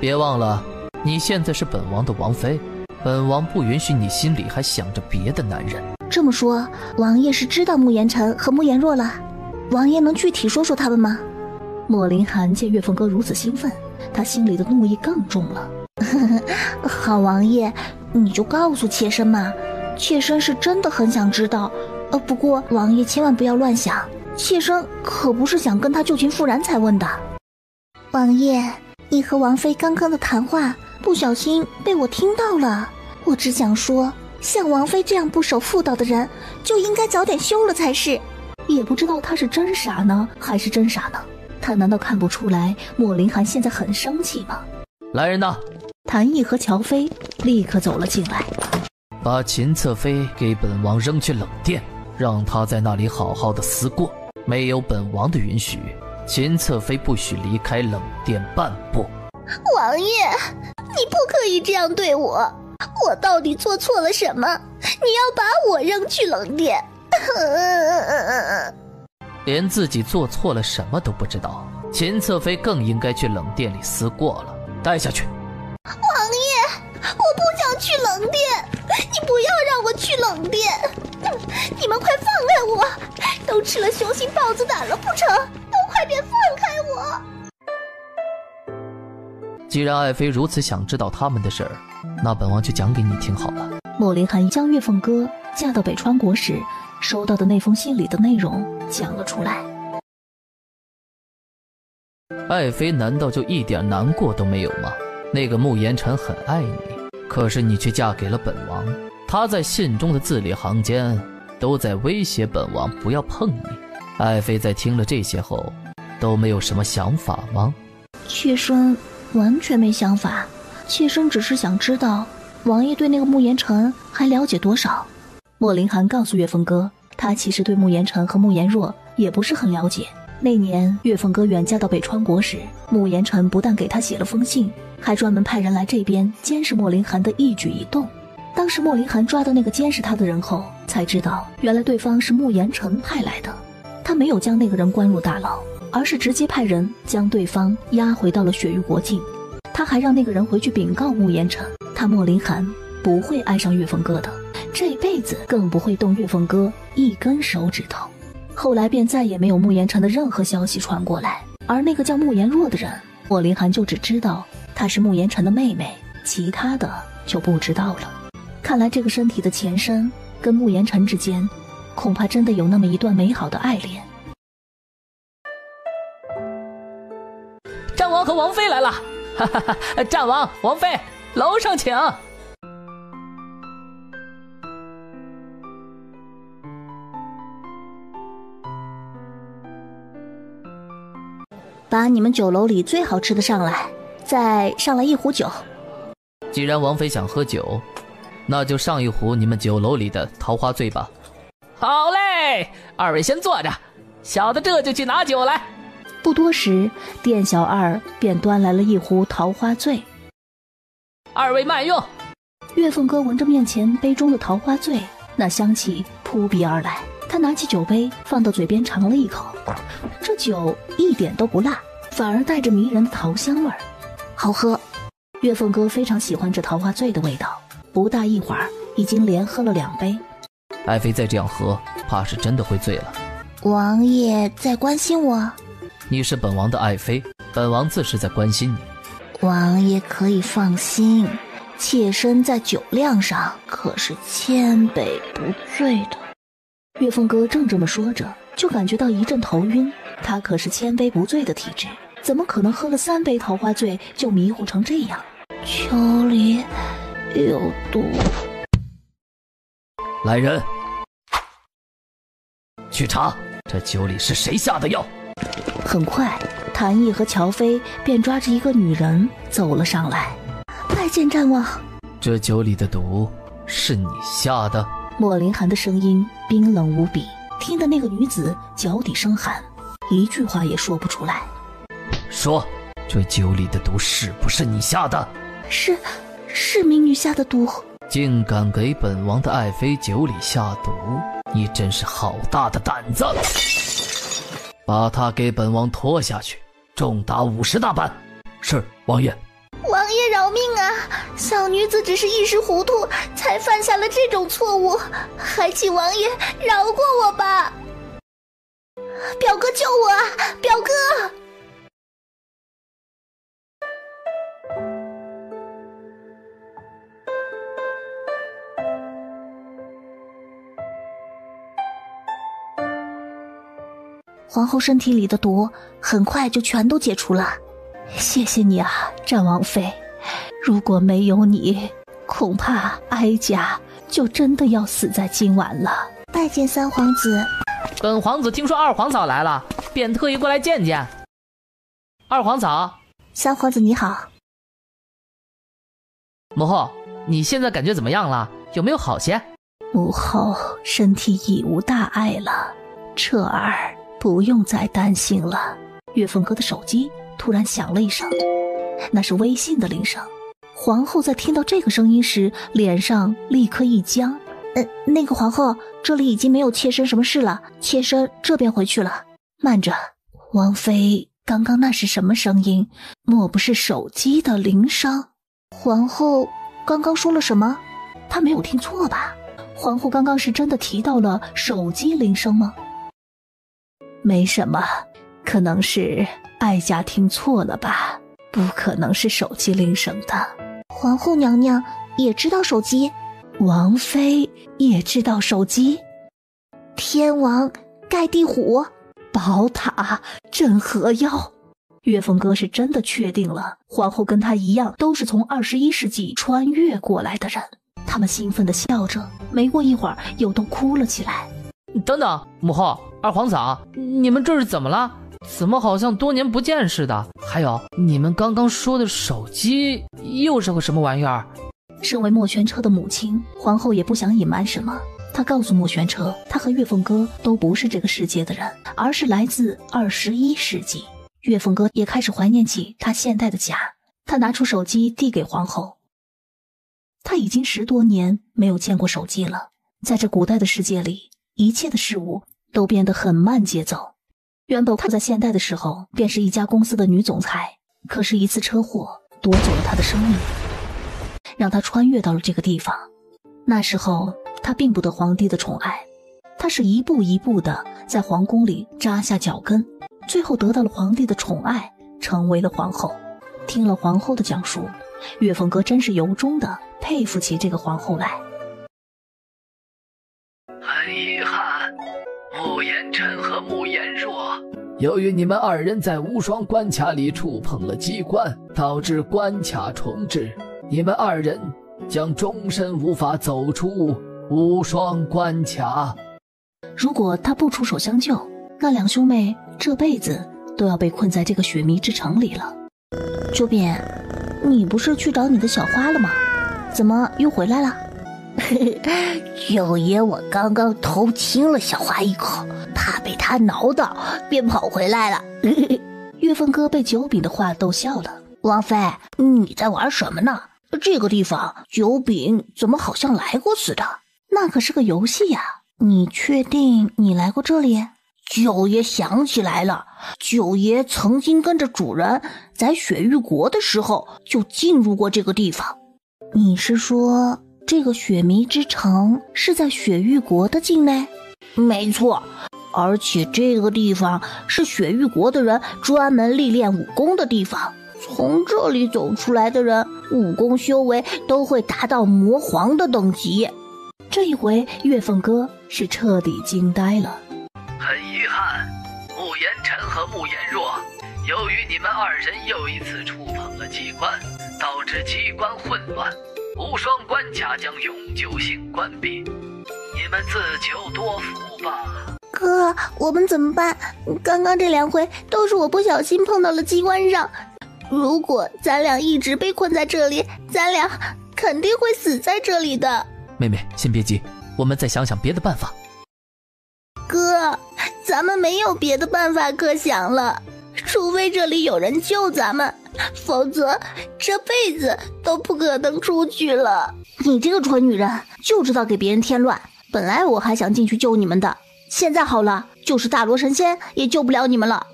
别忘了，你现在是本王的王妃，本王不允许你心里还想着别的男人。这么说，王爷是知道穆言辰和穆言若了？王爷能具体说说他们吗？莫林寒见岳凤哥如此兴奋，他心里的怒意更重了。好王爷，你就告诉妾身嘛，妾身是真的很想知道。不过王爷千万不要乱想，妾身可不是想跟他旧情复燃才问的。王爷，你和王妃刚刚的谈话不小心被我听到了，我只想说，像王妃这样不守妇道的人就应该早点休了才是。也不知道他是真傻呢还是真傻呢，他难道看不出来莫林寒现在很生气吗？来人呐！谭毅和乔飞立刻走了进来，把秦侧妃给本王扔去冷殿，让她在那里好好的思过。没有本王的允许，秦侧妃不许离开冷殿半步。王爷，你不可以这样对我，我到底做错了什么？你要把我扔去冷殿？连自己做错了什么都不知道，秦侧妃更应该去冷殿里思过了。带下去。王爷，我不想去冷殿，你不要让我去冷殿！你们快放开我！都吃了雄心豹子胆了不成？都快点放开我！既然爱妃如此想知道他们的事儿，那本王就讲给你听好了。莫林寒将月凤歌嫁到北川国时收到的那封信里的内容讲了出来。爱妃难道就一点难过都没有吗？那个慕言辰很爱你，可是你却嫁给了本王，他在信中的字里行间都在威胁本王不要碰你。爱妃在听了这些后都没有什么想法吗？妾身完全没想法，妾身只是想知道王爷对那个慕言辰还了解多少。莫林寒告诉月凤歌，他其实对慕言辰和慕言若也不是很了解。那年月凤歌远嫁到北川国时，慕言辰不但给他写了封信，还专门派人来这边监视莫林寒的一举一动。当时莫林寒抓到那个监视他的人后，才知道原来对方是慕言辰派来的。他没有将那个人关入大牢，而是直接派人将对方押回到了雪域国境。他还让那个人回去禀告慕言辰，他莫林寒不会爱上月凤歌的，这辈子更不会动月凤歌一根手指头。后来便再也没有慕言辰的任何消息传过来，而那个叫慕言若的人，莫林寒就只知道她是慕言辰的妹妹，其他的就不知道了。看来这个身体的前身跟慕言辰之间恐怕真的有那么一段美好的爱恋。战王和王妃来了，哈哈哈！战王、王妃，楼上请。把你们酒楼里最好吃的上来，再上来一壶酒。既然王妃想喝酒，那就上一壶你们酒楼里的桃花醉吧。好嘞，二位先坐着，小的这就去拿酒来。不多时，店小二便端来了一壶桃花醉。二位慢用。月凤歌闻着面前杯中的桃花醉，那香气扑鼻而来。他拿起酒杯放到嘴边尝了一口，这酒一点都不辣，反而带着迷人的桃香味儿，好喝。月凤歌非常喜欢这桃花醉的味道，不大一会儿已经连喝了2杯。爱妃再这样喝，怕是真的会醉了。王爷在关心我？你是本王的爱妃，本王自是在关心你。王爷可以放心，妾身在酒量上可是千杯不醉的。月凤歌正这么说着，就感觉到一阵头晕。他可是千杯不醉的体质，怎么可能喝了3杯桃花醉就迷糊成这样？酒里有毒。来人，去查这酒里是谁下的药。很快，谭毅和乔飞便抓着一个女人走了上来。拜见战王。这酒里的毒是你下的？莫林寒的声音冰冷无比，听得那个女子脚底生寒，一句话也说不出来。说，这酒里的毒是不是你下的？是民女下的毒。竟敢给本王的爱妃酒里下毒，你真是好大的胆子！把她给本王拖下去，重打50大板。是，王爷。王爷饶命啊！小女子只是一时糊涂，才犯下了这种错误，还请王爷饶过我吧。表哥救我啊！表哥！皇后身体里的毒很快就全都解除了。谢谢你啊，战王妃，如果没有你，恐怕哀家就真的要死在今晚了。拜见三皇子。本皇子听说二皇嫂来了，便特意过来见见。二皇嫂。三皇子你好。母后，你现在感觉怎么样了？有没有好些？母后身体已无大碍了，彻儿不用再担心了。岳凤哥的手机突然响了一声，那是微信的铃声。皇后在听到这个声音时，脸上立刻一僵。那个皇后，这里已经没有妾身什么事了，妾身这边回去了。慢着，王妃，刚刚那是什么声音？莫不是手机的铃声？皇后刚刚说了什么？她没有听错吧？皇后刚刚是真的提到了手机铃声吗？没什么，可能是哀家听错了吧，不可能是手机铃声的。皇后娘娘也知道手机？王妃也知道手机？天王盖地虎，宝塔镇河妖。岳凤哥是真的确定了，皇后跟他一样都是从21世纪穿越过来的人。他们兴奋地笑着，没过一会儿又都哭了起来。等等，母后，二皇嫂，你们这是怎么了？怎么好像多年不见似的？还有，你们刚刚说的手机又是个什么玩意儿？身为莫玄车的母亲，皇后也不想隐瞒什么。她告诉莫玄车，她和岳凤哥都不是这个世界的人，而是来自21世纪。岳凤哥也开始怀念起他现代的家。他拿出手机递给皇后。他已经10多年没有见过手机了。在这古代的世界里，一切的事物都变得很慢节奏。原本他在现代的时候便是一家公司的女总裁，可是一次车祸夺走了他的生命，让他穿越到了这个地方。那时候他并不得皇帝的宠爱，他是一步一步的在皇宫里扎下脚跟，最后得到了皇帝的宠爱，成为了皇后。听了皇后的讲述，岳凤哥真是由衷的佩服起这个皇后来。很遗憾，慕言辰和慕言若，由于你们2人在无双关卡里触碰了机关，导致关卡重置，你们2人将终身无法走出无双关卡。如果他不出手相救，那2兄妹这辈子都要被困在这个雪迷之城里了。周扁，你不是去找你的小花了吗？怎么又回来了？九爷，我刚刚偷亲了小花一口，怕被他挠到，便跑回来了。岳凤哥被九饼的话逗笑了。王妃，你在玩什么呢？这个地方九饼怎么好像来过似的？那可是个游戏呀！你确定你来过这里？九爷想起来了，九爷曾经跟着主人在雪域国的时候就进入过这个地方。你是说这个雪迷之城是在雪域国的境内？没错，而且这个地方是雪域国的人专门历练武功的地方。从这里走出来的人，武功修为都会达到魔皇的等级。这一回岳凤哥是彻底惊呆了。很遗憾，慕言辰和慕言若，由于你们2人又一次触碰了机关，导致机关混乱，无双关卡将永久性关闭，你们自求多福吧。哥，我们怎么办？刚刚这2回都是我不小心碰到了机关上，如果咱俩一直被困在这里，咱俩肯定会死在这里的。妹妹，先别急，我们再想想别的办法。哥，咱们没有别的办法可想了，除非这里有人救咱们，否则这辈子都不可能出去了。你这个蠢女人，就知道给别人添乱。本来我还想进去救你们的，现在好了，就是大罗神仙也救不了你们了。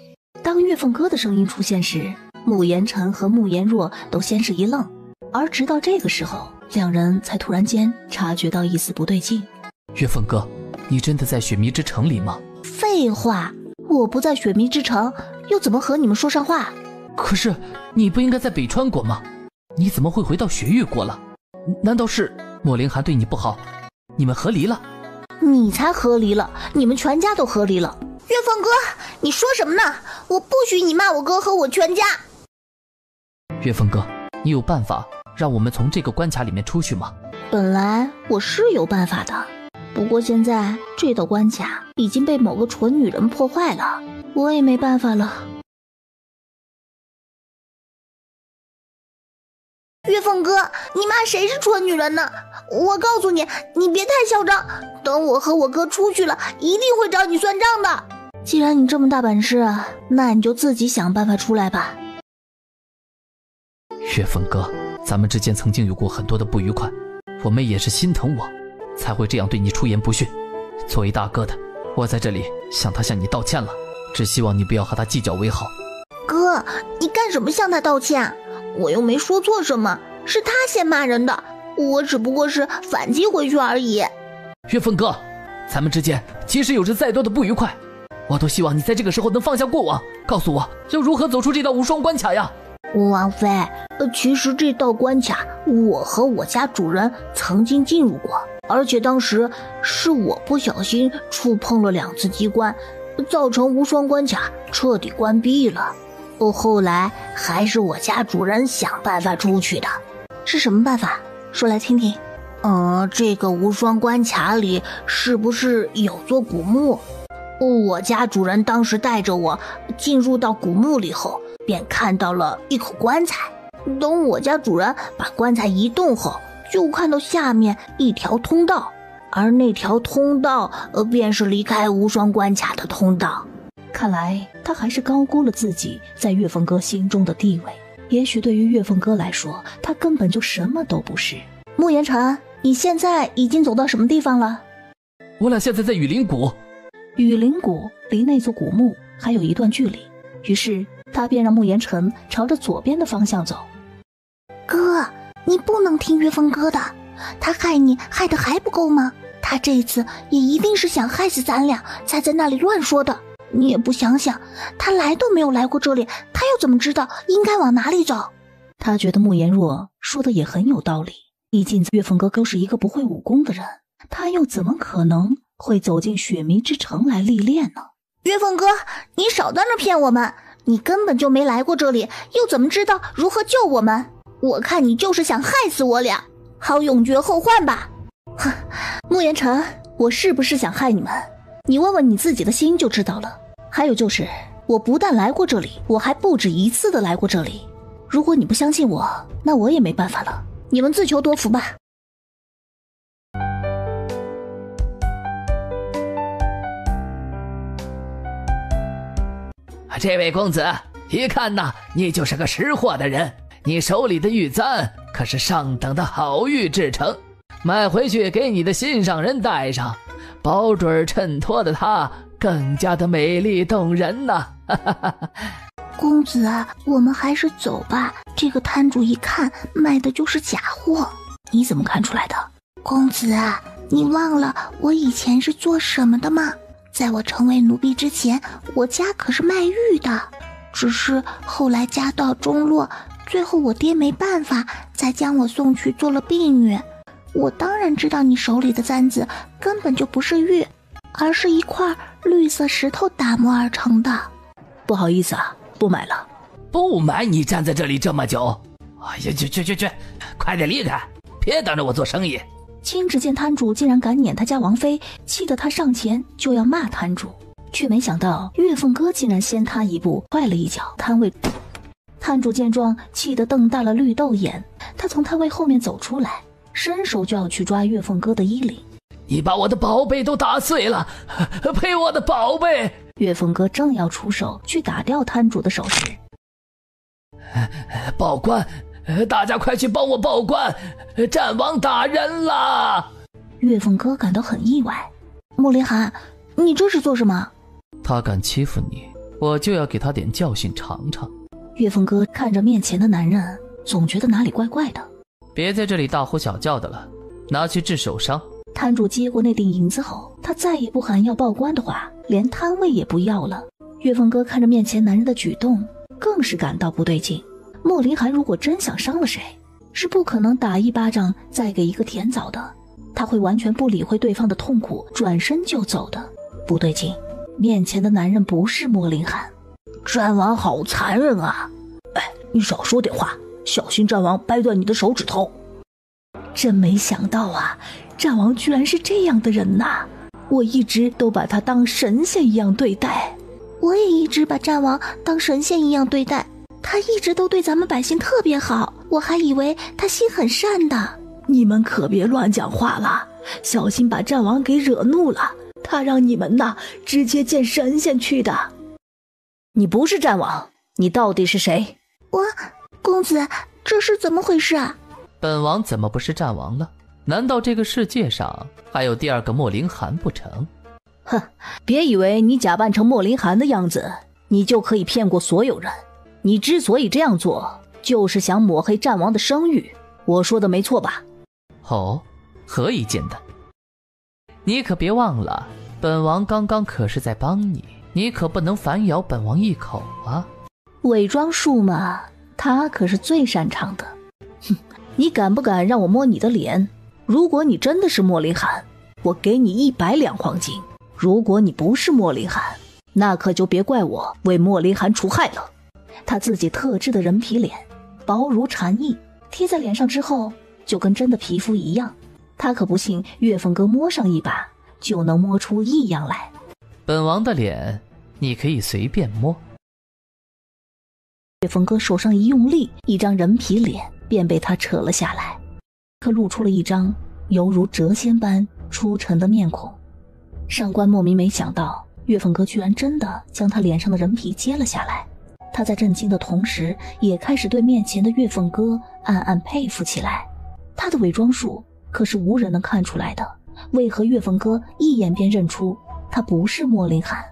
当岳凤哥的声音出现时，慕言辰和慕言若都先是一愣，而直到这个时候，2人才突然间察觉到一丝不对劲。岳凤哥，你真的在雪迷之城里吗？废话，我不在雪迷之城，又怎么和你们说上话？可是你不应该在北川国吗？你怎么会回到雪域国了？难道是莫凌寒对你不好，你们和离了？你才和离了，你们全家都和离了。月凤哥，你说什么呢？我不许你骂我哥和我全家。月凤哥，你有办法让我们从这个关卡里面出去吗？本来我是有办法的，不过现在这道关卡已经被某个蠢女人破坏了，我也没办法了。月凤哥，你骂谁是蠢女人呢？我告诉你，你别太嚣张，等我和我哥出去了，一定会找你算账的。既然你这么大本事，那你就自己想办法出来吧。月凤哥，咱们之间曾经有过很多的不愉快，我妹也是心疼我，才会这样对你出言不逊。作为大哥的，我在这里向你道歉了，只希望你不要和他计较为好。哥，你干什么向他道歉？我又没说错什么，是他先骂人的，我只不过是反击回去而已。月凤哥，咱们之间即使有着再多的不愉快，我都希望你在这个时候能放下过往，告诉我要如何走出这道无双关卡呀。王妃，其实这道关卡我和我家主人曾经进入过，而且当时是我不小心触碰了2次机关，造成无双关卡彻底关闭了。后来还是我家主人想办法出去的。是什么办法？说来听听。这个无双关卡里是不是有座古墓？我家主人当时带着我进入到古墓里后，便看到了一口棺材。等我家主人把棺材移动后，就看到下面一条通道，而那条通道便是离开无双关卡的通道。看来他还是高估了自己在月凤哥心中的地位，也许对于月凤哥来说，他根本就什么都不是。慕言辰，你现在已经走到什么地方了？我俩现在在雨林谷。雨林谷离那座古墓还有一段距离，于是他便让慕言辰朝着左边的方向走。哥，你不能听月凤哥的，他害你害得还不够吗？他这次也一定是想害死咱俩，才在那里乱说的。你也不想想，他来都没有来过这里，他又怎么知道应该往哪里走？他觉得慕言若说的也很有道理，毕竟月凤哥都是一个不会武功的人，他又怎么可能会走进雪迷之城来历练呢？月凤哥，你少在那骗我们，你根本就没来过这里，又怎么知道如何救我们？我看你就是想害死我俩，好永绝后患吧。哼，慕言辰，我是不是想害你们？你问问你自己的心就知道了。还有就是，我不但来过这里，我还不止一次的来过这里。如果你不相信我，那我也没办法了，你们自求多福吧。这位公子，一看呐，你就是个识货的人，你手里的玉簪可是上等的好玉制成，买回去给你的心上人戴上，保准衬托的她更加的美丽动人呐。公子啊，我们还是走吧，这个摊主一看卖的就是假货。你怎么看出来的？公子啊，你忘了我以前是做什么的吗？在我成为奴婢之前，我家可是卖玉的，只是后来家道中落，最后我爹没办法，才将我送去做了婢女。我当然知道你手里的簪子根本就不是玉，而是一块绿色石头打磨而成的。不好意思啊，不买了。不买？你站在这里这么久，哎呀，去，快点离开，别挡着我做生意。青只见摊主竟然敢撵他家王妃，气得他上前就要骂摊主，却没想到月凤哥竟然先他一步，踹了一脚摊位。摊主见状，气得瞪大了绿豆眼，他从摊位后面走出来，伸手就要去抓月凤哥的衣领。你把我的宝贝都打碎了，赔我的宝贝！月凤哥正要出手去打掉摊主的手时，报官！大家快去帮我报官！战王打人了！月凤哥感到很意外。莫林寒，你这是做什么？他敢欺负你，我就要给他点教训尝尝。月凤哥看着面前的男人，总觉得哪里怪怪的。别在这里大呼小叫的了，拿去治手伤。摊主接过那锭银子后，他再也不喊要报官的话，连摊位也不要了。月凤哥看着面前男人的举动，更是感到不对劲。莫林寒如果真想伤了谁，是不可能打一巴掌再给一个甜枣的，他会完全不理会对方的痛苦，转身就走的。不对劲，面前的男人不是莫林寒。战王好残忍啊！哎，你少说点话，小心战王掰断你的手指头。真没想到啊，战王居然是这样的人呐！我一直都把他当神仙一样对待。我也一直把战王当神仙一样对待，他一直都对咱们百姓特别好，我还以为他心很善的。你们可别乱讲话了，小心把战王给惹怒了，他让你们呐直接见神仙去的。你不是战王，你到底是谁？公子，这是怎么回事啊？本王怎么不是战王了？难道这个世界上还有第二个莫林寒不成？哼，别以为你假扮成莫林寒的样子，你就可以骗过所有人。你之所以这样做，就是想抹黑战王的声誉。我说的没错吧？哦，何以见得？你可别忘了，本王刚刚可是在帮你，你可不能反咬本王一口啊！伪装术嘛，他可是最擅长的。哼，你敢不敢让我摸你的脸？如果你真的是莫林寒，我给你100两黄金；如果你不是莫林寒，那可就别怪我为莫林寒除害了。他自己特制的人皮脸，薄如蝉翼，贴在脸上之后就跟真的皮肤一样。他可不信月凤哥摸上一把就能摸出异样来。本王的脸你可以随便摸。月凤哥手上一用力，一张人皮脸便被他扯了下来，可露出了一张犹如谪仙般出尘的面孔。上官莫名没想到月凤哥居然真的将他脸上的人皮揭了下来，他在震惊的同时也开始对面前的月凤哥暗暗佩服起来。他的伪装术可是无人能看出来的，为何月凤哥一眼便认出他不是莫林寒？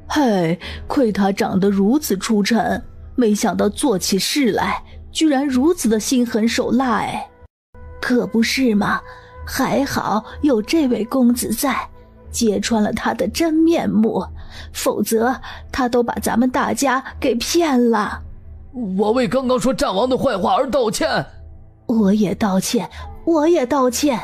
嘿，亏他长得如此出尘，没想到做起事来居然如此的心狠手辣。哎，可不是嘛，还好有这位公子在，揭穿了他的真面目，否则他都把咱们大家给骗了。我为刚刚说战王的坏话而道歉。我也道歉，我也道歉。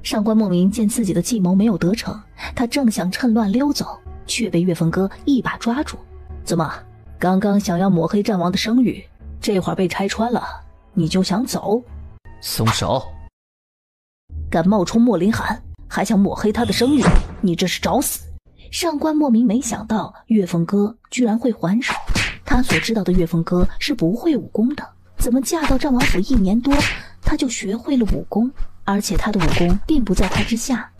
上官莫名见自己的计谋没有得逞，他正想趁乱溜走，却被月凤哥一把抓住。怎么，刚刚想要抹黑战王的声誉，这会儿被拆穿了，你就想走？松手！敢冒充莫林寒，还想抹黑他的声誉，你这是找死！上官莫名没想到月凤哥居然会还手，他所知道的月凤哥是不会武功的，怎么嫁到战王府1年多，他就学会了武功？而且他的武功并不在他之下。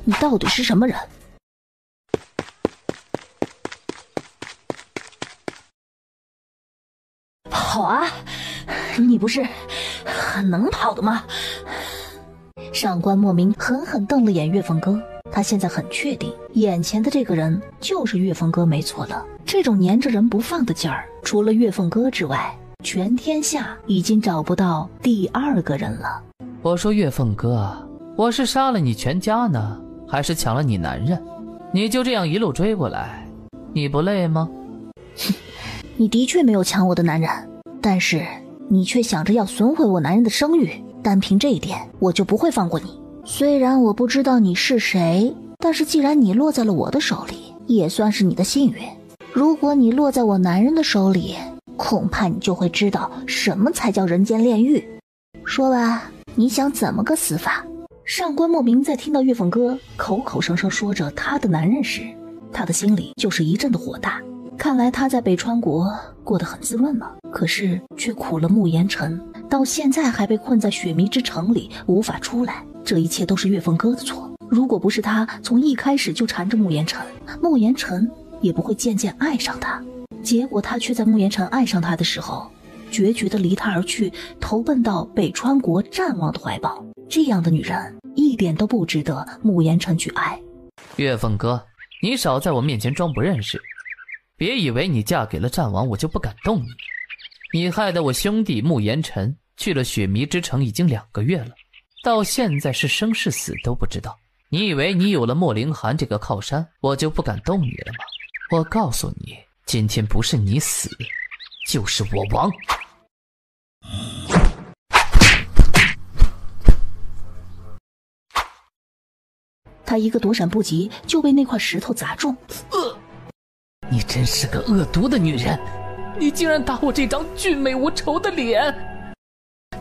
你到底是什么人？跑啊！你不是很能跑的吗？上官莫名狠狠瞪了眼月凤哥，他现在很确定眼前的这个人就是月凤哥没错了。这种粘着人不放的劲儿，除了月凤哥之外，全天下已经找不到第2个人了。我说月凤哥，我是杀了你全家呢，还是抢了你男人？你就这样一路追过来，你不累吗？你的确没有抢我的男人，但是你却想着要损毁我男人的声誉，单凭这一点我就不会放过你。虽然我不知道你是谁，但是既然你落在了我的手里，也算是你的幸运。如果你落在我男人的手里，恐怕你就会知道什么才叫人间炼狱。说吧，你想怎么个死法？上官莫名在听到月凤哥口口声声说着他的男人时，他的心里就是一阵的火大。看来他在北川国过得很滋润了，可是却苦了慕言辰，到现在还被困在雪迷之城里无法出来。这一切都是月凤哥的错，如果不是他从一开始就缠着慕言辰，慕言辰也不会渐渐爱上他。结果他却在慕言辰爱上他的时候，决绝地离他而去，投奔到北川国战王的怀抱。这样的女人一点都不值得慕言辰去爱。月凤哥，你少在我面前装不认识，别以为你嫁给了战王我就不敢动你。你害得我兄弟慕言辰去了雪迷之城已经2个月了，到现在是生是死都不知道。你以为你有了莫凌寒这个靠山，我就不敢动你了吗？我告诉你，今天不是你死，就是我亡。他一个躲闪不及，就被那块石头砸中。你真是个恶毒的女人！你竟然打我这张俊美无愁的脸！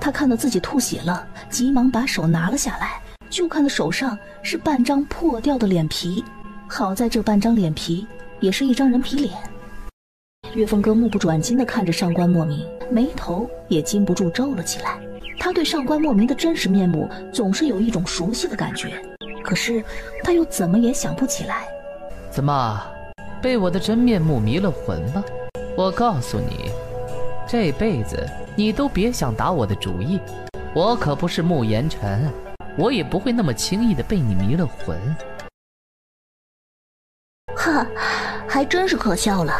他看到自己吐血了，急忙把手拿了下来，就看到手上是半张破掉的脸皮。好在这半张脸皮也是一张人皮脸。岳峰哥目不转睛地看着上官莫名，眉头也禁不住皱了起来。他对上官莫名的真实面目总是有一种熟悉的感觉，可是他又怎么也想不起来。怎么，被我的真面目迷了魂了？我告诉你，这辈子你都别想打我的主意，我可不是慕言辰，我也不会那么轻易的被你迷了魂。哈，还真是可笑了，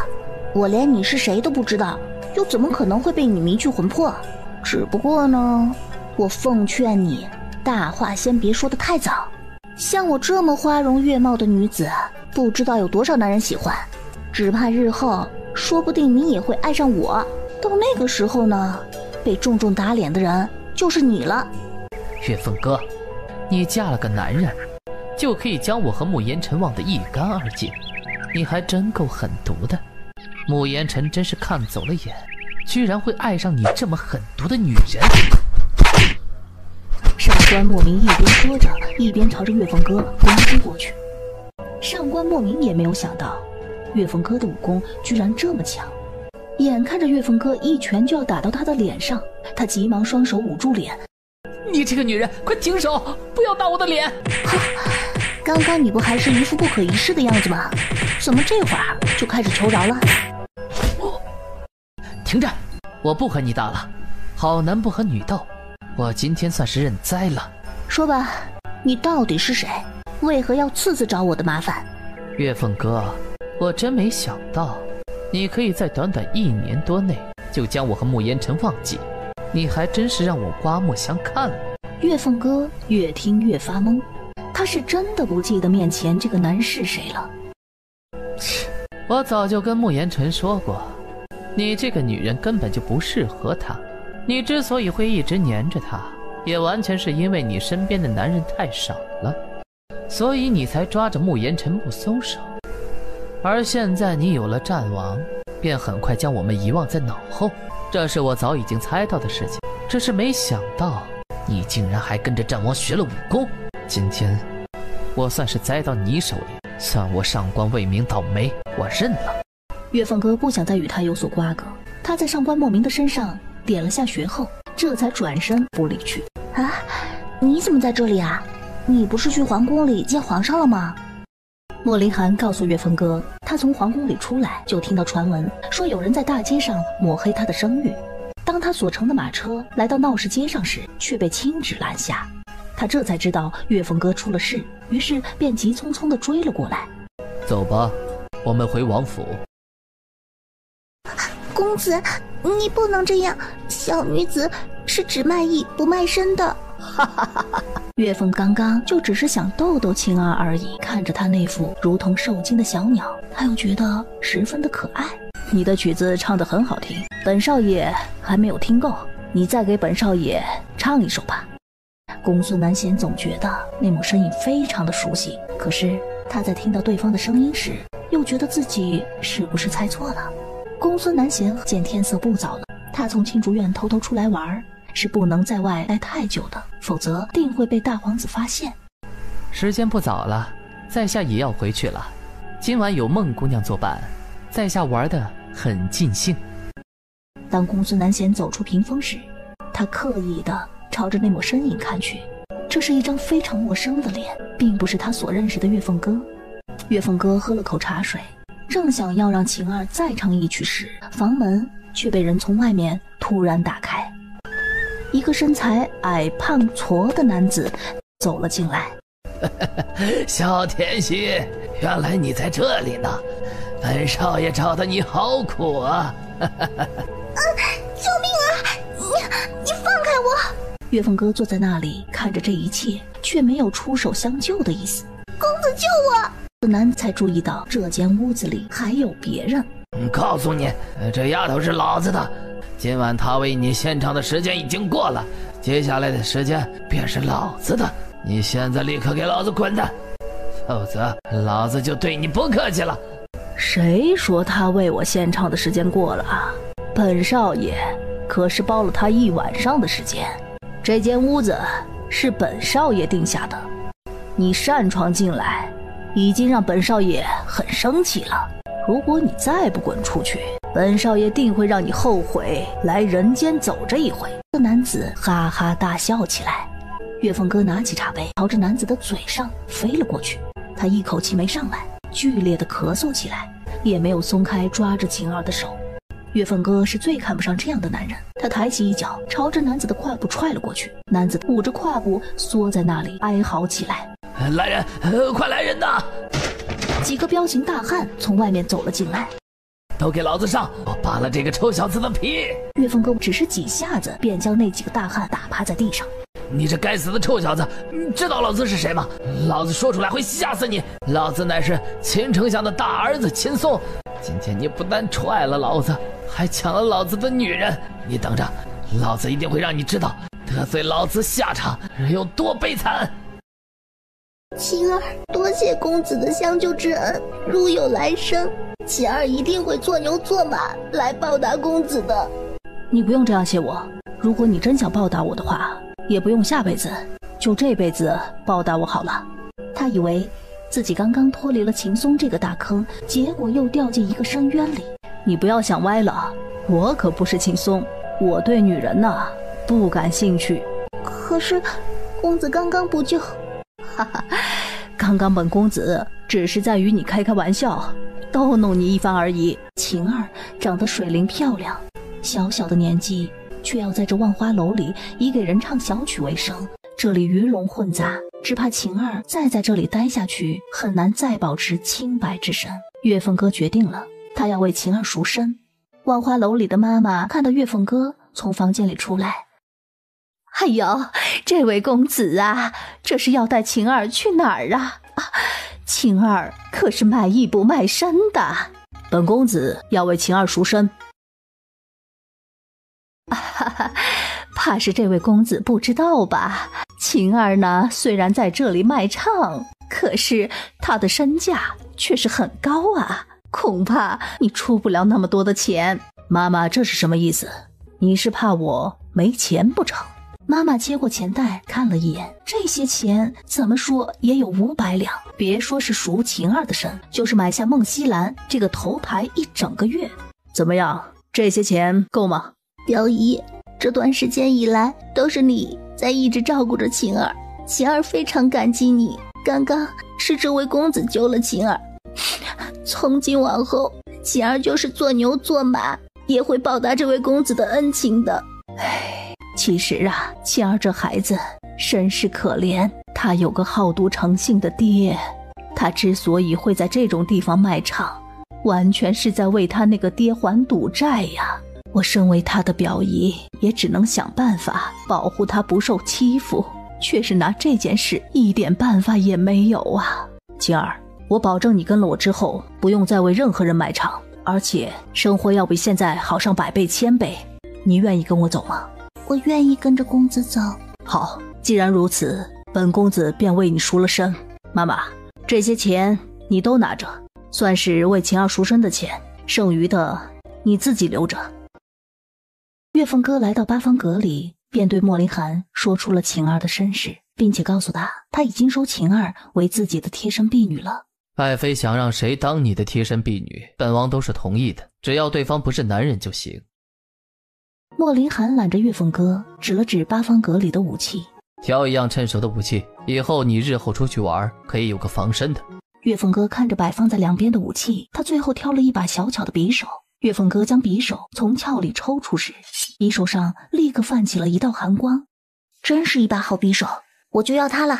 我连你是谁都不知道，又怎么可能会被你迷去魂魄？只不过呢，我奉劝你，大话先别说得太早。像我这么花容月貌的女子，不知道有多少男人喜欢，只怕日后说不定你也会爱上我。到那个时候呢，被重重打脸的人就是你了。岳峰哥，你嫁了个男人，就可以将我和慕言辰忘得一干二净，你还真够狠毒的。慕言辰真是看走了眼，居然会爱上你这么狠毒的女人。上官莫名一边说着，一边朝着岳峰哥攻击过去。上官莫名也没有想到，岳峰哥的武功居然这么强。眼看着岳峰哥一拳就要打到他的脸上，他急忙双手捂住脸。你这个女人，快停手，不要打我的脸！刚刚你不还是一副不可一世的样子吗？怎么这会儿就开始求饶了？停着，我不和你打了，好男不和女斗，我今天算是认栽了。说吧，你到底是谁？为何要次次找我的麻烦？岳凤哥，我真没想到你可以在短短1年多内就将我和慕言辰忘记，你还真是让我刮目相看了。岳凤哥越听越发懵，他是真的不记得面前这个男人是谁了。我早就跟慕言辰说过，你这个女人根本就不适合他，你之所以会一直黏着他，也完全是因为你身边的男人太少了，所以你才抓着慕言辰不松手。而现在你有了战王，便很快将我们遗忘在脑后，这是我早已经猜到的事情，只是没想到你竟然还跟着战王学了武功。今天我算是栽到你手里，算我上官未明倒霉，我认了。岳凤哥不想再与他有所瓜葛，他在上官莫名的身上点了下穴后，这才转身不离去。啊，你怎么在这里啊？你不是去皇宫里见皇上了吗？莫凌寒告诉岳凤哥，他从皇宫里出来就听到传闻，说有人在大街上抹黑他的声誉。当他所乘的马车来到闹市街上时，却被亲旨拦下。他这才知道岳凤哥出了事，于是便急匆匆地追了过来。走吧，我们回王府。公子，你不能这样，小女子是只卖艺不卖身的。哈哈哈哈！岳凤刚刚就只是想逗逗晴儿而已，看着她那副如同受惊的小鸟，他又觉得十分的可爱。你的曲子唱得很好听，本少爷还没有听够，你再给本少爷唱一首吧。公孙南贤总觉得那抹身影非常的熟悉，可是他在听到对方的声音时，又觉得自己是不是猜错了。公孙南贤见天色不早了，他从青竹院偷偷出来玩，是不能在外待太久的，否则定会被大皇子发现。时间不早了，在下也要回去了。今晚有孟姑娘作伴，在下玩得很尽兴。当公孙南贤走出屏风时，他刻意地朝着那抹身影看去，这是一张非常陌生的脸，并不是他所认识的岳凤哥。岳凤哥喝了口茶水，正想要让晴儿再唱一曲时，房门却被人从外面突然打开。一个身材矮胖矬的男子走了进来。小甜心，原来你在这里呢，本少爷找的你好苦啊！救命啊！你放开我！岳凤哥坐在那里看着这一切，却没有出手相救的意思。公子救我！此男才注意到这间屋子里还有别人。告诉你，这丫头是老子的，今晚她为你献唱的时间已经过了，接下来的时间便是老子的。你现在立刻给老子滚蛋，否则老子就对你不客气了。谁说他为我献唱的时间过了啊？本少爷可是包了他1晚上的时间，这间屋子是本少爷定下的，你擅闯进来，已经让本少爷很生气了。如果你再不滚出去，本少爷定会让你后悔来人间走这一回。这男子哈哈大笑起来。岳凤哥拿起茶杯，朝着男子的嘴上飞了过去。他一口气没上来，剧烈的咳嗽起来，也没有松开抓着晴儿的手。岳凤哥是最看不上这样的男人，他抬起一脚，朝着男子的胯部踹了过去。男子捂着胯部缩在那里哀嚎起来：“来人，快来人呐！”几个彪形大汉从外面走了进来。都给老子上！我扒了这个臭小子的皮！岳凤哥只是几下子便将那几个大汉打趴在地上。你这该死的臭小子，你知道老子是谁吗？老子说出来会吓死你！老子乃是秦丞相的大儿子秦松，今天你不但踹了老子，还抢了老子的女人，你等着，老子一定会让你知道得罪老子下场有多悲惨！晴儿，多谢公子的相救之恩，如有来生，晴儿一定会做牛做马来报答公子的。你不用这样谢我，如果你真想报答我的话，也不用下辈子，就这辈子报答我好了。他以为自己刚刚脱离了秦松这个大坑，结果又掉进一个深渊里。你不要想歪了，我可不是秦松，我对女人呐不感兴趣。可是公子刚刚不就……哈哈，刚刚本公子只是在与你开玩笑，逗弄你一番而已。晴儿长得水灵漂亮，小小的年纪却要在这万花楼里以给人唱小曲为生，这里鱼龙混杂，只怕晴儿再在这里待下去，很难再保持清白之身。岳凤哥决定了，他要为晴儿赎身。万花楼里的妈妈看到岳凤哥从房间里出来，哎呦，这位公子啊，这是要带晴儿去哪儿啊？晴儿可是卖艺不卖身的，本公子要为晴儿赎身。怕是这位公子不知道吧？晴儿呢，虽然在这里卖唱，可是她的身价却是很高啊，恐怕你出不了那么多的钱。妈妈，这是什么意思？你是怕我没钱不成？妈妈接过钱袋看了一眼，这些钱怎么说也有500两，别说是赎晴儿的身，就是买下孟西兰这个头牌1整个月。怎么样，这些钱够吗？表姨，这段时间以来都是你在一直照顾着晴儿，晴儿非常感激你，刚刚是这位公子救了晴儿，从今往后晴儿就是做牛做马也会报答这位公子的恩情的。其实啊，晴儿这孩子身世可怜，他有个好赌成性的爹，他之所以会在这种地方卖唱，完全是在为他那个爹还赌债呀。我身为他的表姨，也只能想办法保护他不受欺负，却是拿这件事一点办法也没有啊。晴儿，我保证你跟了我之后，不用再为任何人卖唱，而且生活要比现在好上100倍1000倍。你愿意跟我走吗？我愿意跟着公子走。好，既然如此，本公子便为你赎了身。妈妈，这些钱你都拿着，算是为晴儿赎身的钱，剩余的你自己留着。岳凤哥来到八方阁里，便对莫林寒说出了晴儿的身世，并且告诉他已经收晴儿为自己的贴身婢女了。爱妃想让谁当你的贴身婢女，本王都是同意的，只要对方不是男人就行。莫林寒揽着岳凤哥，指了指八方阁里的武器，挑一样趁手的武器，以后你日后出去玩可以有个防身的。岳凤哥看着摆放在两边的武器，他最后挑了一把小巧的匕首。岳凤哥将匕首从鞘里抽出时，匕首上立刻泛起了一道寒光。真是一把好匕首，我就要它了。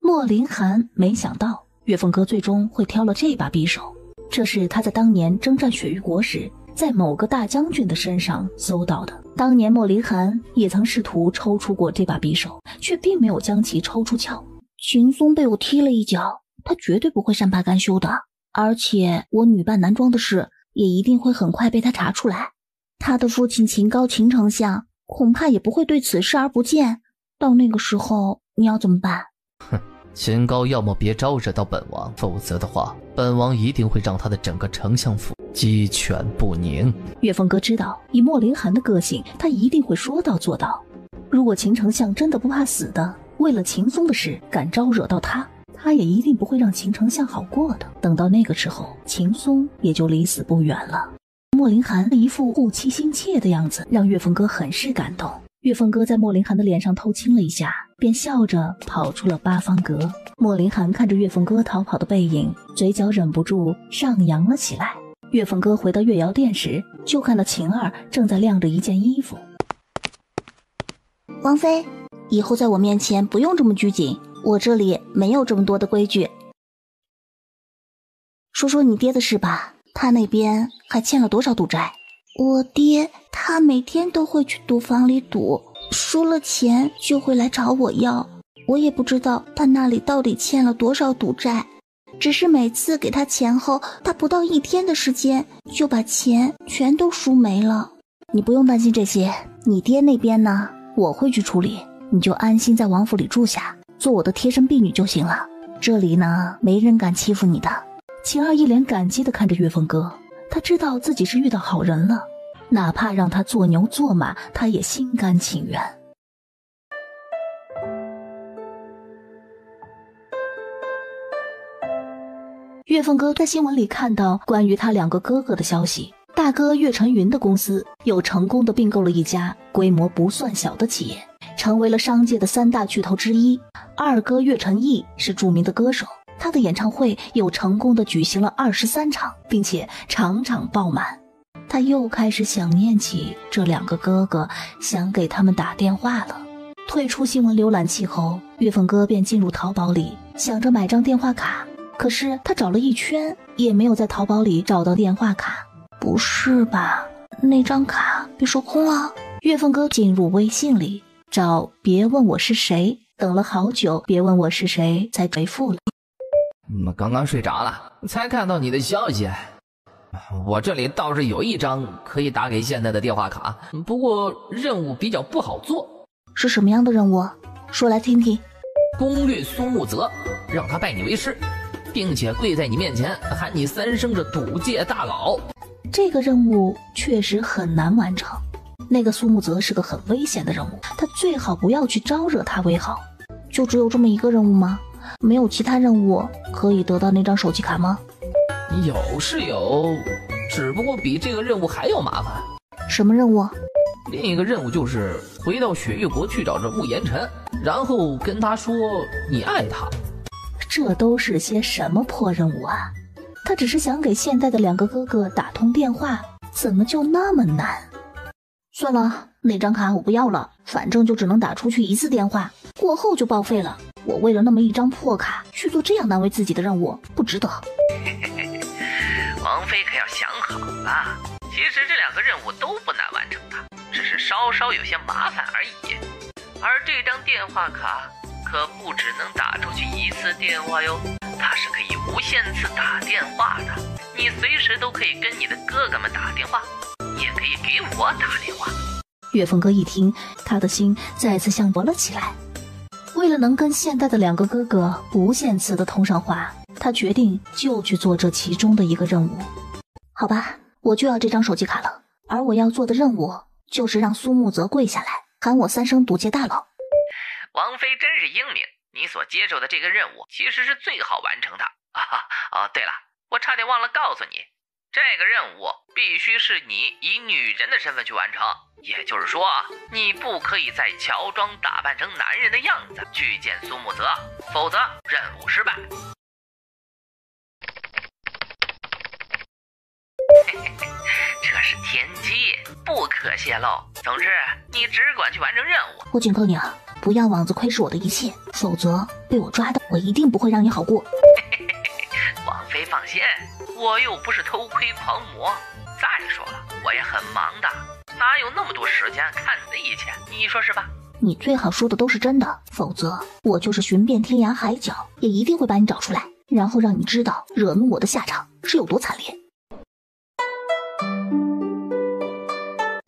莫林寒没想到岳凤哥最终会挑了这把匕首，这是他在当年征战雪域国时在某个大将军的身上搜到的。当年莫林寒也曾试图抽出过这把匕首，却并没有将其抽出鞘。秦松被我踢了一脚，他绝对不会善罢甘休的，而且我女扮男装的事也一定会很快被他查出来。他的父亲秦高秦丞相恐怕也不会对此视而不见，到那个时候你要怎么办？哼，秦高要么别招惹到本王，否则的话本王一定会让他的整个丞相府鸡犬不宁。岳峰哥知道，以莫凌寒的个性，他一定会说到做到。如果秦丞相真的不怕死的，为了秦松的事敢招惹到他，他也一定不会让秦丞相好过的。等到那个时候，秦松也就离死不远了。莫凌寒一副护妻心切的样子，让岳峰哥很是感动。岳峰哥在莫凌寒的脸上偷亲了一下，便笑着跑出了八方阁。莫凌寒看着岳峰哥逃跑的背影，嘴角忍不住上扬了起来。岳峰哥回到月瑶殿时，就看到晴儿正在晾着一件衣服。王妃，以后在我面前不用这么拘谨，我这里没有这么多的规矩。说说你爹的事吧，他那边还欠了多少赌债？我爹他每天都会去赌坊里赌，输了钱就会来找我要。我也不知道他那里到底欠了多少赌债，只是每次给他钱后，他不到1天的时间就把钱全都输没了。你不用担心这些，你爹那边呢，我会去处理，你就安心在王府里住下，做我的贴身婢女就行了。这里呢，没人敢欺负你的。晴儿一脸感激地看着岳峰哥，他知道自己是遇到好人了，哪怕让他做牛做马，他也心甘情愿。岳峰哥在新闻里看到关于他2个哥哥的消息，大哥岳晨云的公司又成功的并购了一家规模不算小的企业，成为了商界的3大巨头之一。二哥岳晨毅是著名的歌手，他的演唱会又成功的举行了23场，并且场场爆满。他又开始想念起这2个哥哥，想给他们打电话了。退出新闻浏览器后，岳峰哥便进入淘宝里，想着买张电话卡，可是他找了一圈也没有在淘宝里找到电话卡。不是吧，那张卡被收空了？岳峰哥进入微信里找别问我是谁，等了好久，别问我是谁才回复了。刚刚睡着了，才看到你的消息。我这里倒是有一张可以打给现在的电话卡，不过任务比较不好做。是什么样的任务？说来听听。攻略苏木泽，让他拜你为师，并且跪在你面前喊你3声的赌界大佬。这个任务确实很难完成，那个苏木泽是个很危险的人物，他最好不要去招惹他为好。就只有这么一个任务吗？没有其他任务可以得到那张手机卡吗？有是有，只不过比这个任务还要麻烦。什么任务？另一个任务就是回到雪域国去找着慕言辰，然后跟他说你爱他。这都是些什么破任务啊？他只是想给现代的2个哥哥打通电话，怎么就那么难？算了，那张卡我不要了，反正就只能打出去1次电话，过后就报废了。我为了那么一张破卡去做这样难为自己的任务，不值得。王妃可要想好了，其实这2个任务都不难完成的，只是稍稍有些麻烦而已。而这张电话卡可不只能打出去1次电话哟，它是可以无限次打电话的。你随时都可以跟你的哥哥们打电话，也可以给我打电话。岳峰哥一听，他的心再次想搏了起来。为了能跟现代的2个哥哥无限次的通上话，他决定就去做这其中的一个任务。好吧，我就要这张手机卡了，而我要做的任务就是让苏木泽跪下来喊我3声赌界大佬。王妃真是英明，你所接受的这个任务其实是最好完成的。对了，我差点忘了告诉你，这个任务必须是你以女人的身份去完成，也就是说，你不可以再乔装打扮成男人的样子去见苏木泽，否则任务失败。这是天机，不可泄露。总之，你只管去完成任务。我警告你啊，不要妄自窥视我的一切，否则被我抓到，我一定不会让你好过。王妃放心，我又不是偷窥狂魔。再说了，我也很忙的，哪有那么多时间看你的一切？你说是吧？你最好说的都是真的，否则我就是寻遍天涯海角，也一定会把你找出来，然后让你知道惹怒我的下场是有多惨烈。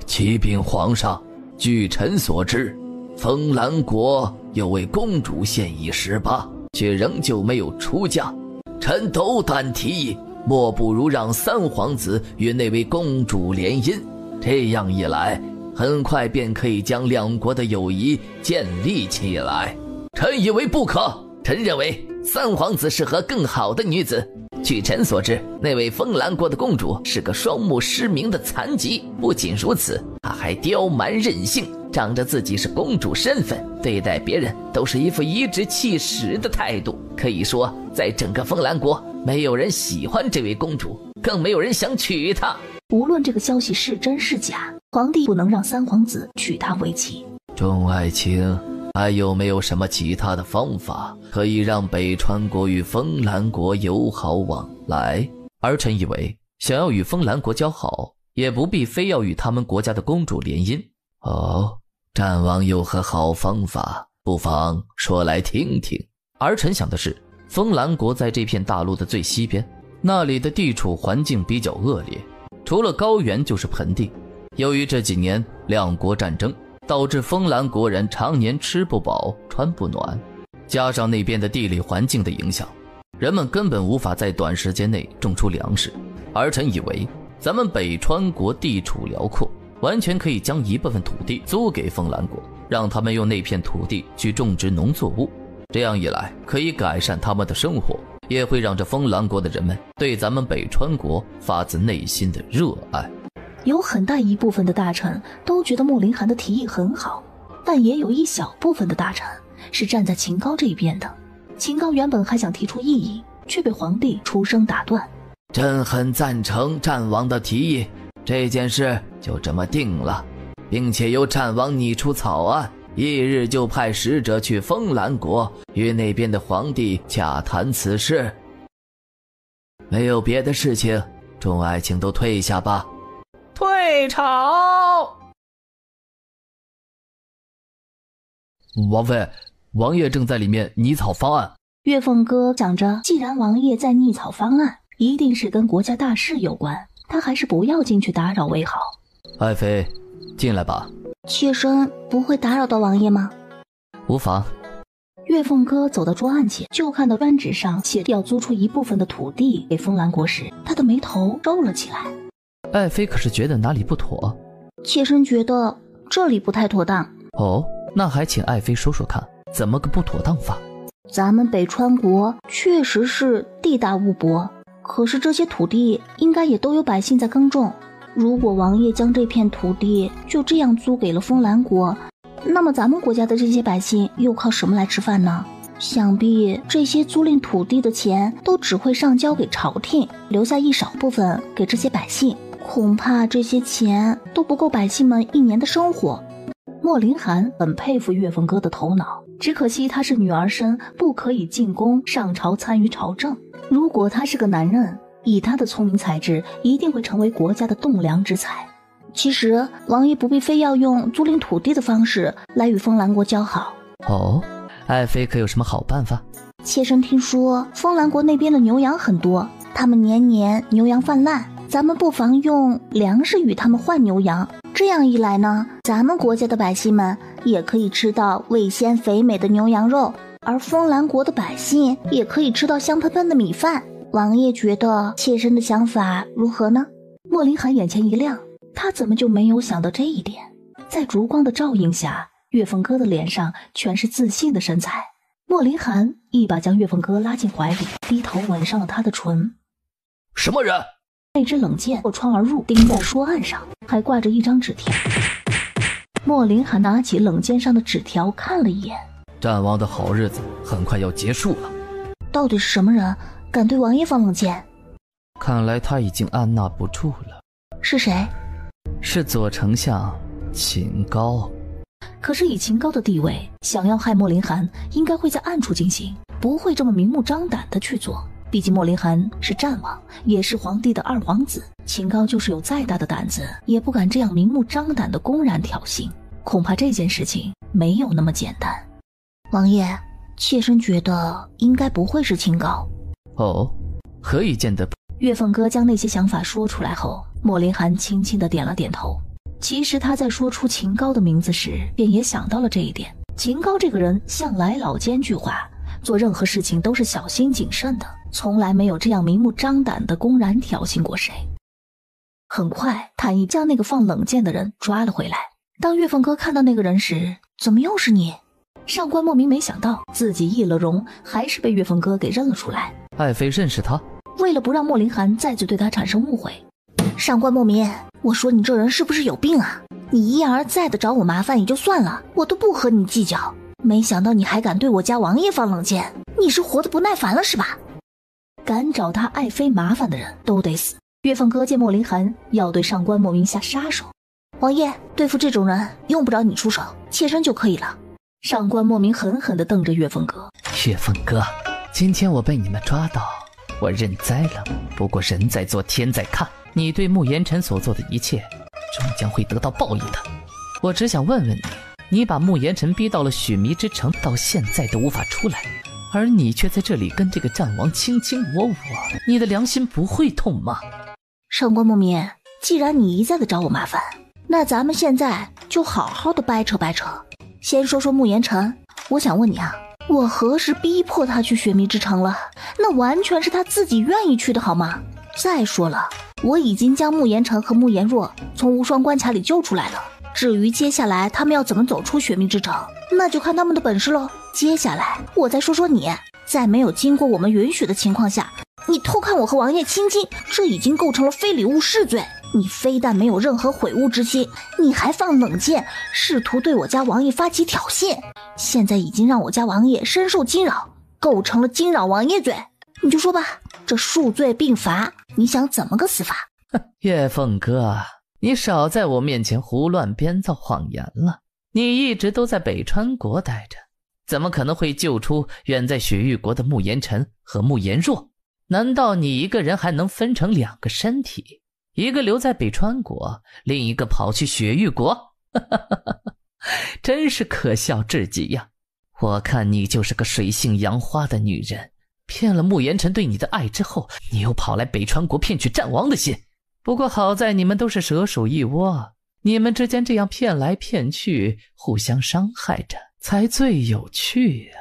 启禀皇上，据臣所知，风兰国有位公主现已18，却仍旧没有出嫁。臣斗胆提议，莫不如让三皇子与那位公主联姻，这样一来，很快便可以将两国的友谊建立起来。臣以为不可，臣认为三皇子适合更好的女子。据臣所知，那位风兰国的公主是个双目失明的残疾，不仅如此，她还刁蛮任性，仗着自己是公主身份，对待别人都是一副颐指气使的态度。可以说，在整个风兰国，没有人喜欢这位公主，更没有人想娶她。无论这个消息是真是假，皇帝不能让三皇子娶她为妻。众爱卿，还有没有什么其他的方法可以让北川国与风兰国友好往来？儿臣以为，想要与风兰国交好，也不必非要与他们国家的公主联姻。哦，战王有何好方法？不妨说来听听。儿臣想的是，风兰国在这片大陆的最西边，那里的地处环境比较恶劣，除了高原就是盆地。由于这几年两国战争，导致风兰国人常年吃不饱穿不暖，加上那边的地理环境的影响，人们根本无法在短时间内种出粮食。儿臣以为咱们北川国地处辽阔，完全可以将一部分土地租给风兰国，让他们用那片土地去种植农作物，这样一来可以改善他们的生活，也会让这风兰国的人们对咱们北川国发自内心的热爱。有很大一部分的大臣都觉得莫林寒的提议很好，但也有一小部分的大臣是站在秦高这边的。秦高原本还想提出异议，却被皇帝出声打断。朕很赞成战王的提议，这件事就这么定了，并且由战王拟出草案，翌日就派使者去风兰国与那边的皇帝洽谈此事。没有别的事情，众爱卿都退下吧。退朝！王妃，王爷正在里面拟草方案。岳凤哥想着，既然王爷在拟草方案，一定是跟国家大事有关，他还是不要进去打扰为好。爱妃，进来吧。妾身不会打扰到王爷吗？无妨。岳凤哥走到桌案前，就看到专纸上写着要租出一部分的土地给风兰国时，他的眉头皱了起来。爱妃可是觉得哪里不妥？妾身觉得这里不太妥当。哦，那还请爱妃说说看，怎么个不妥当法？咱们北川国确实是地大物博，可是这些土地应该也都有百姓在耕种。如果王爷将这片土地就这样租给了风兰国，那么咱们国家的这些百姓又靠什么来吃饭呢？想必这些租赁土地的钱都只会上交给朝廷，留下一少部分给这些百姓。恐怕这些钱都不够百姓们一年的生活。莫林寒很佩服岳凤哥的头脑，只可惜他是女儿身，不可以进宫上朝参与朝政。如果他是个男人，以他的聪明才智，一定会成为国家的栋梁之才。其实王爷不必非要用租赁土地的方式来与风兰国交好。哦，爱妃可有什么好办法？妾身听说风兰国那边的牛羊很多，他们年年牛羊泛滥，咱们不妨用粮食与他们换牛羊，这样一来呢，咱们国家的百姓们也可以吃到味鲜肥美的牛羊肉，而风兰国的百姓也可以吃到香喷喷的米饭。王爷觉得妾身的想法如何呢？莫林寒眼前一亮，他怎么就没有想到这一点？在烛光的照映下，岳凤哥的脸上全是自信的神采。莫林寒一把将岳凤哥拉进怀里，低头吻上了他的唇。什么人？那支冷箭破窗而入，钉在书案上，还挂着一张纸条。莫林寒拿起冷箭上的纸条看了一眼，战王的好日子很快要结束了。到底是什么人敢对王爷放冷箭？看来他已经按捺不住了。是谁？是左丞相秦高。可是以秦高的地位，想要害莫林寒，应该会在暗处进行，不会这么明目张胆的去做。毕竟莫林寒是战王，也是皇帝的二皇子，秦高就是有再大的胆子，也不敢这样明目张胆的公然挑衅。恐怕这件事情没有那么简单。王爷，妾身觉得应该不会是秦高。哦，何以见得？岳凤哥将那些想法说出来后，莫林寒轻轻地点了点头。其实他在说出秦高的名字时，便也想到了这一点。秦高这个人向来老奸巨猾，做任何事情都是小心谨慎的。从来没有这样明目张胆的公然挑衅过谁。很快，坦一将那个放冷箭的人抓了回来。当月凤哥看到那个人时，怎么又是你？上官莫名没想到自己易了容，还是被月凤哥给认了出来。爱妃认识他？为了不让莫凌寒再次对他产生误会，上官莫名，我说你这人是不是有病啊？你一而再的找我麻烦也就算了，我都不和你计较，没想到你还敢对我家王爷放冷箭，你是活得不耐烦了是吧？敢找他爱妃麻烦的人都得死。月凤哥见莫凌寒要对上官莫名下杀手，王爷，对付这种人用不着你出手，妾身就可以了。上官莫名狠狠地瞪着月凤哥。月凤哥，今天我被你们抓到，我认栽了。不过人在做天在看，你对慕言辰所做的一切终将会得到报应的。我只想问问你，你把慕言辰逼到了雪迷之城，到现在都无法出来，而你却在这里跟这个战王卿卿我我，你的良心不会痛吗？上官莫名，既然你一再的找我麻烦，那咱们现在就好好的掰扯掰扯。先说说慕言辰，我想问你啊，我何时逼迫他去雪迷之城了？那完全是他自己愿意去的好吗？再说了，我已经将慕言辰和慕言若从无双关卡里救出来了，至于接下来他们要怎么走出雪迷之城，那就看他们的本事喽。接下来我再说说你，在没有经过我们允许的情况下，你偷看我和王爷亲近，这已经构成了非礼勿视罪。你非但没有任何悔悟之心，你还放冷箭，试图对我家王爷发起挑衅，现在已经让我家王爷深受惊扰，构成了惊扰王爷罪。你就说吧，这数罪并罚，你想怎么个死法？月凤哥，你少在我面前胡乱编造谎言了。你一直都在北川国待着，怎么可能会救出远在雪域国的慕言辰和慕言若？难道你一个人还能分成两个身体，一个留在北川国，另一个跑去雪域国？真是可笑至极呀！我看你就是个水性杨花的女人，骗了慕言辰对你的爱之后，你又跑来北川国骗取战王的心。不过好在你们都是蛇鼠一窝，你们之间这样骗来骗去，互相伤害着，才最有趣呀。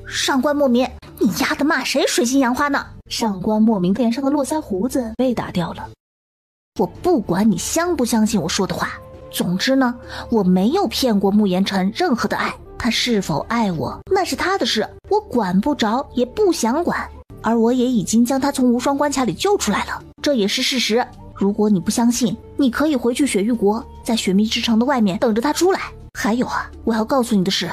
上官莫名，你丫的骂谁水性杨花呢？上官莫名脸上的络腮胡子被打掉了。我不管你相不相信我说的话，总之呢，我没有骗过慕言辰任何的爱，他是否爱我那是他的事，我管不着也不想管，而我也已经将他从无双关卡里救出来了，这也是事实。如果你不相信，你可以回去雪域国，在雪迷之城的外面等着他出来。还有啊，我要告诉你的是，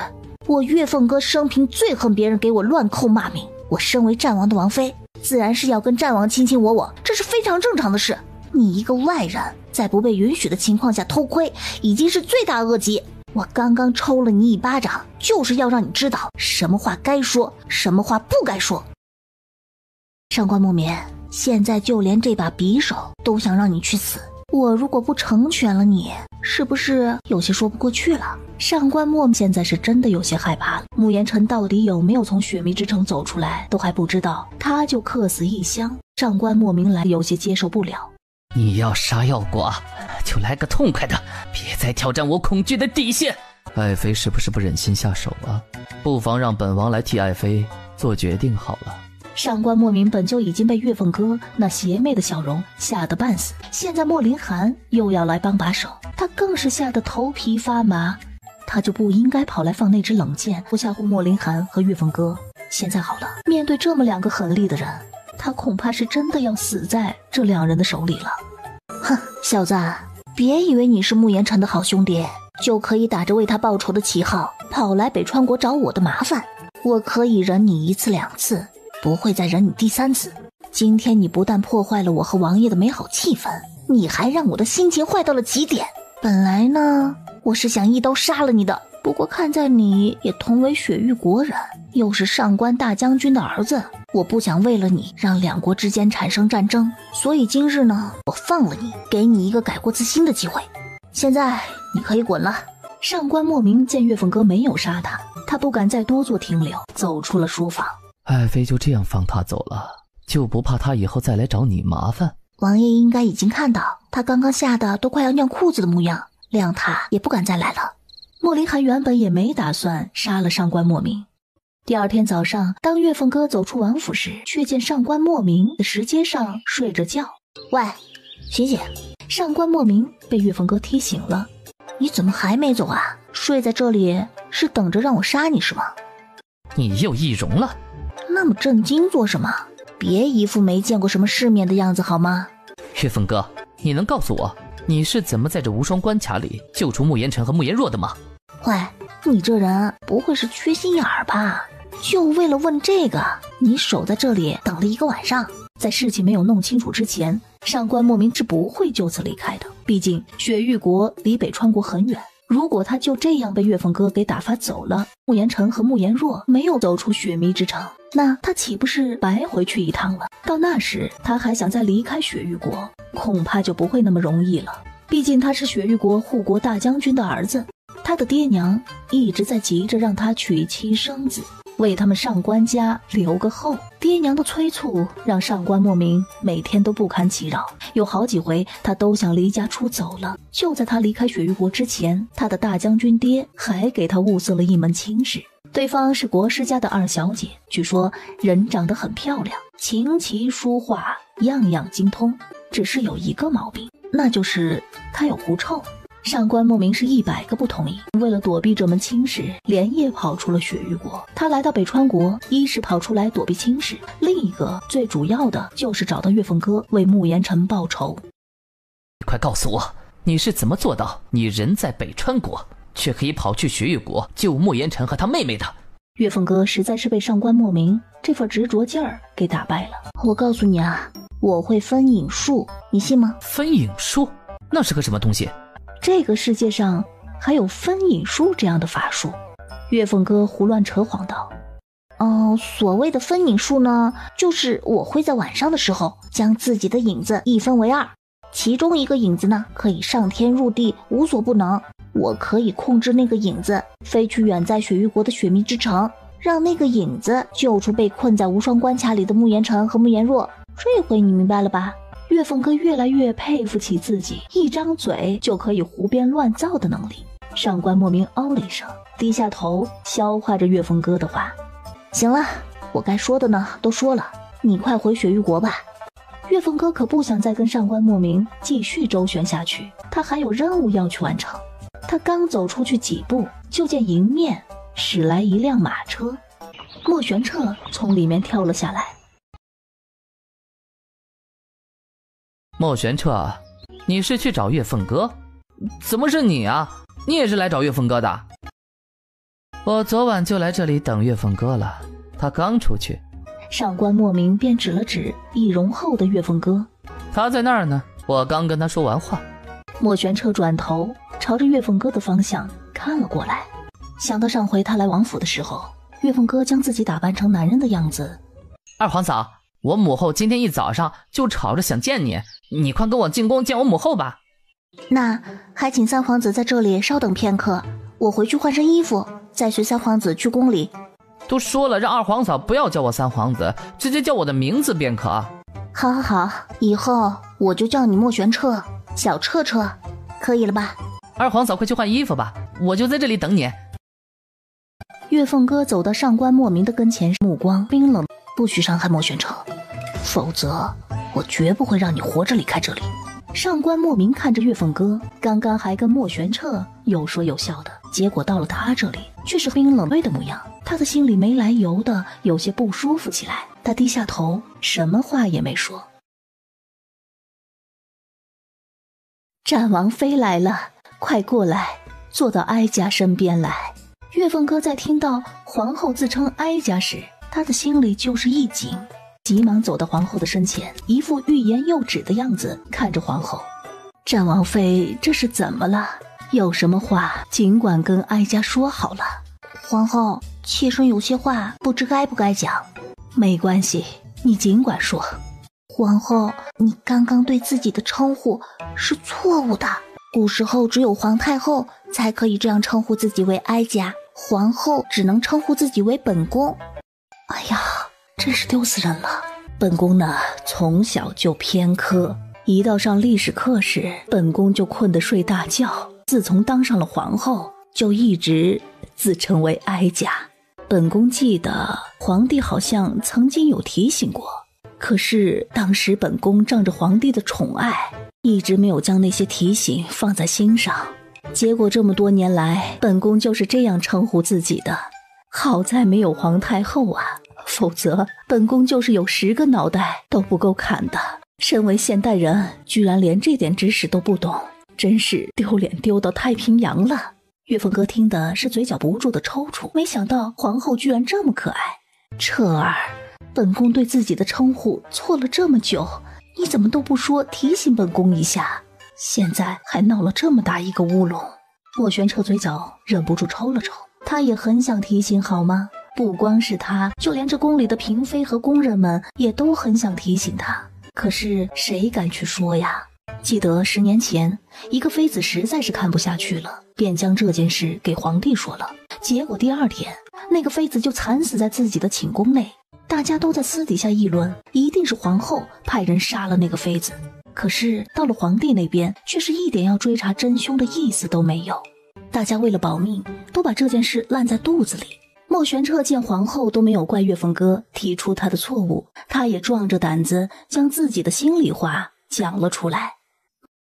我月凤哥生平最恨别人给我乱扣骂名，我身为战王的王妃，自然是要跟战王卿卿我我，这是非常正常的事。你一个外人在不被允许的情况下偷窥，已经是罪大恶极。我刚刚抽了你一巴掌，就是要让你知道什么话该说，什么话不该说。上官木棉，现在就连这把匕首都想让你去死，我如果不成全了你，是不是有些说不过去了？上官墨现在是真的有些害怕了，慕言辰到底有没有从雪迷之城走出来都还不知道，他就客死异乡，上官莫名来有些接受不了。你要杀要剐，就来个痛快的，别再挑战我恐惧的底线。爱妃是不是不忍心下手啊？不妨让本王来替爱妃做决定好了。上官莫名本就已经被月凤哥那邪魅的笑容吓得半死，现在莫林寒又要来帮把手，他更是吓得头皮发麻。他就不应该跑来放那支冷箭，不吓唬莫林寒和月凤哥。现在好了，面对这么两个狠厉的人，他恐怕是真的要死在这两人的手里了。哼，小子，别以为你是慕言辰的好兄弟，就可以打着为他报仇的旗号跑来北川国找我的麻烦。我可以忍你一次两次，不会再忍你第三次。今天你不但破坏了我和王爷的美好气氛，你还让我的心情坏到了极点。本来呢，我是想一刀杀了你的，不过看在你也同为雪域国人，又是上官大将军的儿子，我不想为了你让两国之间产生战争，所以今日呢，我放了你，给你一个改过自新的机会。现在你可以滚了。上官莫名见月凤哥没有杀他，他不敢再多做停留，走出了书房。爱妃就这样放他走了，就不怕他以后再来找你麻烦？王爷应该已经看到他刚刚吓得都快要尿裤子的模样，谅他也不敢再来了。莫林寒原本也没打算杀了上官莫名，第二天早上，当月凤哥走出王府时，却见上官莫名的石阶上睡着觉。喂，醒醒！上官莫名被月凤哥踢醒了。你怎么还没走啊？睡在这里是等着让我杀你是吗？你又易容了？那么震惊做什么？别一副没见过什么世面的样子好吗？月凤哥，你能告诉我你是怎么在这无双关卡里救出慕言辰和慕言若的吗？喂，你这人不会是缺心眼儿吧？就为了问这个，你守在这里等了1个晚上。在事情没有弄清楚之前，上官莫名是不会就此离开的。毕竟雪域国离北川国很远，如果他就这样被月凤哥给打发走了，慕言辰和慕言若没有走出雪迷之城，那他岂不是白回去一趟了？到那时他还想再离开雪域国，恐怕就不会那么容易了。毕竟他是雪域国护国大将军的儿子，他的爹娘一直在急着让他娶妻生子，为他们上官家留个后。爹娘的催促让上官莫名每天都不堪其扰，有好几回他都想离家出走了。就在他离开雪域国之前，他的大将军爹还给他物色了一门亲事，对方是国师家的2小姐，据说人长得很漂亮，琴棋书画样样精通，只是有一个毛病，那就是他有狐臭。上官莫名是100个不同意，为了躲避这门亲事，连夜跑出了雪域国。他来到北川国，一是跑出来躲避亲事，另一个最主要的就是找到月凤哥为慕言辰报仇。快告诉我，你是怎么做到你人在北川国，却可以跑去雪域国救慕言辰和他妹妹的？月凤哥实在是被上官莫名这份执着劲儿给打败了。我告诉你啊，我会分影术，你信吗？分影术？那是个什么东西？这个世界上还有分影术这样的法术？月凤哥胡乱扯谎道。所谓的分影术呢，就是我会在晚上的时候将自己的影子一分为2，其中一个影子呢可以上天入地无所不能，我可以控制那个影子飞去远在雪域国的雪迷之城，让那个影子救出被困在无双关卡里的慕言辰和慕言若。这回你明白了吧？月凤哥越来越佩服起自己一张嘴就可以胡编乱造的能力。上官莫名哦了一声，低下头消化着月凤哥的话。行了，我该说的呢都说了，你快回雪域国吧。月凤哥可不想再跟上官莫名继续周旋下去，他还有任务要去完成。他刚走出去几步，就见迎面驶来一辆马车，莫玄彻从里面跳了下来。莫玄彻，你是去找月凤哥？怎么是你啊？你也是来找月凤哥的？我昨晚就来这里等月凤哥了，他刚出去。上官莫名便指了指易容后的月凤哥，他在那儿呢，我刚跟他说完话。莫玄彻转头朝着月凤哥的方向看了过来，想到上回他来王府的时候，月凤哥将自己打扮成男人的样子。二皇嫂，我母后今天一早上就吵着想见你，你快跟我进宫见我母后吧。那还请三皇子在这里稍等片刻，我回去换身衣服，再随三皇子去宫里。都说了让二皇嫂不要叫我三皇子，直接叫我的名字便可。好好好，以后我就叫你莫玄彻，小彻彻，可以了吧？二皇嫂快去换衣服吧，我就在这里等你。月凤哥走到上官莫名的跟前，目光冰冷，不许伤害莫玄彻，否则我绝不会让你活着离开这里。上官莫名看着月凤哥，刚刚还跟莫玄彻有说有笑的，结果到了他这里却是冰冷对的模样，他的心里没来由的有些不舒服起来。他低下头，什么话也没说。战王妃来了，快过来，坐到哀家身边来。月凤哥在听到皇后自称哀家时，他的心里就是一紧，急忙走到皇后的身前，一副欲言又止的样子，看着皇后。战王妃这是怎么了？有什么话尽管跟哀家说好了。皇后，妾身有些话不知该不该讲。没关系，你尽管说。皇后，你刚刚对自己的称呼是错误的，古时候只有皇太后才可以这样称呼自己为哀家，皇后只能称呼自己为本宫。哎呀，真是丢死人了。本宫呢，从小就偏科，一到上历史课时，本宫就困得睡大觉。自从当上了皇后，就一直自称为哀家。本宫记得皇帝好像曾经有提醒过，可是当时本宫仗着皇帝的宠爱，一直没有将那些提醒放在心上。结果这么多年来，本宫就是这样称呼自己的。好在没有皇太后啊，否则本宫就是有10个脑袋都不够砍的。身为现代人，居然连这点知识都不懂，真是丢脸丢到太平洋了。岳凤哥听的是嘴角不住的抽搐，没想到皇后居然这么可爱。彻儿，本宫对自己的称呼错了这么久，你怎么都不说提醒本宫一下？现在还闹了这么大一个乌龙。莫玄彻嘴角忍不住抽了抽，他也很想提醒好吗？不光是他，就连这宫里的嫔妃和宫人们也都很想提醒他，可是谁敢去说呀？记得10年前，一个妃子实在是看不下去了，便将这件事给皇帝说了。结果第2天，那个妃子就惨死在自己的寝宫内。大家都在私底下议论，一定是皇后派人杀了那个妃子。可是到了皇帝那边，却是一点要追查真凶的意思都没有。大家为了保命，都把这件事烂在肚子里。莫玄彻见皇后都没有怪岳凤哥，提出他的错误，他也壮着胆子将自己的心里话讲了出来。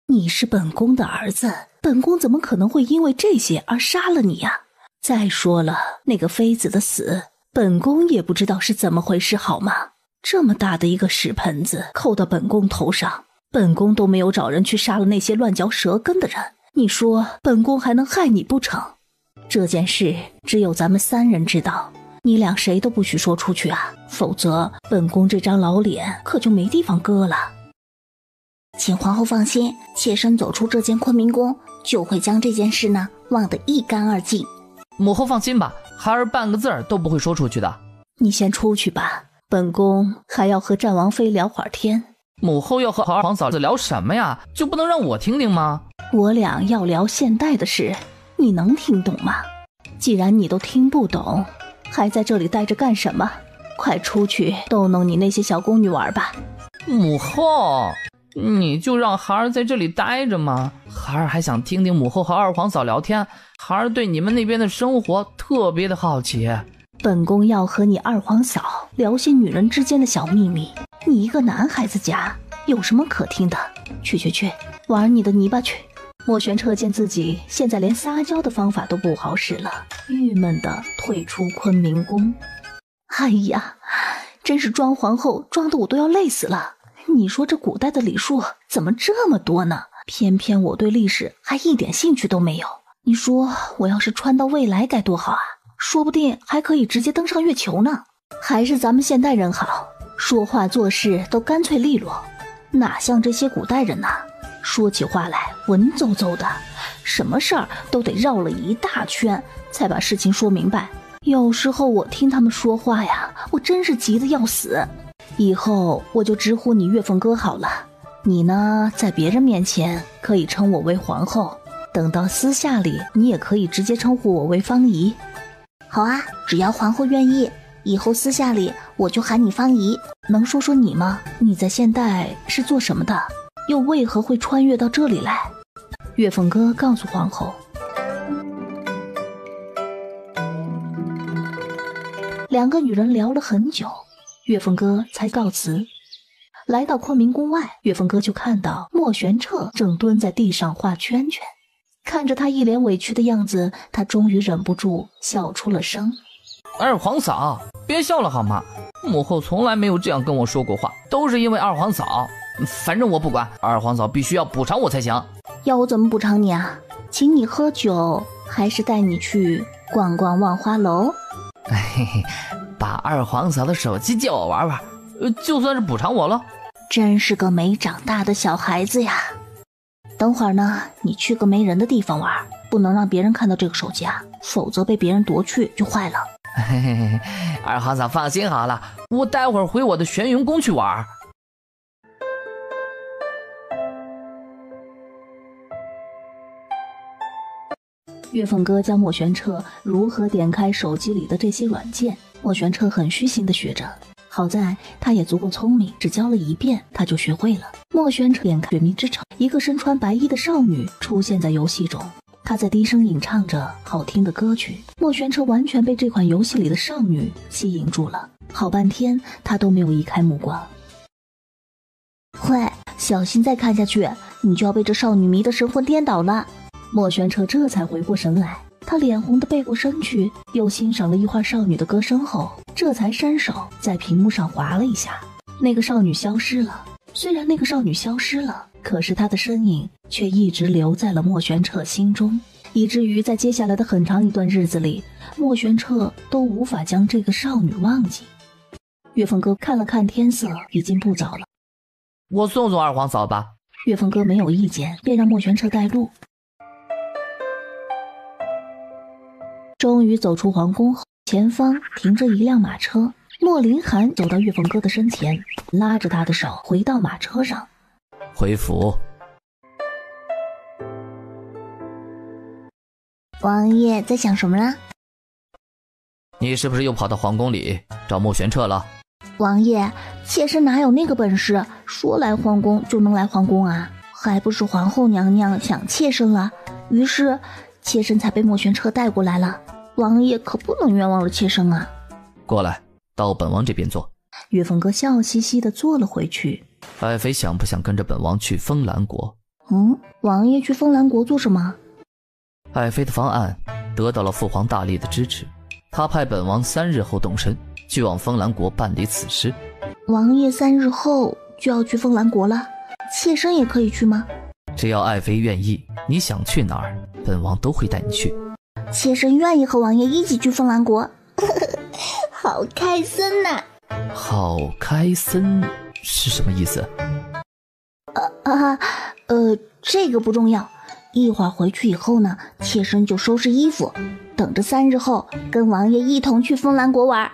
你是本宫的儿子，本宫怎么可能会因为这些而杀了你呀？再说了，那个妃子的死，本宫也不知道是怎么回事好吗？这么大的一个屎盆子扣到本宫头上，本宫都没有找人去杀了那些乱嚼舌根的人，你说本宫还能害你不成？这件事只有咱们3人知道，你俩谁都不许说出去啊，否则本宫这张老脸可就没地方搁了。请皇后放心，妾身走出这间昆明宫，就会将这件事呢忘得一干二净。母后放心吧，孩儿半个字儿都不会说出去的。你先出去吧，本宫还要和战王妃聊会儿天。母后要和二皇嫂子聊什么呀？就不能让我听听吗？我俩要聊现代的事，你能听懂吗？既然你都听不懂，还在这里待着干什么？快出去逗弄你那些小宫女玩吧。母后，你就让孩儿在这里待着吗？孩儿还想听听母后和二皇嫂聊天，孩儿对你们那边的生活特别的好奇。本宫要和你二皇嫂聊些女人之间的小秘密，你一个男孩子家有什么可听的？去，玩你的泥巴去。莫玄彻见自己现在连撒娇的方法都不好使了，郁闷地退出昆明宫。哎呀，真是装皇后装得我都要累死了。你说这古代的礼数怎么这么多呢？偏偏我对历史还一点兴趣都没有。你说我要是穿到未来该多好啊，说不定还可以直接登上月球呢。还是咱们现代人好，说话做事都干脆利落，哪像这些古代人呐，说起话来文绉绉的，什么事儿都得绕了一大圈才把事情说明白。有时候我听他们说话呀，我真是急得要死。以后我就直呼你岳凤哥好了，你呢，在别人面前可以称我为皇后，等到私下里你也可以直接称呼我为芳姨。好啊，只要皇后愿意，以后私下里我就喊你芳姨。能说说你吗？你在现代是做什么的？又为何会穿越到这里来？岳凤哥告诉皇后。2个女人聊了很久，岳凤哥才告辞。来到昆明宫外，岳凤哥就看到莫玄彻正蹲在地上画圈圈，看着他一脸委屈的样子，他终于忍不住笑出了声。二皇嫂，别笑了好吗？母后从来没有这样跟我说过话，都是因为二皇嫂。反正我不管，二皇嫂必须要补偿我才行。要我怎么补偿你啊？请你喝酒，还是带你去逛逛万花楼？嘿嘿，把二皇嫂的手机借我玩玩，就算是补偿我了。真是个没长大的小孩子呀！等会儿呢，你去个没人的地方玩，不能让别人看到这个手机啊，否则被别人夺去就坏了。嘿嘿嘿，二皇嫂放心好了，我待会儿回我的玄云宫去玩。岳凤哥教莫玄彻如何点开手机里的这些软件，莫玄彻很虚心地学着。好在他也足够聪明，只教了1遍他就学会了。莫玄彻点开绝密之城，一个身穿白衣的少女出现在游戏中，他在低声吟唱着好听的歌曲。莫玄彻完全被这款游戏里的少女吸引住了，好半天他都没有移开目光。喂，小心再看下去，你就要被这少女迷得神魂颠倒了。莫玄彻这才回过神来，他脸红的背过身去，又欣赏了一会儿少女的歌声后，这才伸手在屏幕上划了一下，那个少女消失了。虽然那个少女消失了，可是她的身影却一直留在了莫玄彻心中，以至于在接下来的很长一段日子里，莫玄彻都无法将这个少女忘记。月凤哥看了看天色，已经不早了，我送送二皇嫂吧。月凤哥没有意见，便让莫玄彻带路。终于走出皇宫后，前方停着一辆马车。莫林寒走到月凤哥的身前，拉着他的手回到马车上。回府。王爷在想什么啦？你是不是又跑到皇宫里找莫玄彻了？王爷，妾身哪有那个本事，说来皇宫就能来皇宫啊？还不是皇后娘娘想妾身了，于是妾身才被莫玄彻带过来了。王爷可不能冤枉了妾身啊！过来，到本王这边坐。月凤哥笑嘻嘻地坐了回去。爱妃想不想跟着本王去风兰国？王爷去风兰国做什么？爱妃的方案得到了父皇大力的支持，他派本王3日后动身，去往风兰国办理此事。王爷3日后就要去风兰国了，妾身也可以去吗？只要爱妃愿意，你想去哪儿，本王都会带你去。妾身愿意和王爷一起去风兰国。好开森呐！好开森是什么意思？这个不重要。一会儿回去以后呢，妾身就收拾衣服，等着3日后跟王爷一同去风兰国玩。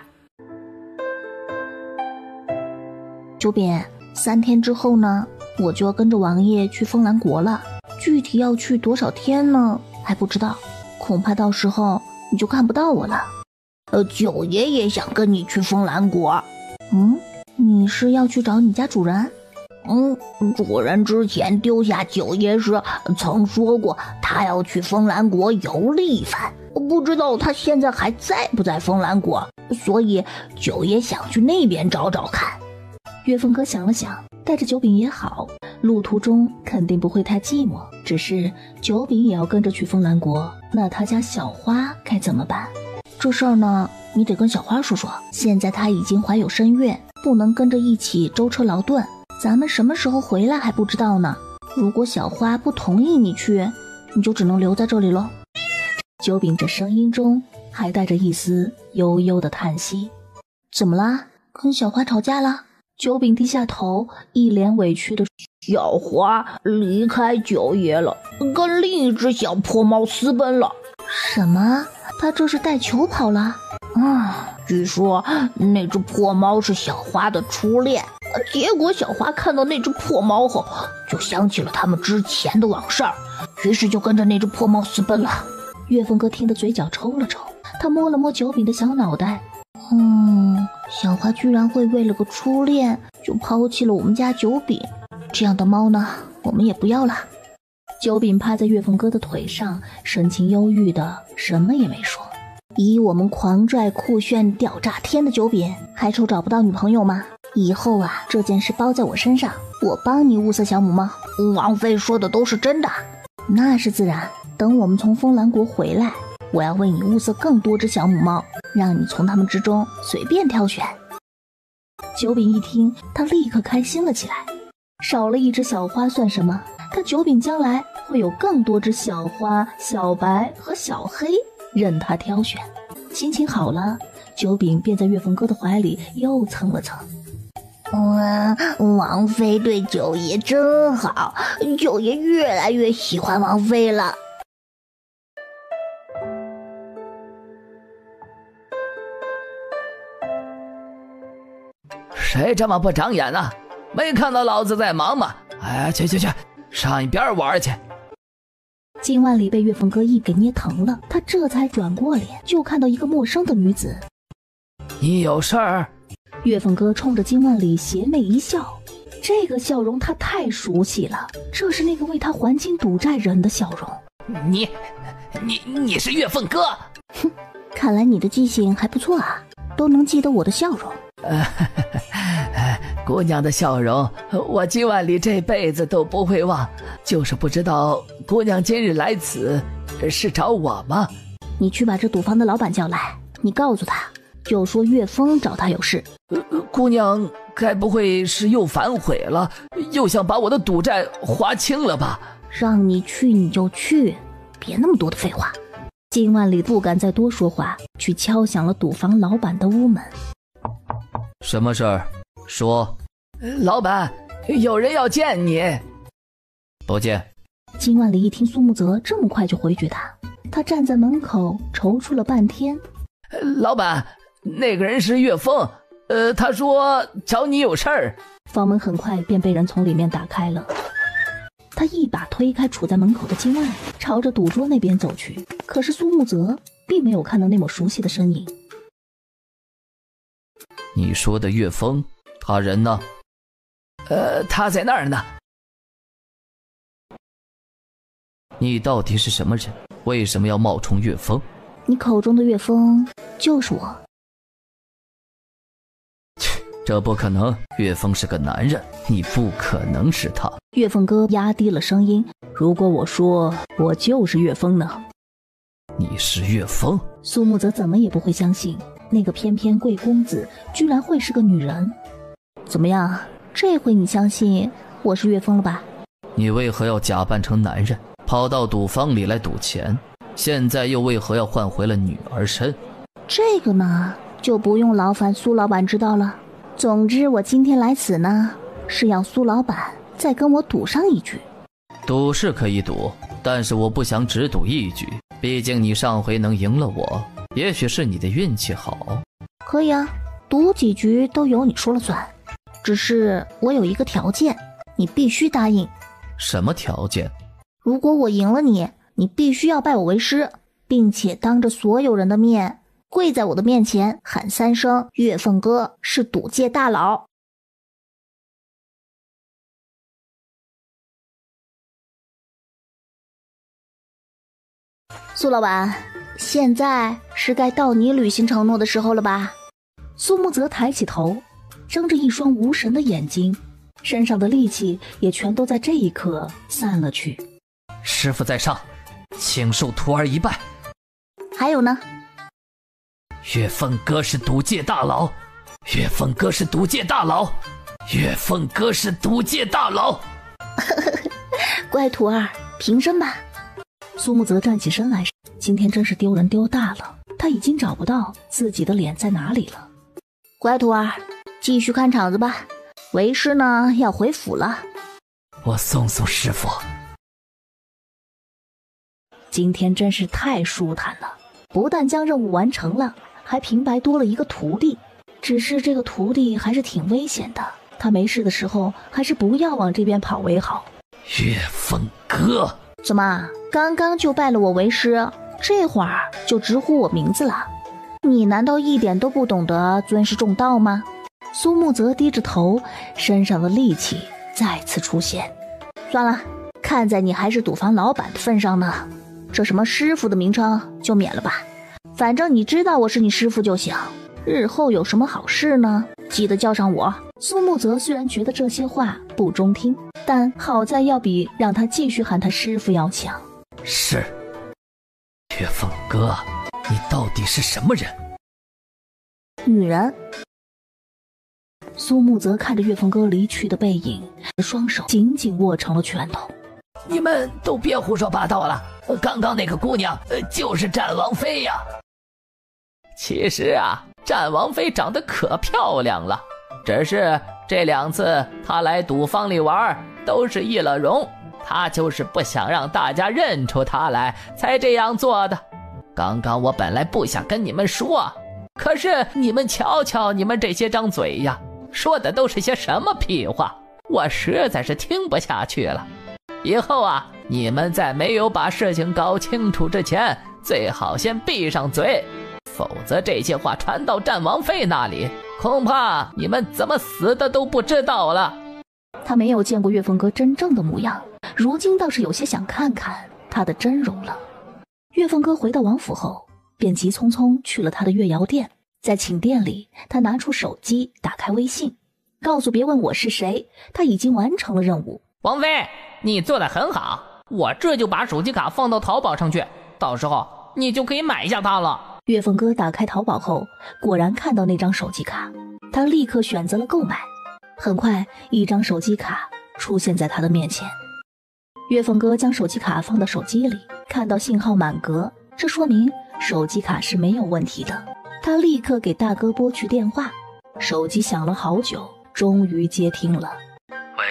九饼，3天之后呢，我就要跟着王爷去风兰国了。具体要去多少天呢，还不知道，恐怕到时候你就看不到我了。九爷也想跟你去风兰国。你是要去找你家主人？主人之前丢下九爷时曾说过他要去风兰国游历一番，不知道他现在还在不在风兰国，所以九爷想去那边找找看。月凤哥想了想，带着九饼也好，路途中肯定不会太寂寞，只是九饼也要跟着去风兰国，那他家小花该怎么办？这事儿呢，你得跟小花说说，现在她已经怀有身孕，不能跟着一起舟车劳顿，咱们什么时候回来还不知道呢。如果小花不同意你去，你就只能留在这里咯。九饼这声音中还带着一丝悠悠的叹息。怎么啦？跟小花吵架了？九饼低下头，一脸委屈的小花离开九爷了，跟另一只小破猫私奔了。什么？他这是带球跑了？据说那只破猫是小花的初恋，结果小花看到那只破猫后，就想起了他们之前的往事，于是就跟着那只破猫私奔了。月凤哥听得嘴角抽了抽，他摸了摸九饼的小脑袋。小花居然会为了个初恋就抛弃了我们家九饼，这样的猫呢，我们也不要了。九饼趴在月凤哥的腿上，神情忧郁的什么也没说。以我们狂拽酷炫屌炸天的九饼，还愁找不到女朋友吗？以后啊，这件事包在我身上，我帮你物色小母猫。王妃说的都是真的？那是自然。等我们从风兰国回来，我要为你物色更多只小母猫，让你从它们之中随便挑选。九饼一听，他立刻开心了起来。少了一只小花算什么？他九饼将来会有更多只小花、小白和小黑任他挑选。心情好了，九饼便在月凤哥的怀里又蹭了蹭。王妃对九爷真好，九爷越来越喜欢王妃了。谁这么不长眼啊？没看到老子在忙吗？去，上一边玩去。金万里被月凤哥一给捏疼了，他这才转过脸，就看到一个陌生的女子。你有事儿？月凤哥冲着金万里邪魅一笑，这个笑容他太熟悉了，这是那个为他还清赌债人的笑容。你是月凤哥？哼，看来你的记性还不错啊，都能记得我的笑容。姑娘的笑容，我今晚里这辈子都不会忘。就是不知道姑娘今日来此是找我吗？你去把这赌坊的老板叫来，你告诉他，就说岳峰找他有事。姑娘该不会是又反悔了，又想把我的赌债划清了吧？让你去你就去，别那么多的废话。金万里不敢再多说话，去敲响了赌坊老板的屋门。什么事儿？说。老板，有人要见你。不见。金万里一听苏木泽这么快就回绝他站在门口踌躇了半天。老板，那个人是岳峰，他说找你有事儿。房门很快便被人从里面打开了，他一把推开杵在门口的金万里，朝着赌桌那边走去。可是苏木泽并没有看到那抹熟悉的身影。你说的岳峰，他人呢？他在那儿呢。你到底是什么人？为什么要冒充岳峰？你口中的岳峰就是我。切，这不可能，岳峰是个男人，你不可能是他。岳峰哥压低了声音，如果我说我就是岳峰呢？你是岳峰？苏木泽怎么也不会相信，那个翩翩贵公子居然会是个女人。怎么样，这回你相信我是岳峰了吧？你为何要假扮成男人，跑到赌坊里来赌钱？现在又为何要换回了女儿身？这个呢，就不用劳烦苏老板知道了。总之我今天来此呢，是要苏老板再跟我赌上一局。赌是可以赌，但是我不想只赌一局，毕竟你上回能赢了我，也许是你的运气好。可以啊，赌几局都由你说了算，只是我有一个条件，你必须答应。什么条件？如果我赢了你，你必须要拜我为师，并且当着所有人的面跪在我的面前喊3声岳凤哥是赌界大佬。苏老板，现在是该到你履行承诺的时候了吧？苏木泽抬起头，睁着一双无神的眼睛，身上的力气也全都在这一刻散了去。师父在上，请受徒儿一拜。还有呢？岳凤哥是赌界大佬，岳凤哥是赌界大佬，岳凤哥是赌界大佬。乖徒儿，平身吧。苏木泽站起身来，今天真是丢人丢大了，他已经找不到自己的脸在哪里了。乖徒儿，继续看场子吧，为师呢要回府了。我送送师父。今天真是太舒坦了，不但将任务完成了，还平白多了一个徒弟。只是这个徒弟还是挺危险的，他没事的时候还是不要往这边跑为好。岳凤哥，怎么刚刚就拜了我为师，这会儿就直呼我名字了？你难道一点都不懂得尊师重道吗？苏木泽低着头，身上的戾气再次出现。算了，看在你还是赌坊老板的份上呢，这什么师傅的名称就免了吧，反正你知道我是你师傅就行，日后有什么好事呢，记得叫上我。苏木泽虽然觉得这些话不中听，但好在要比让他继续喊他师傅要强。是。岳凤哥，你到底是什么人？女人。苏木泽看着岳凤哥离去的背影，双手紧紧握成了拳头。你们都别胡说八道了，刚刚那个姑娘就是战王妃呀。其实啊，战王妃长得可漂亮了，只是这2次她来赌坊里玩都是易了容，她就是不想让大家认出她来才这样做的。刚刚我本来不想跟你们说，可是你们瞧瞧你们这些张嘴呀，说的都是些什么屁话，我实在是听不下去了。以后啊，你们在没有把事情搞清楚之前，最好先闭上嘴，否则这些话传到战王妃那里，恐怕你们怎么死的都不知道了。他没有见过岳凤哥真正的模样，如今倒是有些想看看他的真容了。岳凤哥回到王府后，便急匆匆去了他的月窑店。在寝殿里，他拿出手机，打开微信，告诉别问我是谁，他已经完成了任务。王妃，你做得很好，我这就把手机卡放到淘宝上去，到时候你就可以买下它了。岳凤哥打开淘宝后，果然看到那张手机卡，他立刻选择了购买。很快，一张手机卡出现在他的面前。岳凤哥将手机卡放到手机里，看到信号满格，这说明手机卡是没有问题的。他立刻给大哥拨去电话，手机响了好久，终于接听了。喂，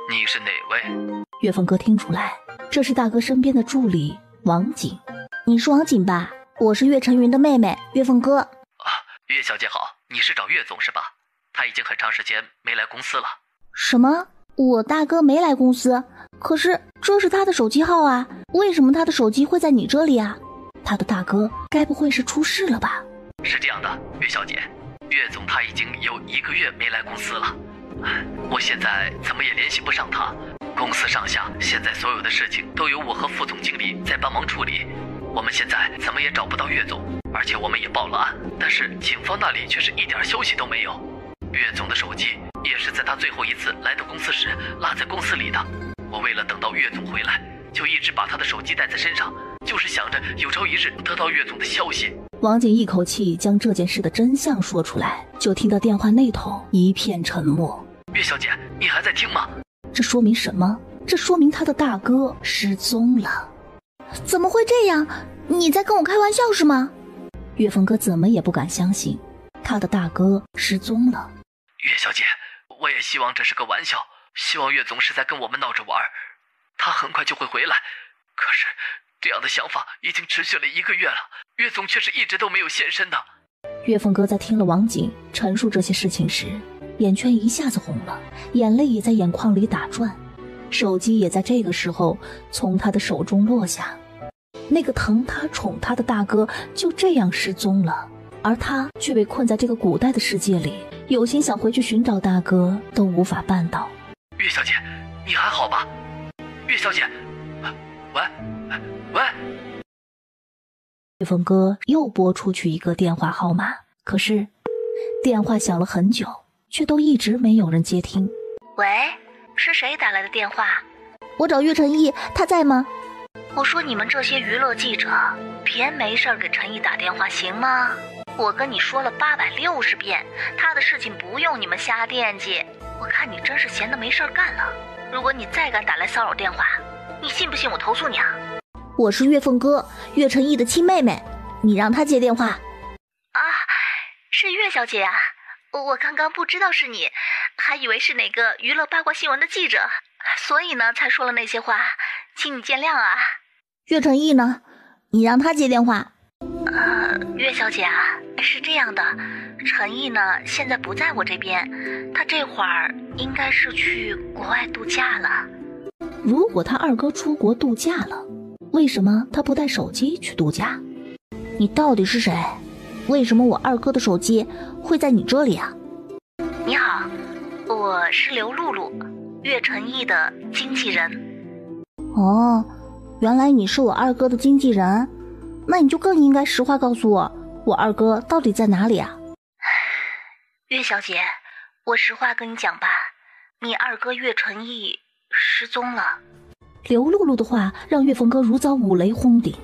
你是哪位？岳凤哥听出来，这是大哥身边的助理王景。你是王景吧？我是岳晨云的妹妹岳凤哥。岳小姐好，你是找岳总是吧？他已经很长时间没来公司了。什么？我大哥没来公司？可是这是他的手机号啊，为什么他的手机会在你这里啊？他的大哥该不会是出事了吧？是这样的，岳小姐，岳总他已经有1个月没来公司了，我现在怎么也联系不上他。公司上下现在所有的事情都由我和副总经理在帮忙处理，我们现在怎么也找不到岳总，而且我们也报了案，但是警方那里却是一点消息都没有。岳总的手机也是在他最后一次来到公司时落在公司里的，我为了等到岳总回来，就一直把他的手机带在身上，就是想着有朝一日得到岳总的消息。王景一口气将这件事的真相说出来，就听到电话那头一片沉默。岳小姐，你还在听吗？这说明什么？这说明他的大哥失踪了。怎么会这样？你在跟我开玩笑是吗？岳凤哥怎么也不敢相信，他的大哥失踪了。岳小姐，我也希望这是个玩笑，希望岳总是在跟我们闹着玩，他很快就会回来。可是这样的想法已经持续了1个月了，岳总却是一直都没有现身的。岳凤哥在听了王景陈述这些事情时，眼圈一下子红了，眼泪也在眼眶里打转，手机也在这个时候从他的手中落下。那个疼他宠他的大哥就这样失踪了，而他却被困在这个古代的世界里，有心想回去寻找大哥都无法办到。岳小姐，你还好吧？岳小姐，喂。岳凤哥又拨出去一个电话号码，可是电话响了很久，却都一直没有人接听。喂，是谁打来的电话？我找岳晨毅，他在吗？我说你们这些娱乐记者，别没事给陈毅打电话行吗？我跟你说了860遍，他的事情不用你们瞎惦记。我看你真是闲得没事干了。如果你再敢打来骚扰电话，你信不信我投诉你啊？我是岳凤哥，岳晨毅的亲妹妹，你让他接电话。啊，是岳小姐啊，我刚刚不知道是你，还以为是哪个娱乐八卦新闻的记者，所以呢才说了那些话，请你见谅啊。岳晨毅呢？你让他接电话。岳小姐啊，是这样的，陈毅呢现在不在我这边，他这会儿应该是去国外度假了。如果他二哥出国度假了，为什么他不带手机去度假？你到底是谁？为什么我二哥的手机会在你这里啊？你好，我是刘露露，岳晨毅的经纪人。哦，原来你是我二哥的经纪人，那你就更应该实话告诉我二哥到底在哪里啊？岳小姐，我实话跟你讲吧，你二哥岳晨毅失踪了。刘露露的话让岳凤哥如遭五雷轰顶，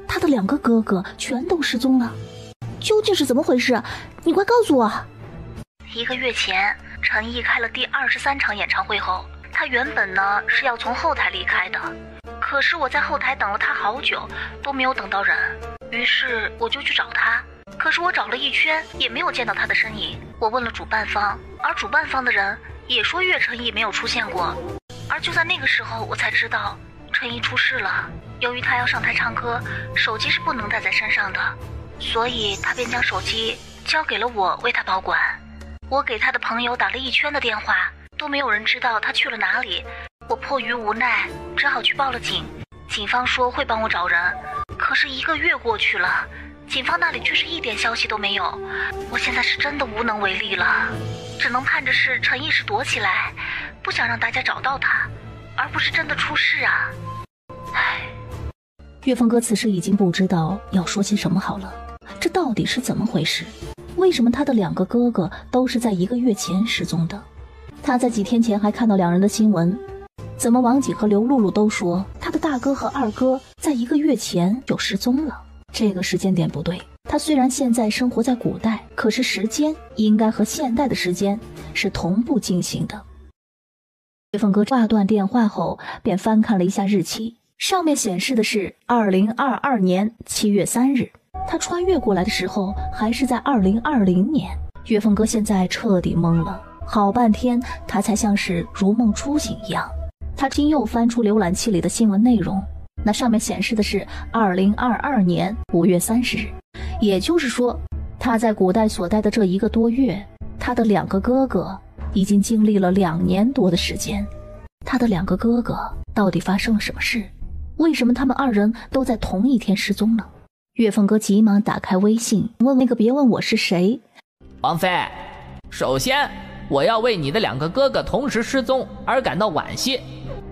他的2个哥哥全都失踪了，究竟是怎么回事？你快告诉我。1个月前，陈毅开了第23场演唱会后，他原本呢是要从后台离开的，可是我在后台等了他好久都没有等到人，于是我就去找他，可是我找了一圈也没有见到他的身影。我问了主办方，而主办方的人也说岳晨毅没有出现过。而就在那个时候，我才知道陈毅出事了。由于他要上台唱歌，手机是不能带在身上的，所以他便将手机交给了我为他保管。我给他的朋友打了一圈的电话，都没有人知道他去了哪里。我迫于无奈，只好去报了警。警方说会帮我找人，可是1个月过去了，警方那里却是一点消息都没有。我现在是真的无能为力了，只能盼着是陈毅是躲起来，不想让大家找到他，而不是真的出事啊。唉，岳峰哥此时已经不知道要说些什么好了，这到底是怎么回事？为什么他的2个哥哥都是在1个月前失踪的？他在几天前还看到2人的新闻，怎么王锦和刘露露都说他的大哥和二哥在1个月前就失踪了？这个时间点不对，他虽然现在生活在古代，可是时间应该和现代的时间是同步进行的。岳峰哥挂断电话后便翻看了一下日期，上面显示的是2022年7月3日，他穿越过来的时候还是在2020年。岳峰哥现在彻底懵了，好半天他才像是如梦初醒一样。他今又翻出浏览器里的新闻内容，那上面显示的是2022年5月30日，也就是说他在古代所待的这1个多月，他的2个哥哥已经经历了2年多的时间。他的2个哥哥到底发生了什么事？为什么他们2人都在同一天失踪呢？岳峰哥急忙打开微信，问那个别问我是谁。王妃，首先我要为你的2个哥哥同时失踪而感到惋惜。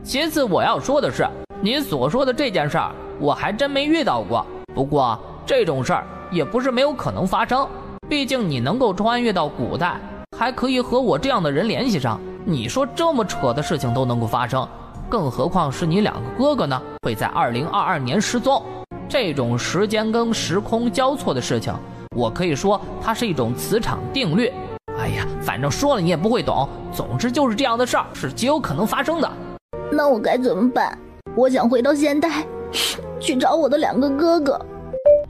其次我要说的是，你所说的这件事儿我还真没遇到过。不过这种事儿也不是没有可能发生，毕竟你能够穿越到古代，还可以和我这样的人联系上。你说这么扯的事情都能够发生，更何况是你2个哥哥呢？会在2022年失踪，这种时间跟时空交错的事情，我可以说它是一种磁场定律。哎呀，反正说了你也不会懂，总之就是这样的事儿是极有可能发生的。那我该怎么办？我想回到现代，去找我的2个哥哥。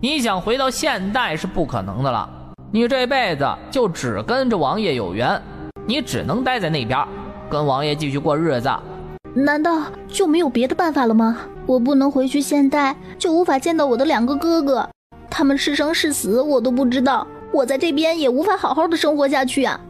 你想回到现代是不可能的了，你这辈子就只跟着王爷有缘，你只能待在那边，跟王爷继续过日子。难道就没有别的办法了吗？我不能回去现代，就无法见到我的2个哥哥，他们是生是死我都不知道，我在这边也无法好好的生活下去啊。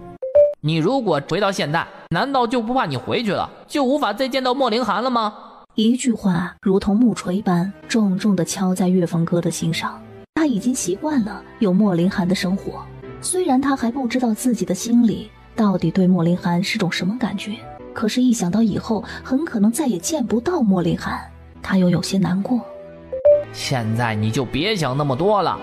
你如果回到现代，难道就不怕你回去了就无法再见到莫凌寒了吗？一句话如同木锤般重重地敲在岳峰哥的心上。他已经习惯了有莫凌寒的生活，虽然他还不知道自己的心里到底对莫凌寒是种什么感觉，可是一想到以后很可能再也见不到莫凌寒，他又有些难过。现在你就别想那么多了，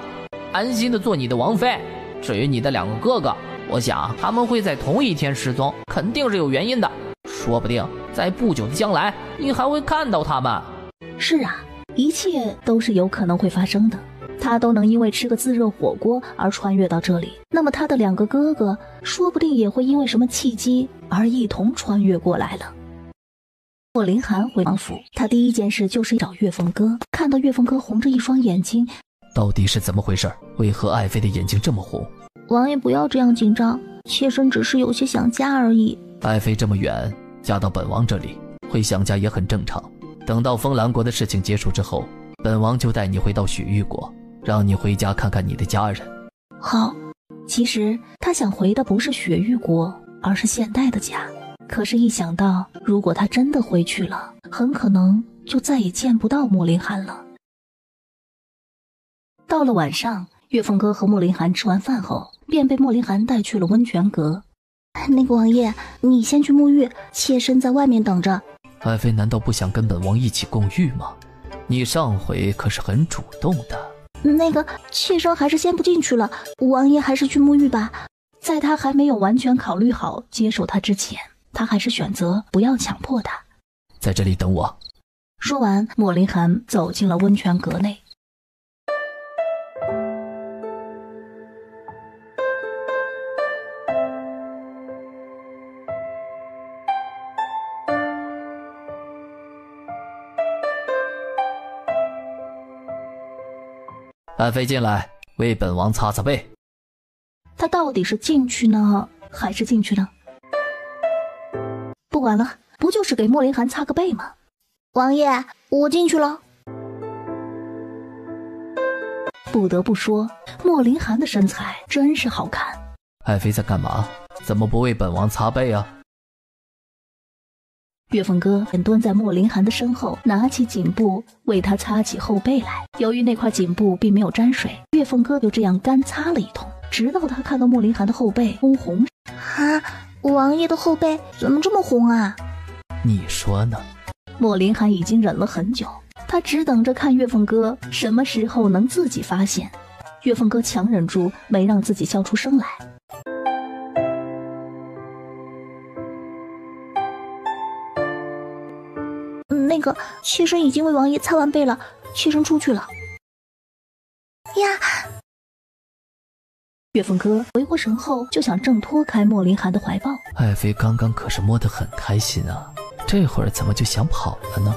安心的做你的王妃。至于你的2个哥哥，我想他们会在同一天失踪，肯定是有原因的，说不定在不久的将来你还会看到他们。是啊，一切都是有可能会发生的。他都能因为吃个自热火锅而穿越到这里，那么他的2个哥哥说不定也会因为什么契机而一同穿越过来了。莫凌寒回王府，他第一件事就是找岳峰哥。看到岳峰哥红着一双眼睛，到底是怎么回事？为何爱妃的眼睛这么红？王爷不要这样紧张，妾身只是有些想家而已。爱妃这么远嫁到本王这里，会想家也很正常。等到风兰国的事情结束之后，本王就带你回到雪域国，让你回家看看你的家人。好，其实他想回的不是雪域国，而是现代的家。可是一想到如果他真的回去了，很可能就再也见不到莫凌寒了。到了晚上，岳峰哥和莫凌寒吃完饭后，便被莫凌寒带去了温泉阁。那个王爷，你先去沐浴，妾身在外面等着。爱妃难道不想跟本王一起共浴吗？你上回可是很主动的。那个，妾身还是先不进去了，王爷还是去沐浴吧。在他还没有完全考虑好接受他之前，他还是选择不要强迫他。在这里等我。说完，莫凌寒走进了温泉阁内。爱妃进来，为本王擦擦背。他到底是进去呢，还是进去呢？不管了，不就是给莫凌寒擦个背吗？王爷，我进去了。不得不说，莫凌寒的身材真是好看。爱妃在干嘛？怎么不为本王擦背啊？岳峰哥便蹲在莫凌寒的身后，拿起锦布为他擦起后背来。由于那块锦布并没有沾水，岳峰哥就这样干擦了一通，直到他看到莫凌寒的后背通红。啊，王爷的后背怎么这么红啊？你说呢？莫凌寒已经忍了很久，他他只等着看岳凤哥什么时候能自己发现。岳凤哥强忍住没让自己笑出声来。那个妾身已经为王爷擦完背了，妾身出去了。呀！岳凤哥回过神后，就想挣脱开莫林寒的怀抱。爱妃刚刚可是摸得很开心啊，这会儿怎么就想跑了呢？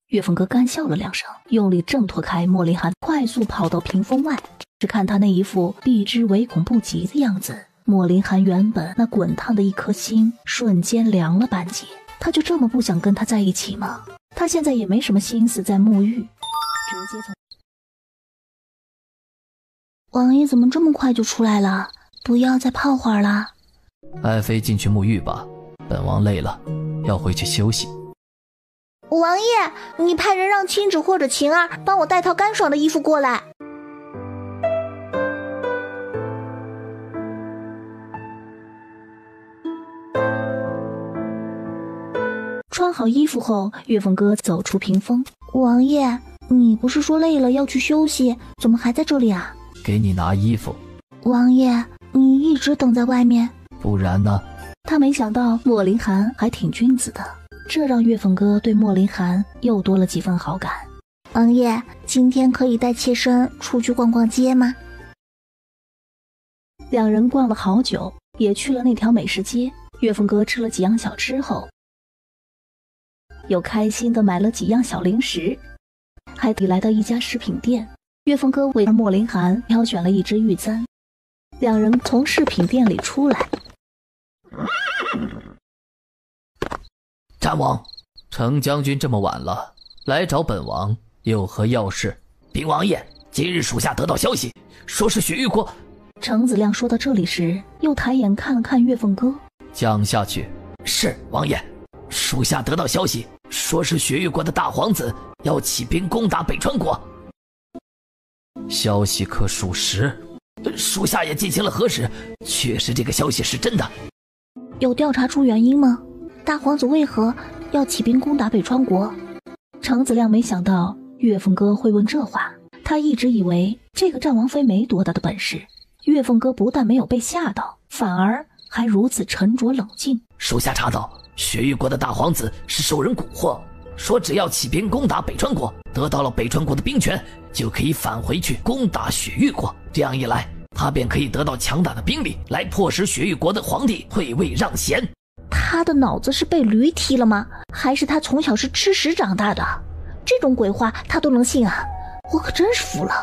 岳凤哥干笑了2声，用力挣脱开莫林寒，快速跑到屏风外。只看他那一副避之唯恐不及的样子，莫林寒原本那滚烫的一颗心瞬间凉了半截。他就这么不想跟他在一起吗？他现在也没什么心思在沐浴，直接从……王爷怎么这么快就出来了？不要再泡会儿了。爱妃进去沐浴吧，本王累了，要回去休息。王爷，你派人让青芷或者晴儿帮我带套干爽的衣服过来。穿好衣服后，岳凤哥走出屏风。王爷，你不是说累了要去休息，怎么还在这里啊？给你拿衣服。王爷，你一直等在外面。不然呢？他没想到莫林寒还挺君子的，这让岳凤哥对莫林寒又多了几分好感。王爷，今天可以带妾身出去逛逛街吗？两人逛了好久，也去了那条美食街。岳凤哥吃了几样小吃后，又开心地买了几样小零食，还来到一家食品店。岳凤哥为莫林寒挑选了一只玉簪，两人从饰品店里出来。战王，程将军这么晚了来找本王，有何要事？禀王爷，今日属下得到消息，说是雪域国。程子亮说到这里时，又抬眼看了看岳凤哥。讲下去。是王爷，属下得到消息，说是雪域国的大皇子要起兵攻打北川国。消息可属实？属下也进行了核实，确实这个消息是真的。有调查出原因吗？大皇子为何要起兵攻打北川国？程子亮没想到岳凤哥会问这话，他一直以为这个战王妃没多大的本事。岳凤哥不但没有被吓到，反而还如此沉着冷静。属下查到，雪域国的大皇子是受人蛊惑，说只要起兵攻打北川国，得到了北川国的兵权，就可以返回去攻打雪域国。这样一来，他便可以得到强大的兵力，来迫使雪域国的皇帝退位让贤。他的脑子是被驴踢了吗？还是他从小是吃屎长大的？这种鬼话他都能信啊！我可真是服了。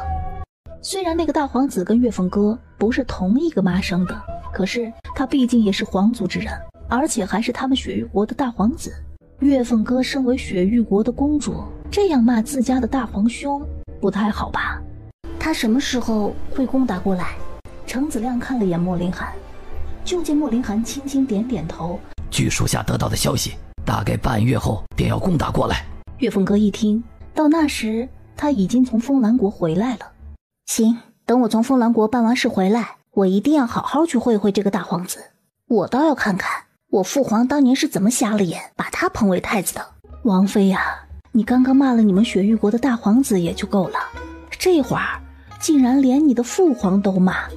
虽然那个大皇子跟岳凤哥不是同一个妈生的，可是他毕竟也是皇族之人，而且还是他们雪域国的大皇子。岳凤哥身为雪域国的公主，这样骂自家的大皇兄不太好吧？他什么时候会攻打过来？程子亮看了眼莫林寒，就见莫林寒轻轻点点头。据属下得到的消息，大概半月后便要攻打过来。岳凤哥一听，到那时他已经从风兰国回来了。行，等我从风兰国办完事回来，我一定要好好去会会这个大皇子。我倒要看看我父皇当年是怎么瞎了眼把他捧为太子的。王妃呀，你刚刚骂了你们雪域国的大皇子也就够了，这会儿竟然连你的父皇都骂，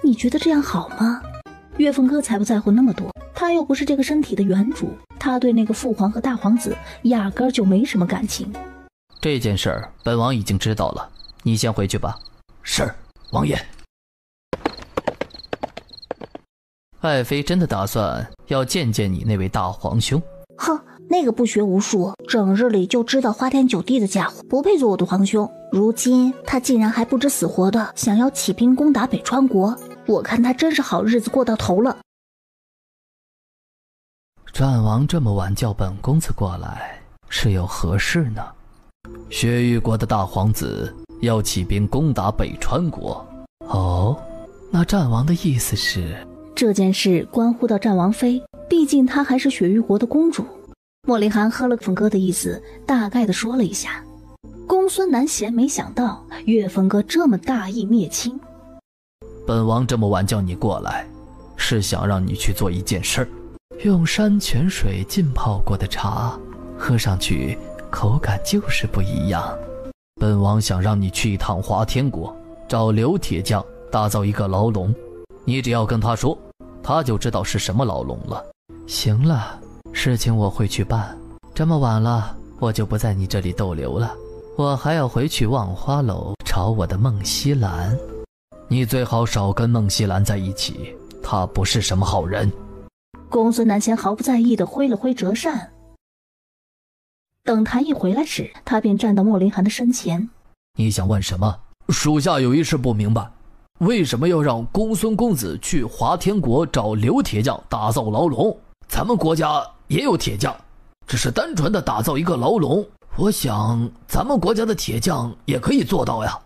你觉得这样好吗？岳凤哥才不在乎那么多，他又不是这个身体的原主，他对那个父皇和大皇子压根儿就没什么感情。这件事儿本王已经知道了，你先回去吧。是，王爷。爱妃真的打算要见见你那位大皇兄？哼，那个不学无术，整日里就知道花天酒地的家伙，不配做我的皇兄。如今他竟然还不知死活的想要起兵攻打北川国，我看他真是好日子过到头了。战王这么晚叫本公子过来，是有何事呢？雪域国的大皇子要起兵攻打北川国。哦，那战王的意思是……这件事关乎到战王妃，毕竟她还是雪域国的公主。莫林寒喝了凤哥的意思，大概的说了一下。公孙南贤没想到岳凤哥这么大义灭亲。本王这么晚叫你过来，是想让你去做一件事儿。用山泉水浸泡过的茶，喝上去口感就是不一样。本王想让你去一趟华天国，找刘铁匠打造一个牢笼，你只要跟他说，他就知道是什么牢笼了。行了，事情我会去办。这么晚了，我就不在你这里逗留了，我还要回去望花楼找我的孟西兰。你最好少跟孟西兰在一起，他不是什么好人。公孙南仙毫不在意地挥了挥折扇。等他一回来时，他便站到莫林寒的身前。你想问什么？属下有一事不明白，为什么要让公孙公子去华天国找刘铁匠打造牢笼？咱们国家也有铁匠，只是单纯的打造一个牢笼，我想咱们国家的铁匠也可以做到呀。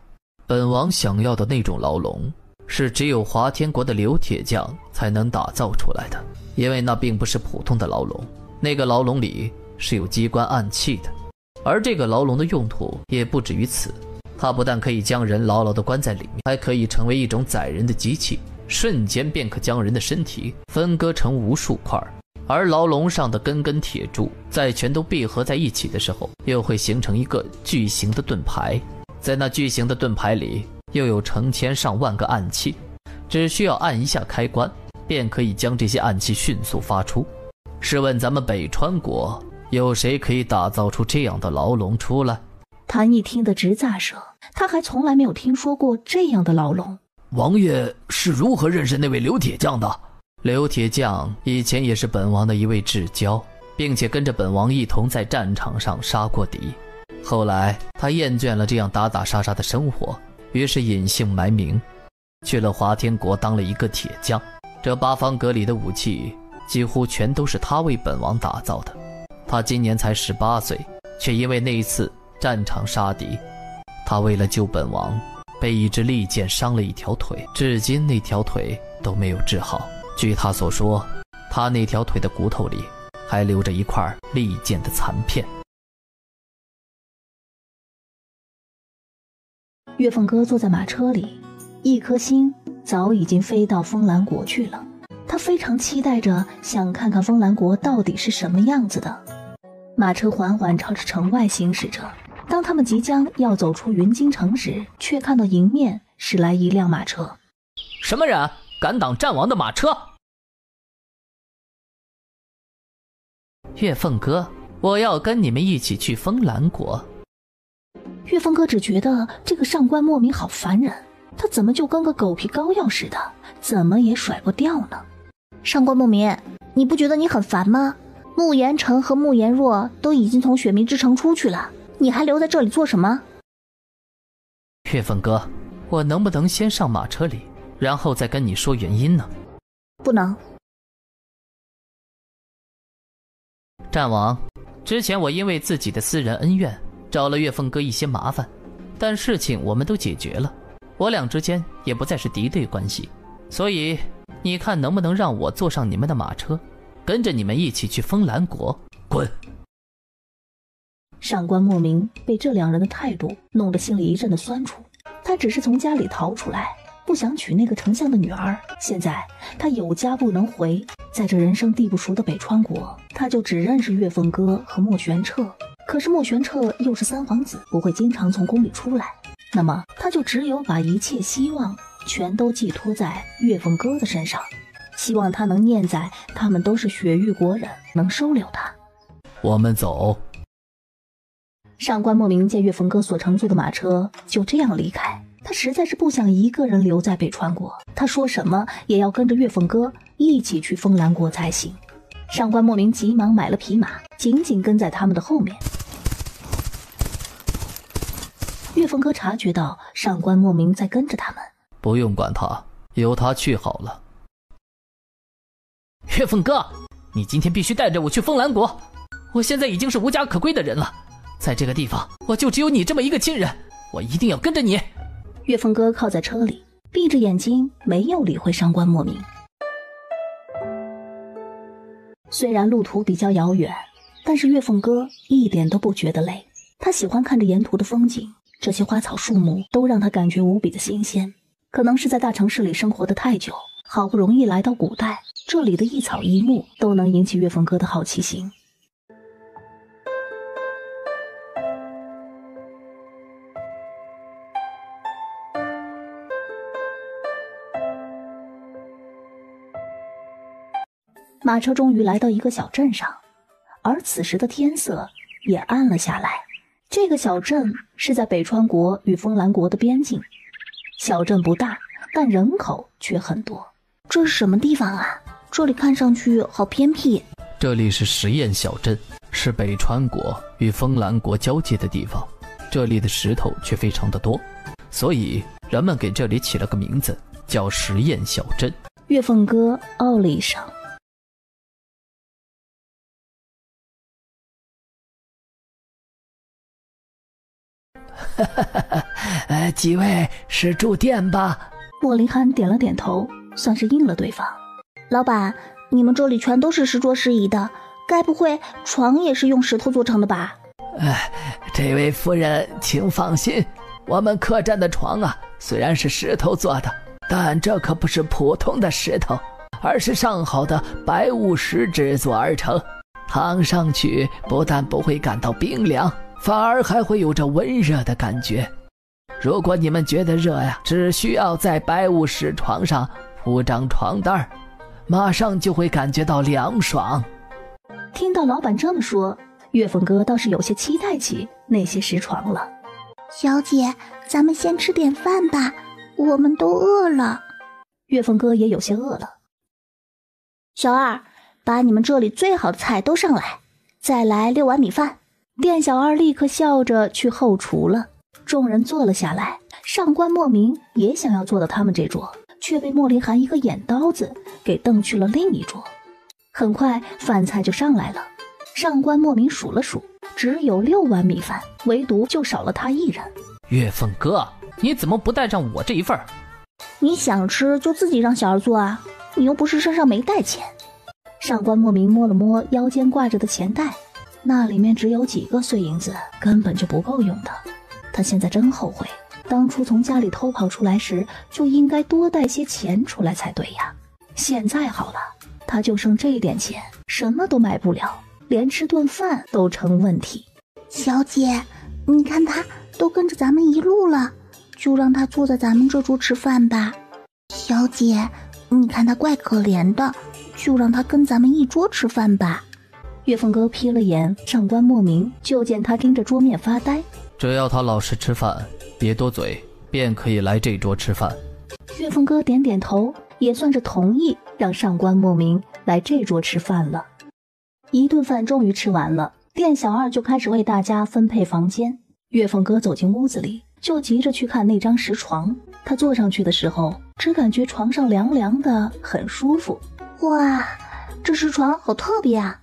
本王想要的那种牢笼，是只有华天国的刘铁匠才能打造出来的，因为那并不是普通的牢笼，那个牢笼里是有机关暗器的，而这个牢笼的用途也不止于此，它不但可以将人牢牢地关在里面，还可以成为一种载人的机器，瞬间便可将人的身体分割成无数块，而牢笼上的根根铁柱在全都闭合在一起的时候，又会形成一个巨型的盾牌，在那巨型的盾牌里又有成千上万个暗器，只需要按一下开关，便可以将这些暗器迅速发出。试问咱们北川国有谁可以打造出这样的牢笼出来？谭毅听得直咂舌，他还从来没有听说过这样的牢笼。王爷是如何认识那位刘铁匠的？刘铁匠以前也是本王的一位至交，并且跟着本王一同在战场上杀过敌。后来他厌倦了这样打打杀杀的生活，于是隐姓埋名，去了华天国当了一个铁匠。这八方阁里的武器几乎全都是他为本王打造的。他今年才18岁，却因为那一次战场杀敌，他为了救本王，被一支利箭伤了一条腿，至今那条腿都没有治好。据他所说，他那条腿的骨头里还留着一块利剑的残片。岳凤哥坐在马车里，一颗心早已经飞到风兰国去了。他非常期待着，想看看风兰国到底是什么样子的。马车缓缓朝着城外行驶着。当他们即将要走出云京城时，却看到迎面驶来一辆马车。什么人敢挡战王的马车？岳凤哥，我要跟你们一起去风兰国。岳凤哥只觉得这个上官莫名好烦人，他怎么就跟个狗皮膏药似的，怎么也甩不掉呢？上官莫名，你不觉得你很烦吗？慕言城和慕言若都已经从雪冥之城出去了，你还留在这里做什么？岳凤哥，我能不能先上马车里，然后再跟你说原因呢？不能。战王，之前我因为自己的私人恩怨找了岳凤哥一些麻烦，但事情我们都解决了，我俩之间也不再是敌对关系，所以你看能不能让我坐上你们的马车，跟着你们一起去风兰国？滚！上官莫名被这两人的态度弄得心里一阵的酸楚。他只是从家里逃出来，不想娶那个丞相的女儿，现在他有家不能回，在这人生地不熟的北川国，他就只认识岳凤哥和莫玄彻。可是莫玄彻又是三皇子，不会经常从宫里出来，那么他就只有把一切希望全都寄托在岳凤哥的身上，希望他能念在他们都是雪域国人，能收留他。我们走。上官莫名见岳凤哥所乘坐的马车就这样离开，他实在是不想一个人留在北川国，他说什么也要跟着岳凤哥一起去风兰国才行。上官莫名急忙买了匹马，紧紧跟在他们的后面。岳凤哥察觉到上官莫名在跟着他们，不用管他，由他去好了。岳凤哥，你今天必须带着我去风兰国，我现在已经是无家可归的人了，在这个地方我就只有你这么一个亲人，我一定要跟着你。岳凤哥靠在车里，闭着眼睛没有理会上官莫名。虽然路途比较遥远，但是岳凤哥一点都不觉得累，他喜欢看着沿途的风景，这些花草树木都让他感觉无比的新鲜。可能是在大城市里生活的太久，好不容易来到古代，这里的一草一木都能引起岳凤哥的好奇心。马车终于来到一个小镇上，而此时的天色也暗了下来。这个小镇是在北川国与风兰国的边境，小镇不大，但人口却很多。这是什么地方啊？这里看上去好偏僻。这里是实验小镇，是北川国与风兰国交界的地方。这里的石头却非常的多，所以人们给这里起了个名字，叫实验小镇。月凤哥哦了一声。几位是住店吧？莫林涵点了点头，算是应了对方。老板，你们这里全都是石桌石椅的，该不会床也是用石头做成的吧？这位夫人请放心，我们客栈的床啊，虽然是石头做的，但这可不是普通的石头，而是上好的白雾石制作而成。躺上去不但不会感到冰凉，反而还会有着温热的感觉。如果你们觉得热呀，只需要在白雾石床上铺张床单，马上就会感觉到凉爽。听到老板这么说，月凤哥倒是有些期待起那些石床了。小姐，咱们先吃点饭吧，我们都饿了。月凤哥也有些饿了。小二，把你们这里最好的菜都上来，再来6碗米饭。店小二立刻笑着去后厨了。众人坐了下来，上官莫名也想要坐到他们这桌，却被莫林涵一个眼刀子给瞪去了另一桌。很快饭菜就上来了，上官莫名数了数，只有6碗米饭，唯独就少了他一人。月凤哥，你怎么不带上我这一份？你想吃就自己让小二做啊，你又不是身上没带钱。上官莫名摸了摸腰间挂着的钱袋，那里面只有几个碎银子，根本就不够用的。他现在真后悔，当初从家里偷跑出来时就应该多带些钱出来才对呀。现在好了，他就剩这点钱，什么都买不了，连吃顿饭都成问题。小姐，你看他都跟着咱们一路了，就让他坐在咱们这桌吃饭吧。小姐，你看他怪可怜的，就让他跟咱们一桌吃饭吧。月凤哥瞥了眼上官莫名，就见他盯着桌面发呆。只要他老实吃饭，别多嘴，便可以来这桌吃饭。月凤哥点点头，也算是同意让上官莫名来这桌吃饭了。一顿饭终于吃完了，店小二就开始为大家分配房间。月凤哥走进屋子里，就急着去看那张石床。他坐上去的时候，只感觉床上凉凉的，很舒服。哇，这石床好特别啊！